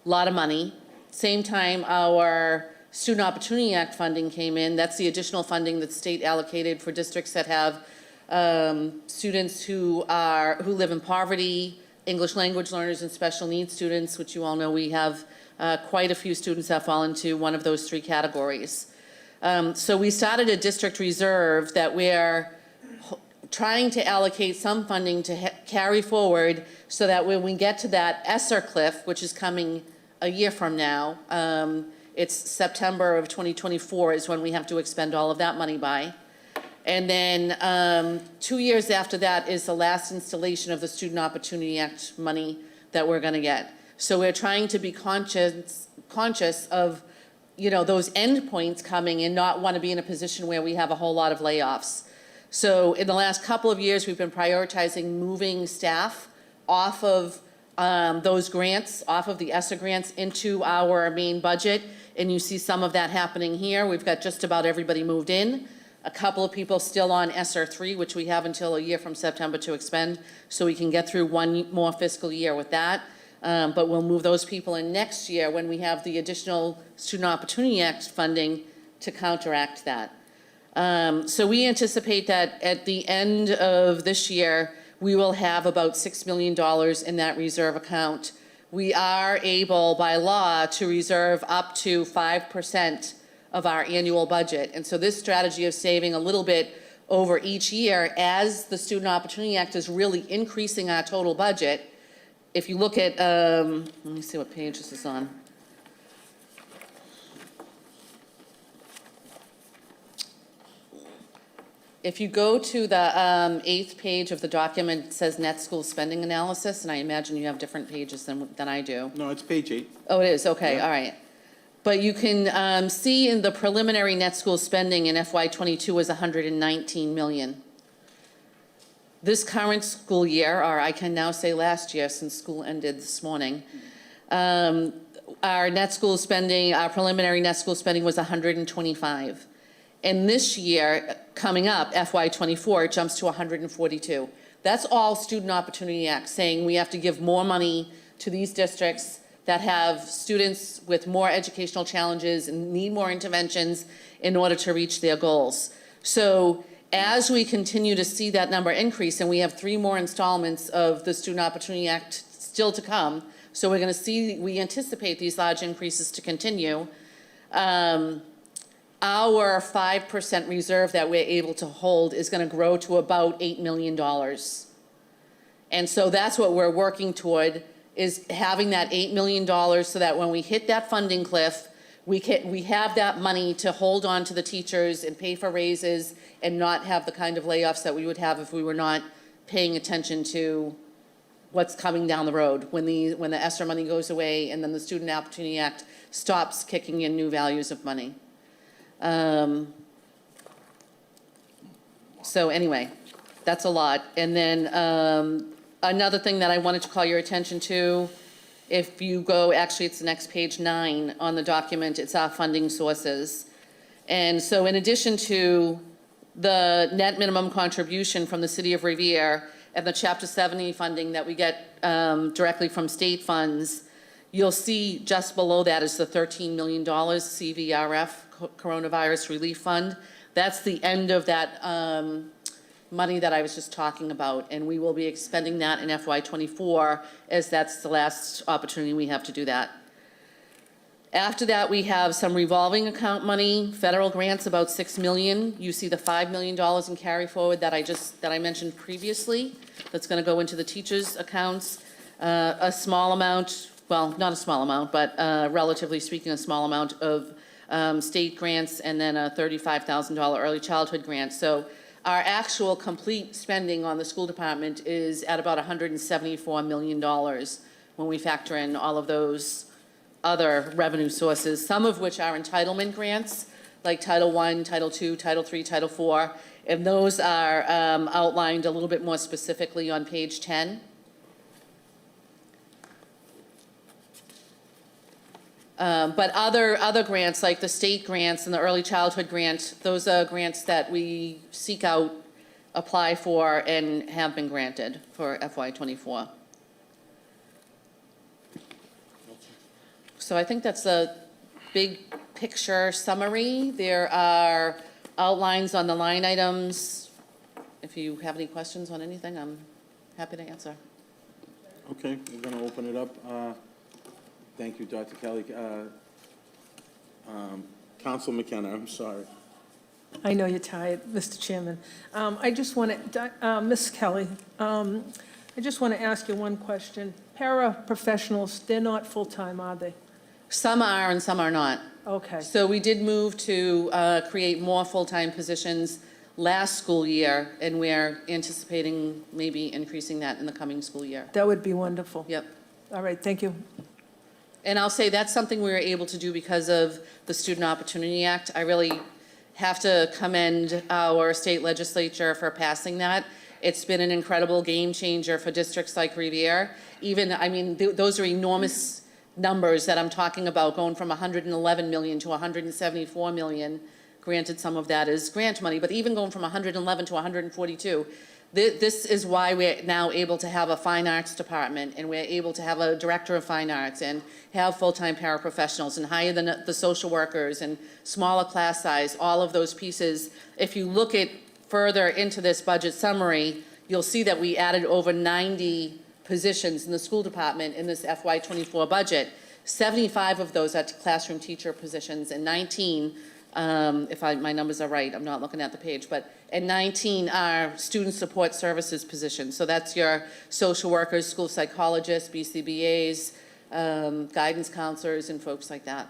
a lot of money. Same time our Student Opportunity Act funding came in. That's the additional funding that the state allocated for districts that have students who live in poverty, English language learners, and special needs students, which you all know we have quite a few students that fall into one of those 3 categories. So we started a district reserve that we're trying to allocate some funding to carry forward so that when we get to that ESSER cliff, which is coming a year from now, it's September of 2024 is when we have to expend all of that money by. And then 2 years after that is the last installation of the Student Opportunity Act money that we're gonna get. So we're trying to be conscious of, those endpoints coming and not want to be in a position where we have a whole lot of layoffs. So in the last couple of years, we've been prioritizing moving staff off of those grants, off of the ESSER grants into our main budget. And you see some of that happening here. We've got just about everybody moved in. A couple of people still on ESSER 3, which we have until a year from September to expend, so we can get through one more fiscal year with that. But we'll move those people in next year when we have the additional Student Opportunity Act funding to counteract that. So we anticipate that at the end of this year, we will have about $6 million in that reserve account. We are able by law to reserve up to 5% of our annual budget. And so this strategy of saving a little bit over each year as the Student Opportunity Act is really increasing our total budget. If you look at, let me see what page this is on. If you go to the 8th page of the document, it says net school spending analysis, and I imagine you have different pages than I do. No, it's page 8. Oh, it is, okay, Yeah. all right. But you can see in the preliminary net school spending in FY22 was 119 million. This current school year, or I can now say last year since school ended this morning, our net school spending, our preliminary net school spending was 125. And this year, coming up, FY24, it jumps to 142. That's all Student Opportunity Act saying we have to give more money to these districts that have students with more educational challenges and need more interventions in order to reach their goals. So as we continue to see that number increase, and we have 3 more installments of the Student Opportunity Act still to come, so we're going to see, we anticipate these large increases to continue. Our 5% reserve that we're able to hold is going to grow to about $8 million. And so that's what we're working toward, is having that $8 million so that when we hit that funding cliff, we have that money to hold on to the teachers and pay for raises and not have the kind of layoffs that we would have if we were not paying attention to what's coming down the road when the ESSER money goes away and then the Student Opportunity Act stops kicking in new values of money. So anyway, that's a lot. And then Another thing that I wanted to call your attention to, if you go, actually, it's the next page 9 on the document, it's our funding sources. And so in addition to the net minimum contribution from the City of Revere and the Chapter 70 funding that we get directly from state funds, you'll see just below that is the $13 million CVRF, Coronavirus Relief Fund. That's the end of that money that I was just talking about, and we will be expending that in FY24, as that's the last opportunity we have to do that. After that, we have some revolving account money, federal grants, about $6 million. You see the $5 million in carry forward that I mentioned previously, that's going to go into the teachers' accounts. A small amount, well, not a small amount, but relatively speaking, a small amount of state grants, and then a $35,000 early childhood grant. So our actual complete spending on the school department is at about $174 million when we factor in all of those other revenue sources, some of which are entitlement grants, like Title I, Title II, Title III, Title IV, and those are outlined a little bit more specifically on page 10. But other grants, like the state grants and the early childhood grant, those are grants that we seek out, apply for, and have been granted for FY24. So I think that's a big picture summary. There are outlines on the line items. If you have any questions on anything, I'm happy to answer. Okay, we're going to open it up. Thank you, Dr. Kelly. Council McKenna, I'm sorry. I know you're tired, Mr. Chairman. I just want to, Ms. Kelly, I just want to ask you one question. Paraprofessionals, they're not full-time, are they? Some are and some are not. Okay. So we did move to create more full-time positions last school year, and we're anticipating maybe increasing that in the coming school year. That would be wonderful. Yep. All right, thank you. And I'll say that's something we were able to do because of the Student Opportunity Act. I really have to commend our state legislature for passing that. It's been an incredible game changer for districts like Revere. Even, I mean, those are enormous numbers that I'm talking about, going from 111 million to 174 million. Granted, some of that is grant money, but even going from 111 to 142, this is why we're now able to have a fine arts department, and we're able to have a director of fine arts, and have full-time paraprofessionals, and hire the social workers, and smaller class size, all of those pieces. If you look at further into this budget summary, you'll see that we added over 90 positions in the school department in this FY24 budget. 75 of those are classroom teacher positions, and 19, if my numbers are right, I'm not looking at the page, but and 19 are student support services positions. So that's your social workers, school psychologists, BCBAs, guidance counselors, and folks like that.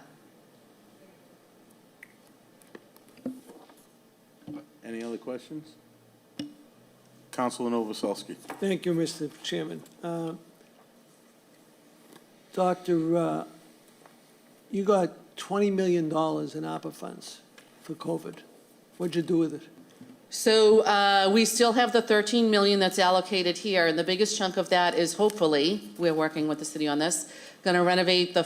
Any other questions? Councilor Novoselsky. Thank you, Mr. Chairman. Doctor, you got $20 million in ARPA funds for COVID. What'd you do with it? So we still have the 13 million that's allocated here, and the biggest chunk of that is, hopefully, we're working with the city on this, going to renovate the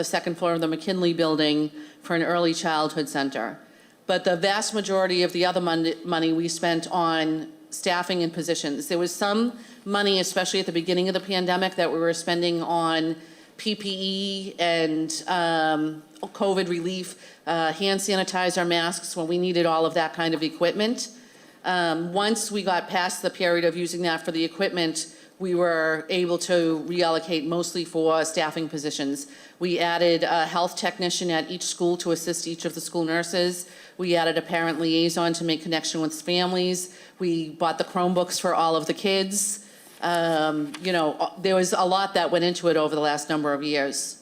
second floor of the McKinley building for an early childhood center. But the vast majority of the other money we spent on staffing and positions. There was some money, especially at the beginning of the pandemic, that we were spending on PPE and COVID relief, hand sanitizer, masks, when we needed all of that kind of equipment. Once we got past the period of using that for the equipment, we were able to reallocate mostly for staffing positions. We added a health technician at each school to assist each of the school nurses. We added a parent liaison to make connection with families. We bought the Chromebooks for all of the kids. You know, there was a lot that went into it over the last number of years.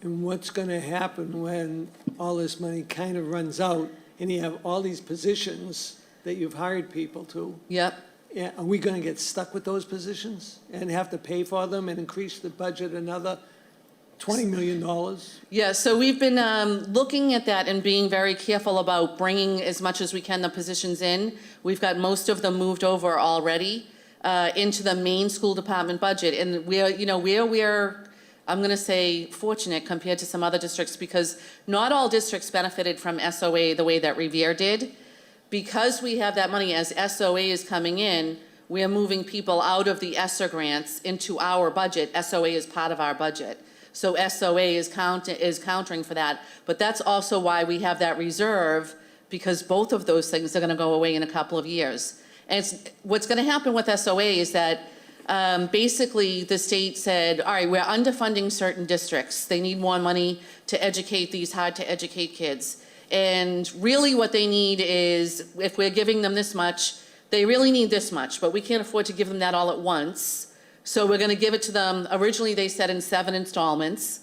And what's going to happen when all this money kind of runs out and you have all these positions that you've hired people to? Yep. Yeah, are we going to get stuck with those positions and have to pay for them and increase the budget another $20 million? Yeah, so we've been looking at that and being very careful about bringing as much as we can the positions in. We've got most of them moved over already. into the main school department budget. And we're, I'm going to say, fortunate compared to some other districts, because not all districts benefited from SOA the way that Revere did. Because we have that money, as SOA is coming in, we're moving people out of the ESSER grants into our budget. SOA is part of our budget. So SOA is countering for that. But that's also why we have that reserve, because both of those things are going to go away in a couple of years. And what's going to happen with SOA is that basically the state said, all right, we're underfunding certain districts. They need more money to educate these hard to educate kids. And really what they need is, if we're giving them this much, they really need this much, but we can't afford to give them that all at once. So we're going to give it to them. Originally they said in 7 installments.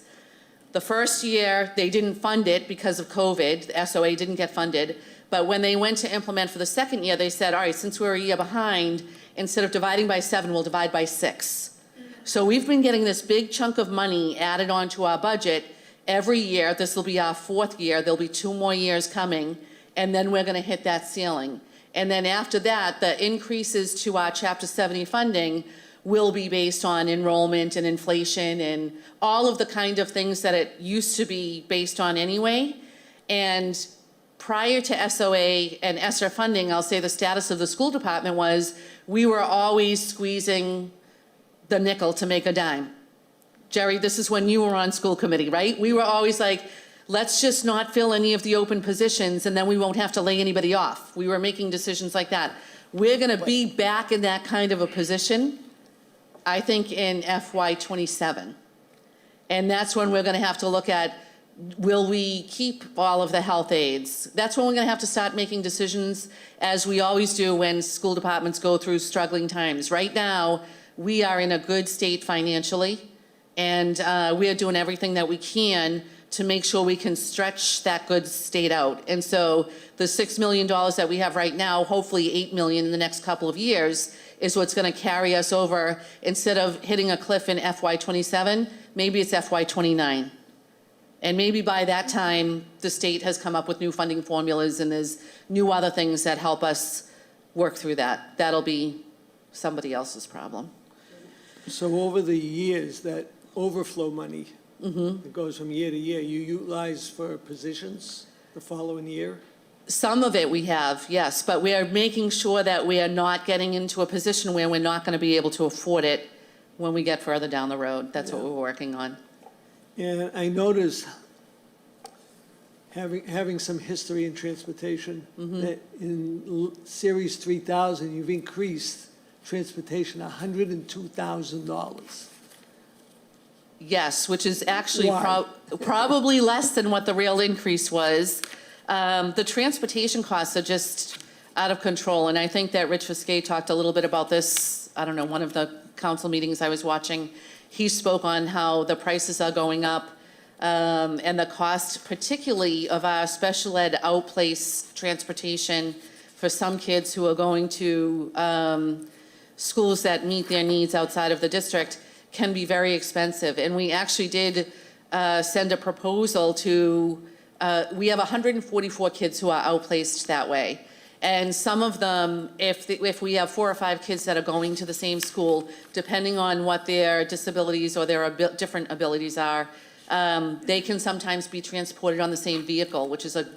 The first year they didn't fund it because of COVID. The SOA didn't get funded. But when they went to implement for the second year, they said, all right, since we're a year behind, instead of dividing by 7, we'll divide by 6. So we've been getting this big chunk of money added onto our budget every year. This will be our 4th year. There'll be 2 more years coming, and then we're going to hit that ceiling. And then after that, the increases to our Chapter 70 funding will be based on enrollment and inflation and all of the kind of things that it used to be based on anyway. And prior to SOA and ESSER funding, I'll say the status of the school department was we were always squeezing the nickel to make a dime. Jerry, this is when you were on school committee, right? We were always like, let's just not fill any of the open positions and then we won't have to lay anybody off. We were making decisions like that. We're going to be back in that kind of a position, I think, in FY27. And that's when we're going to have to look at, will we keep all of the health aides? That's when we're going to have to start making decisions, as we always do when school departments go through struggling times. Right now, we are in a good state financially, and we are doing everything that we can to make sure we can stretch that good state out. And so the $6 million that we have right now, hopefully $8 million in the next couple of years, is what's going to carry us over. Instead of hitting a cliff in FY27, maybe it's FY29. And maybe by that time, the state has come up with new funding formulas and there's new other things that help us work through that. That'll be somebody else's problem. So over the years, that overflow money that goes from year to year, you utilize for positions the following year? Some of it we have, yes, but we are making sure that we are not getting into a position where we're not going to be able to afford it when we get further down the road. That's what we're working on. And I noticed, having some history in transportation, that in Series 3000, you've increased transportation $102,000. Yes, which is actually probably less than what the real increase was. The transportation costs are just out of control, and I think that Rich Fisquet talked a little bit about this, I don't know, one of the council meetings I was watching. He spoke on how the prices are going up, and the cost particularly of our special ed outplace transportation for some kids who are going to schools that meet their needs outside of the district can be very expensive. And we actually did send a proposal to, we have 144 kids who are outplaced that way. And some of them, if we have 4 or 5 kids that are going to the same school, depending on what their disabilities or their different abilities are, they can sometimes be transported on the same vehicle, which is a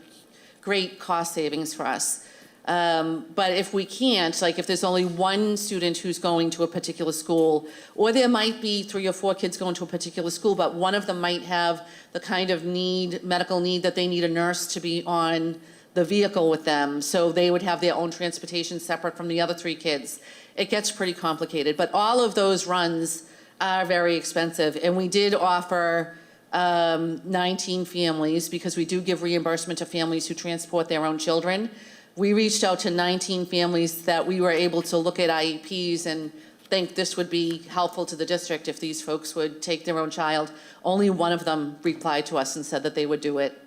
great cost savings for us. But if we can't, like if there's only one student who's going to a particular school, or there might be 3 or 4 kids going to a particular school, but one of them might have the kind of medical need that they need a nurse to be on the vehicle with them, so they would have their own transportation separate from the other 3 kids. It gets pretty complicated, but all of those runs are very expensive. And we did offer 19 families, because we do give reimbursement to families who transport their own children. We reached out to 19 families that we were able to look at IEPs and think this would be helpful to the district if these folks would take their own child. Only one of them replied to us and said that they would do it.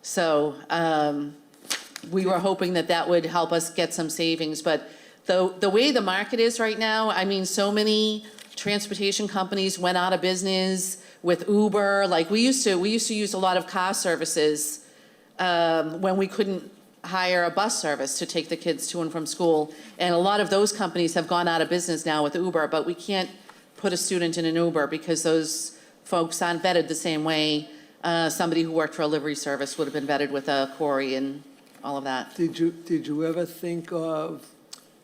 So we were hoping that that would help us get some savings. But the way the market is right now, I mean, so many transportation companies went out of business with Uber. Like we used to use a lot of car services when we couldn't hire a bus service to take the kids to and from school. And a lot of those companies have gone out of business now with Uber, but we can't put a student in an Uber because those folks aren't vetted the same way somebody who worked for a livery service would have been vetted with a Corey and all of that. Did you ever think of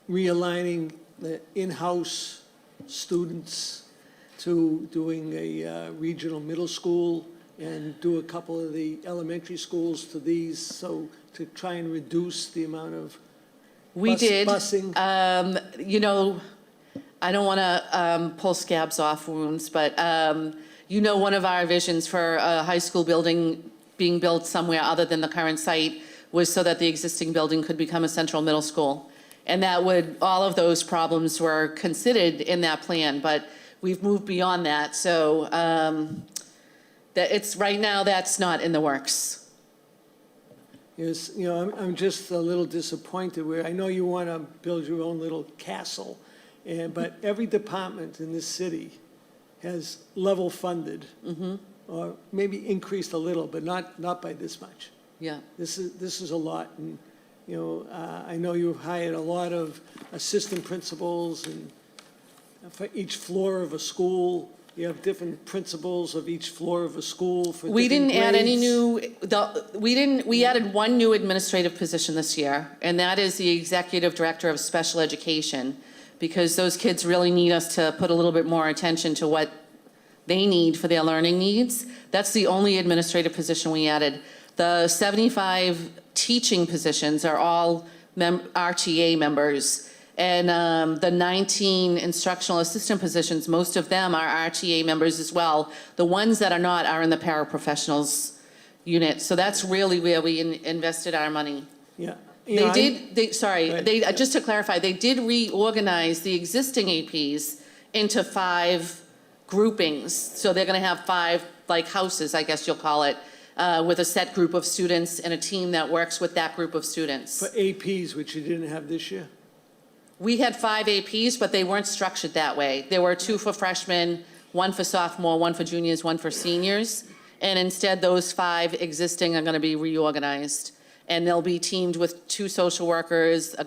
realigning the in-house students to doing a regional middle school and do a couple of the elementary schools to these, so to try and reduce the amount of busing? You know, I don't want to pull scabs off wounds, but you know, one of our visions for a high school building being built somewhere other than the current site was so that the existing building could become a central middle school. And that would, all of those problems were considered in that plan, but we've moved beyond that. So that it's, right now, that's not in the works. Yes, you know, I'm just a little disappointed where I know you want to build your own little castle, but every department in this city has level funded, or maybe increased a little, but not by this much. Yeah. This is a lot, and you know, I know you've hired a lot of assistant principals, and for each floor of a school, you have different principals of each floor of a school for We different didn't add any grades. we added one new administrative position this year, and that is the executive director of special education, because those kids really need us to put a little bit more attention to what they need for their learning needs. That's the only administrative position we added. The 75 teaching positions are all RTA members. And the 19 instructional assistant positions, most of them are RTA members as well. The ones that are not are in the paraprofessionals unit. So that's really where we invested our money. Yeah. Just to clarify, they did reorganize the existing APs into 5 groupings. So they're going to have 5 like houses, I guess you'll call it, with a set group of students and a team that works with that group of students. For APs, which you didn't have this year? We had 5 APs, but they weren't structured that way. There were 2 for freshmen, 1 for sophomore, 1 for juniors, 1 for seniors. And instead, those 5 existing are going to be reorganized. And they'll be teamed with 2 social workers, 2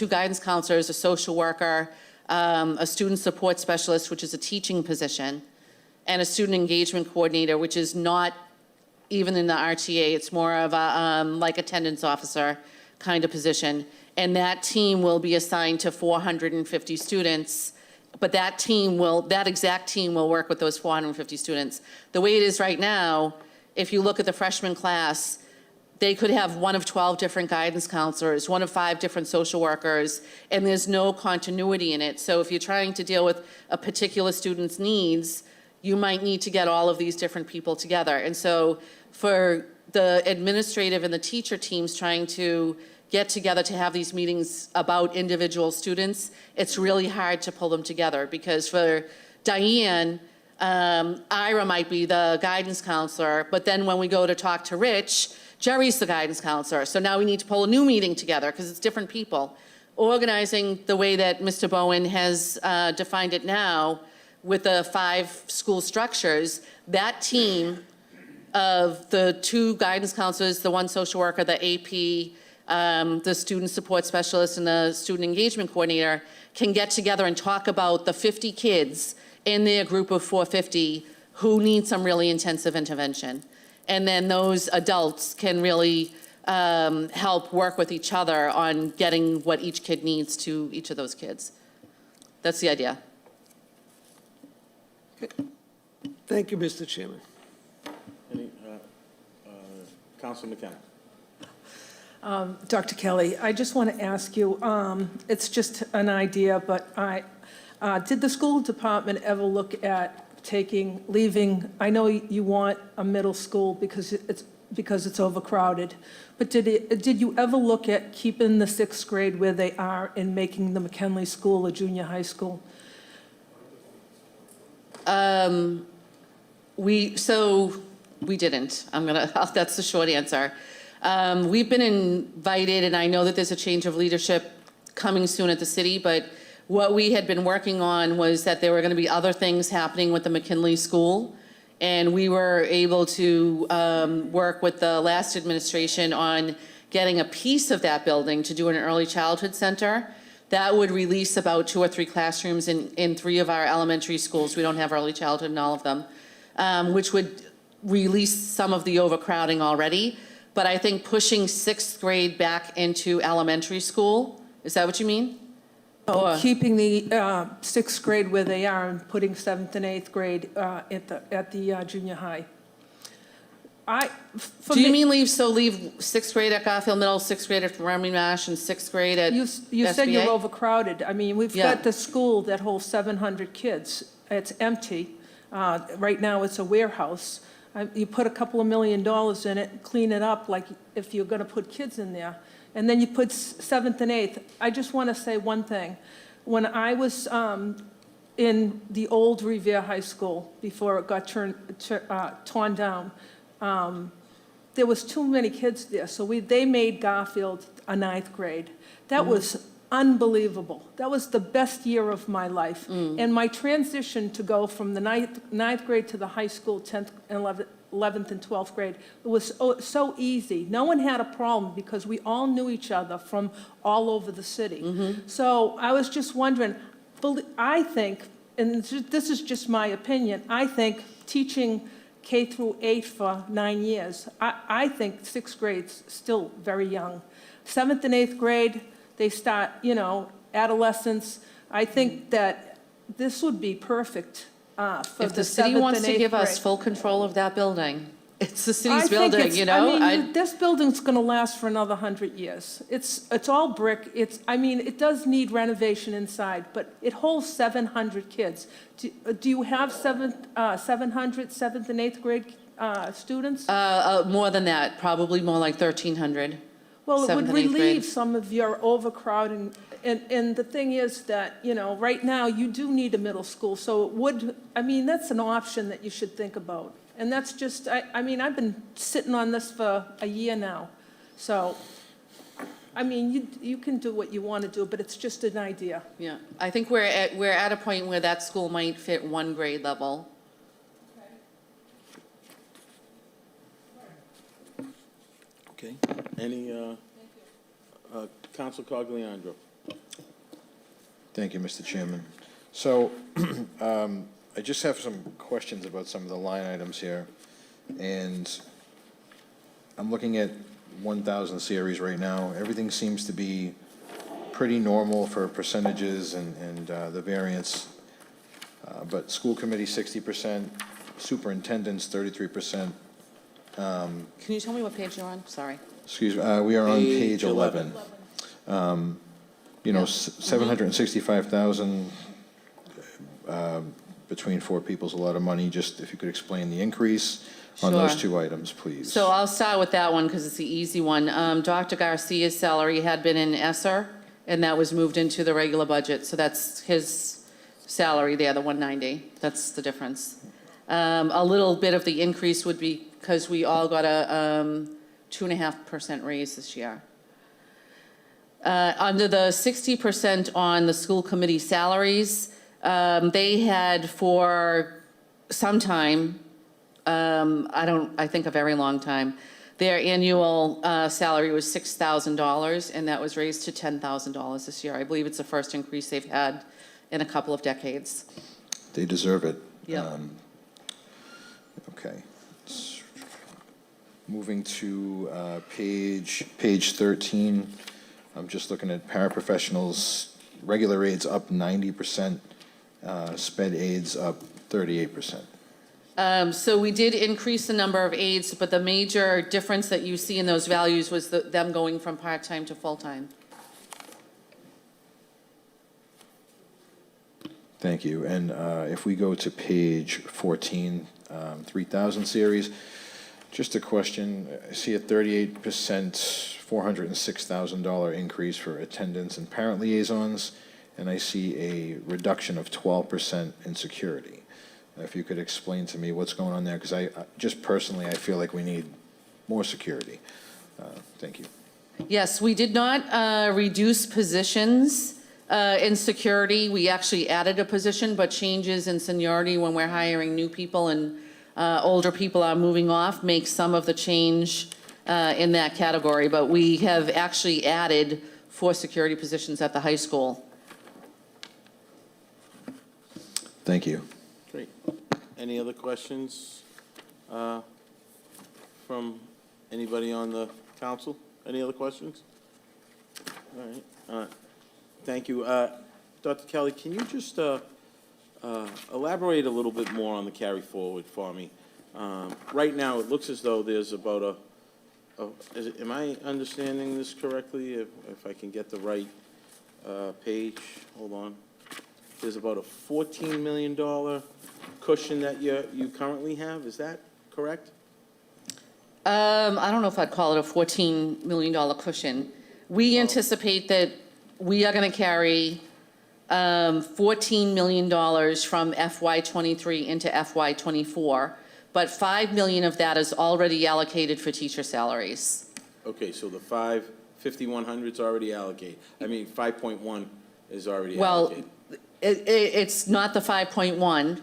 guidance counselors, a social worker, a student support specialist, which is a teaching position, and a student engagement coordinator, which is not even in the RTA. It's more of a like attendance officer kind of position. And that team will be assigned to 450 students, but that exact team will work with those 450 students. The way it is right now, if you look at the freshman class, they could have one of 12 different guidance counselors, one of 5 different social workers, and there's no continuity in it. So if you're trying to deal with a particular student's needs, you might need to get all of these different people together. And so for the administrative and the teacher teams trying to get together to have these meetings about individual students, it's really hard to pull them together, because for Diane, Ira might be the guidance counselor, but then when we go to talk to Rich, Jerry's the guidance counselor. So now we need to pull a new meeting together because it's different people. Organizing the way that Mr. Bowen has defined it now with the 5 school structures, that team of the 2 guidance counselors, the 1 social worker, the AP, the student support specialist and the student engagement coordinator can get together and talk about the 50 kids in their group of 450 who need some really intensive intervention. And then those adults can really help work with each other on getting what each kid needs to each of those kids. That's the idea. Thank you, Mr. Chairman. Councilor McKenna. Dr. Kelly, I just want to ask you, it's just an idea, but did the school department ever look at leaving, I know you want a middle school because it's overcrowded, but did you ever look at keeping the 6th grade where they are and making the McKinley School a junior high school? We didn't. That's the short answer. We've been invited, and I know that there's a change of leadership coming soon at the city, but what we had been working on was that there were going to be other things happening with the McKinley School, and we were able to work with the last administration on getting a piece of that building to do an early childhood center. That would release about 2 or 3 classrooms in 3 of our elementary schools. We don't have early childhood in all of them, which would release some of the overcrowding already. But I think pushing 6th grade back into elementary school, is that what you mean? Or- Keeping the 6th grade where they are and putting 7th and 8th grade at the junior high. Do you mean leave 6th grade at Garfield Middle, 6th grade at Romney Marsh, and 6th grade at You said SBA? you're overcrowded. I mean, we've Yeah. got the school that holds 700 kids. It's empty. Right now, it's a warehouse. You put a couple of $1 million in it, clean it up like if you're going to put kids in there. And then you put 7th and 8th. I just want to say one thing. When I was in the old Revere High School, before it got torn down, there was too many kids there. So they made Garfield a 9th grade. That was unbelievable. That was the best year of my life. And my transition to go from the 9th grade to the high school, 10th and 11th and 12th grade, it was so easy. No one had a problem because we all knew each other from all over the city. So I was just wondering, I think, and this is just my opinion, I think teaching K through 8 for 9 years, I think 6th grade's still very young. 7th and 8th grade, they start, adolescence. I think that this would be perfect for If the 7th city wants and to 8th give us grade. full control of that building, it's the I city's think building, this building's going to last for another 100 years. It's all brick. It does need renovation inside, but it holds 700 kids. Do you have 700 7th and 8th grade students? More than that, probably more like 1,300. Well, it would 7th and 8th grade. relieve some of your overcrowding. And the thing is that, right now, you do need a middle school. So that's an option that you should think about. And that's just, I've been sitting on this for a year now. So, you can do what you want to do, but it's just an idea. Yeah, I think we're at a point where that school might fit 1 grade level. Okay. Any, Council Cogliandro? Thank you, Mr. Chairman. So I just have some questions about some of the line items here. And I'm looking at 1,000 series right now. Everything seems to be pretty normal for percentages and the variance. But school committee, 60%, superintendent's 33%. Can you tell me what page you're on? Sorry. Excuse me, we are on page Page 11. 765,000 between 4 people is a lot of money. Just if you could explain the increase on those Sure. 2 items, please. So I'll start with that one because it's the easy one. Dr. Garcia's salary had been in ESSER, and that was moved into the regular budget. So that's his salary there, the 190. That's the difference. A little bit of the increase would be because we all got a 2.5% raise this year. Under the 60% on the school committee salaries, they had for some time, I think a very long time, their annual salary was $6,000, and that was raised to $10,000 this year. I believe it's the first increase they've had in a couple of decades. They deserve it. Yeah. Okay. Moving to page 13, I'm just looking at paraprofessionals, regular aides up 90%, sped aides up 38%. So we did increase the number of aides, but the major difference that you see in those values was them going from part-time to full-time. Thank you. And if we go to page 14, 3,000 series, just a question. I see a 38%, $406,000 increase for attendance and parent liaisons, and I see a reduction of 12% in security. If you could explain to me what's going on there, because I just personally, I feel like we need more security. Thank you. Yes, we did not reduce positions in security. We actually added a position, but changes in seniority when we're hiring new people and older people are moving off makes some of the change in that category, but we have actually added 4 security positions at the high school. Thank you. Great. Any other questions from anybody on the council? Any other questions? All right. Thank you. Dr. Kelly, can you just elaborate a little bit more on the carry forward for me? Right now, it looks as though there's about am I understanding this correctly? If I can get the right page, hold on. There's about a $14 million cushion that you currently have, is that correct? I don't know if I'd call it a $14 million cushion. We anticipate that we are going to carry $14 million from FY23 into FY24, but $5 million of that is already allocated for teacher salaries. Okay, so the 5,100 is already allocated. I mean, 5.1 is already Well, allocated. it's not the 5.1,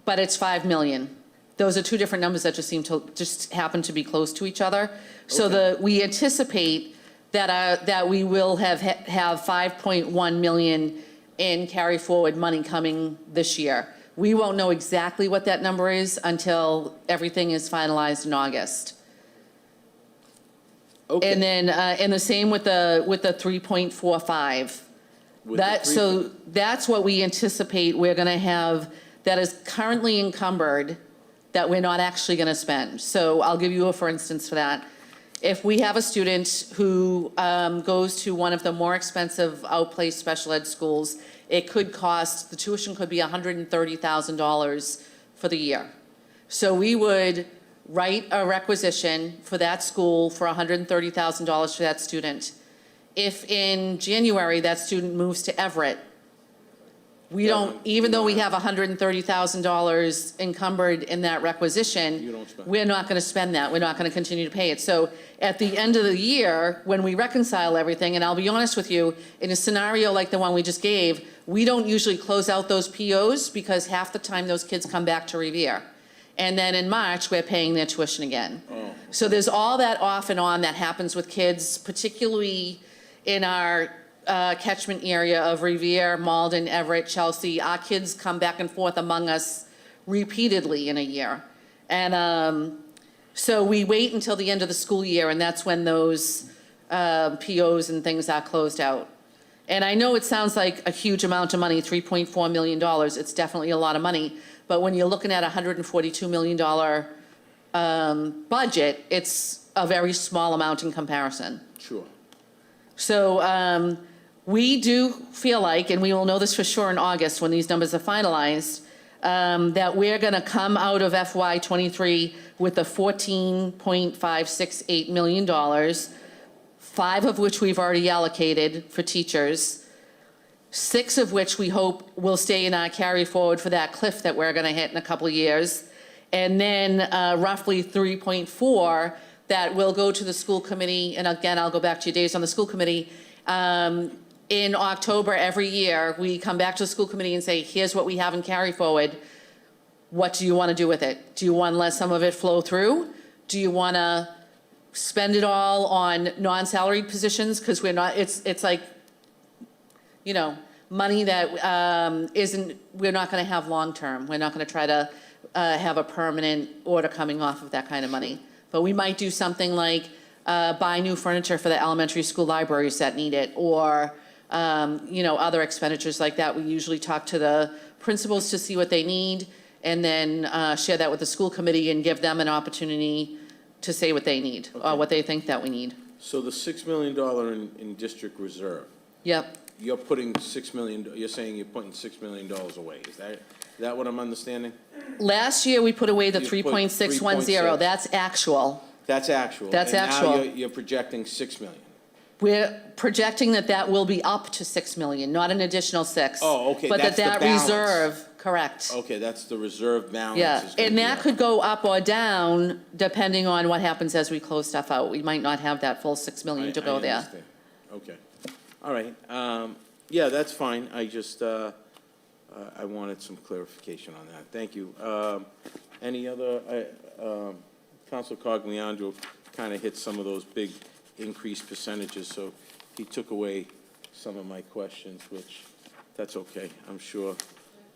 but it's 5 million. Those are two different numbers that just happen to be close to each other. So we anticipate that we will have 5.1 million in carry forward money coming this year. We won't know exactly what that number is until everything is finalized in August. Okay. And then and the same with the 3.45. So that's what we anticipate we're going to have that is currently encumbered that we're not actually going to spend. So I'll give you a for instance for that. If we have a student who goes to one of the more expensive outplaced special ed schools, it could cost, the tuition could be $130,000 for the year. So we would write a requisition for that school for $130,000 for that student. If in January that student moves to Everett, we don't, even though we have $130,000 encumbered in that requisition, we're not going to spend that. We're not going to continue to pay it. So at the end of the year, when we reconcile everything, and I'll be honest with you, in a scenario like the one we just gave, we don't usually close out those POs because half the time those kids come back to Revere. And then in March, we're paying their tuition again. Oh. So there's all that off and on that happens with kids, particularly in our catchment area of Revere, Malden, Everett, Chelsea. Our kids come back and forth among us repeatedly in a year. And so we wait until the end of the school year, and that's when those POs and things are closed out. And I know it sounds like a huge amount of money, $3.4 million. It's definitely a lot of money. But when you're looking at a $142 million budget, it's a very small amount in comparison. Sure. So we do feel like, and we will know this for sure in August when these numbers are finalized, that we're going to come out of FY23 with a $14.568 million, 5 of which we've already allocated for teachers, 6 of which we hope will stay in our carry forward for that cliff that we're going to hit in a couple of years, and then roughly 3.4 that will go to the school committee. And again, I'll go back to your days on the school committee. In October every year, we come back to the school committee and say, here's what we have in carry forward. What do you want to do with it? Do you want to let some of it flow through? Do you want to spend it all on non-salaried positions? Because we're not, it's like, you know, money that we're not going to have long-term. We're not going to try to have a permanent order coming off of that kind of money. But we might do something like buy new furniture for the elementary school libraries that need it, or you know, other expenditures like that. We usually talk to the principals to see what they need, and then share that with the school committee and give them an opportunity to say what they need, or what they think that we need. So the $6 million in district reserve. Yep. You're putting $6 million. You're saying you're putting $6 million away. Is that what I'm understanding? Last year we put away the 3.610. That's actual. That's actual. That's and actual. Now you're projecting $6 million. We're projecting that will be up to 6 million, not an additional 6. Oh, okay. But That's that the balance. reserve, correct. Okay, that's the reserve balance. Yeah, is gonna and be that up. could go up or down depending on what happens as we close stuff out. We might not have that full 6 million to go I there. understand. Okay. All right. Yeah, that's fine. I just, I wanted some clarification on that. Thank you. Any other, Councilor Cogliandro, kind of hit some of those big increased percentages, so he took away some of my questions, which, that's okay, I'm sure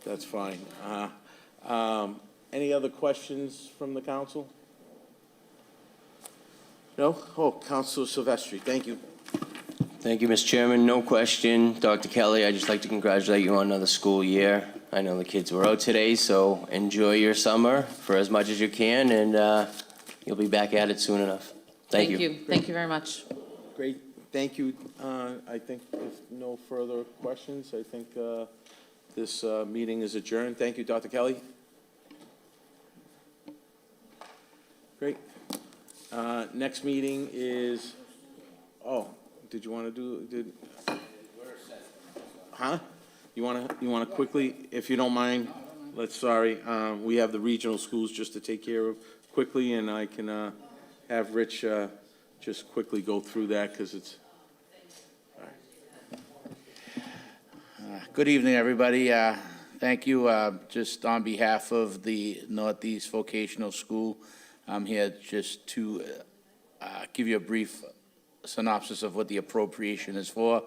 that's fine. Any other questions from the council? No? Oh, Councilor Silvestri, thank you. Thank you, Mr. Chairman. No question. Dr. Kelly, I'd just like to congratulate you on another school year. I know the kids were out today, so enjoy your summer for as much as you can, and you'll be back at it soon enough. Thank you. Thank you very much. Great, thank you. I think if no further questions, I think this meeting is adjourned. Thank you, Dr. Kelly. Great. Next meeting is, oh, did you want to do, huh? You want to quickly, if you don't mind, we have the regional schools just to take care of quickly, and I can have Rich just quickly go through that, because it's, all right. Good evening, everybody. Thank you. Just on behalf of the Northeast Vocational School, I'm here just to give you a brief synopsis of what the appropriation is for.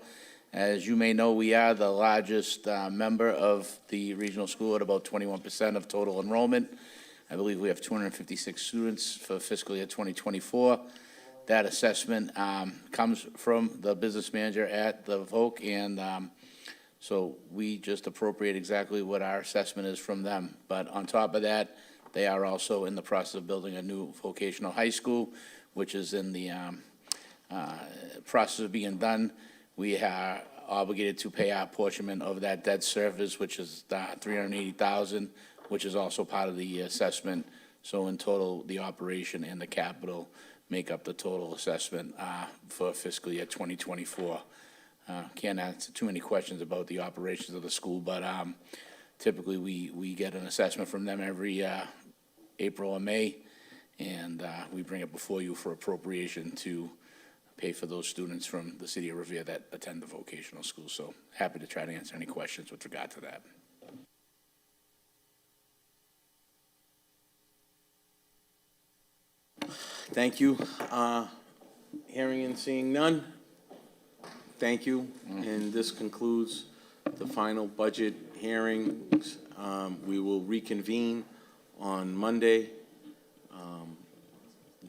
As you may know, we are the largest member of the regional school at about 21% of total enrollment. I believe we have 256 students for fiscal year 2024. That assessment comes from the business manager at the Voc, and so we just appropriate exactly what our assessment is from them. But on top of that, they are also in the process of building a new vocational high school, which is in the process of being done. We are obligated to pay our portion of that debt service, which is $380,000, which is also part of the assessment. So in total, the operation and the capital make up the total assessment for fiscal year 2024. Can't answer too many questions about the operations of the school, but typically we get an assessment from them every April or May, and we bring it before you for appropriation to pay for those students from the city of Revere that attend the vocational school. So happy to try to answer any questions with regard to that. Thank you. Hearing and seeing none, thank you. And this concludes the final budget hearings. We will reconvene on Monday,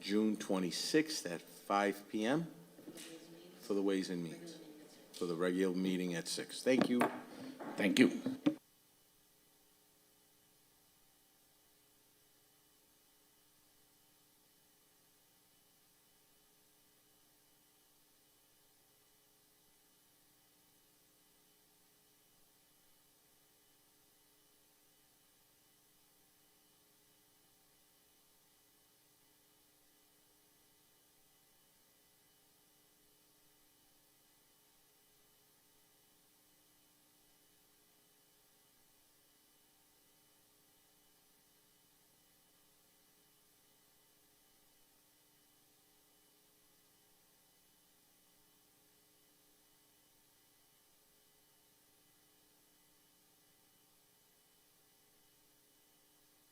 June 26th at 5 p.m. for the Ways and Means, for the regular meeting at 6. Thank you. Thank you.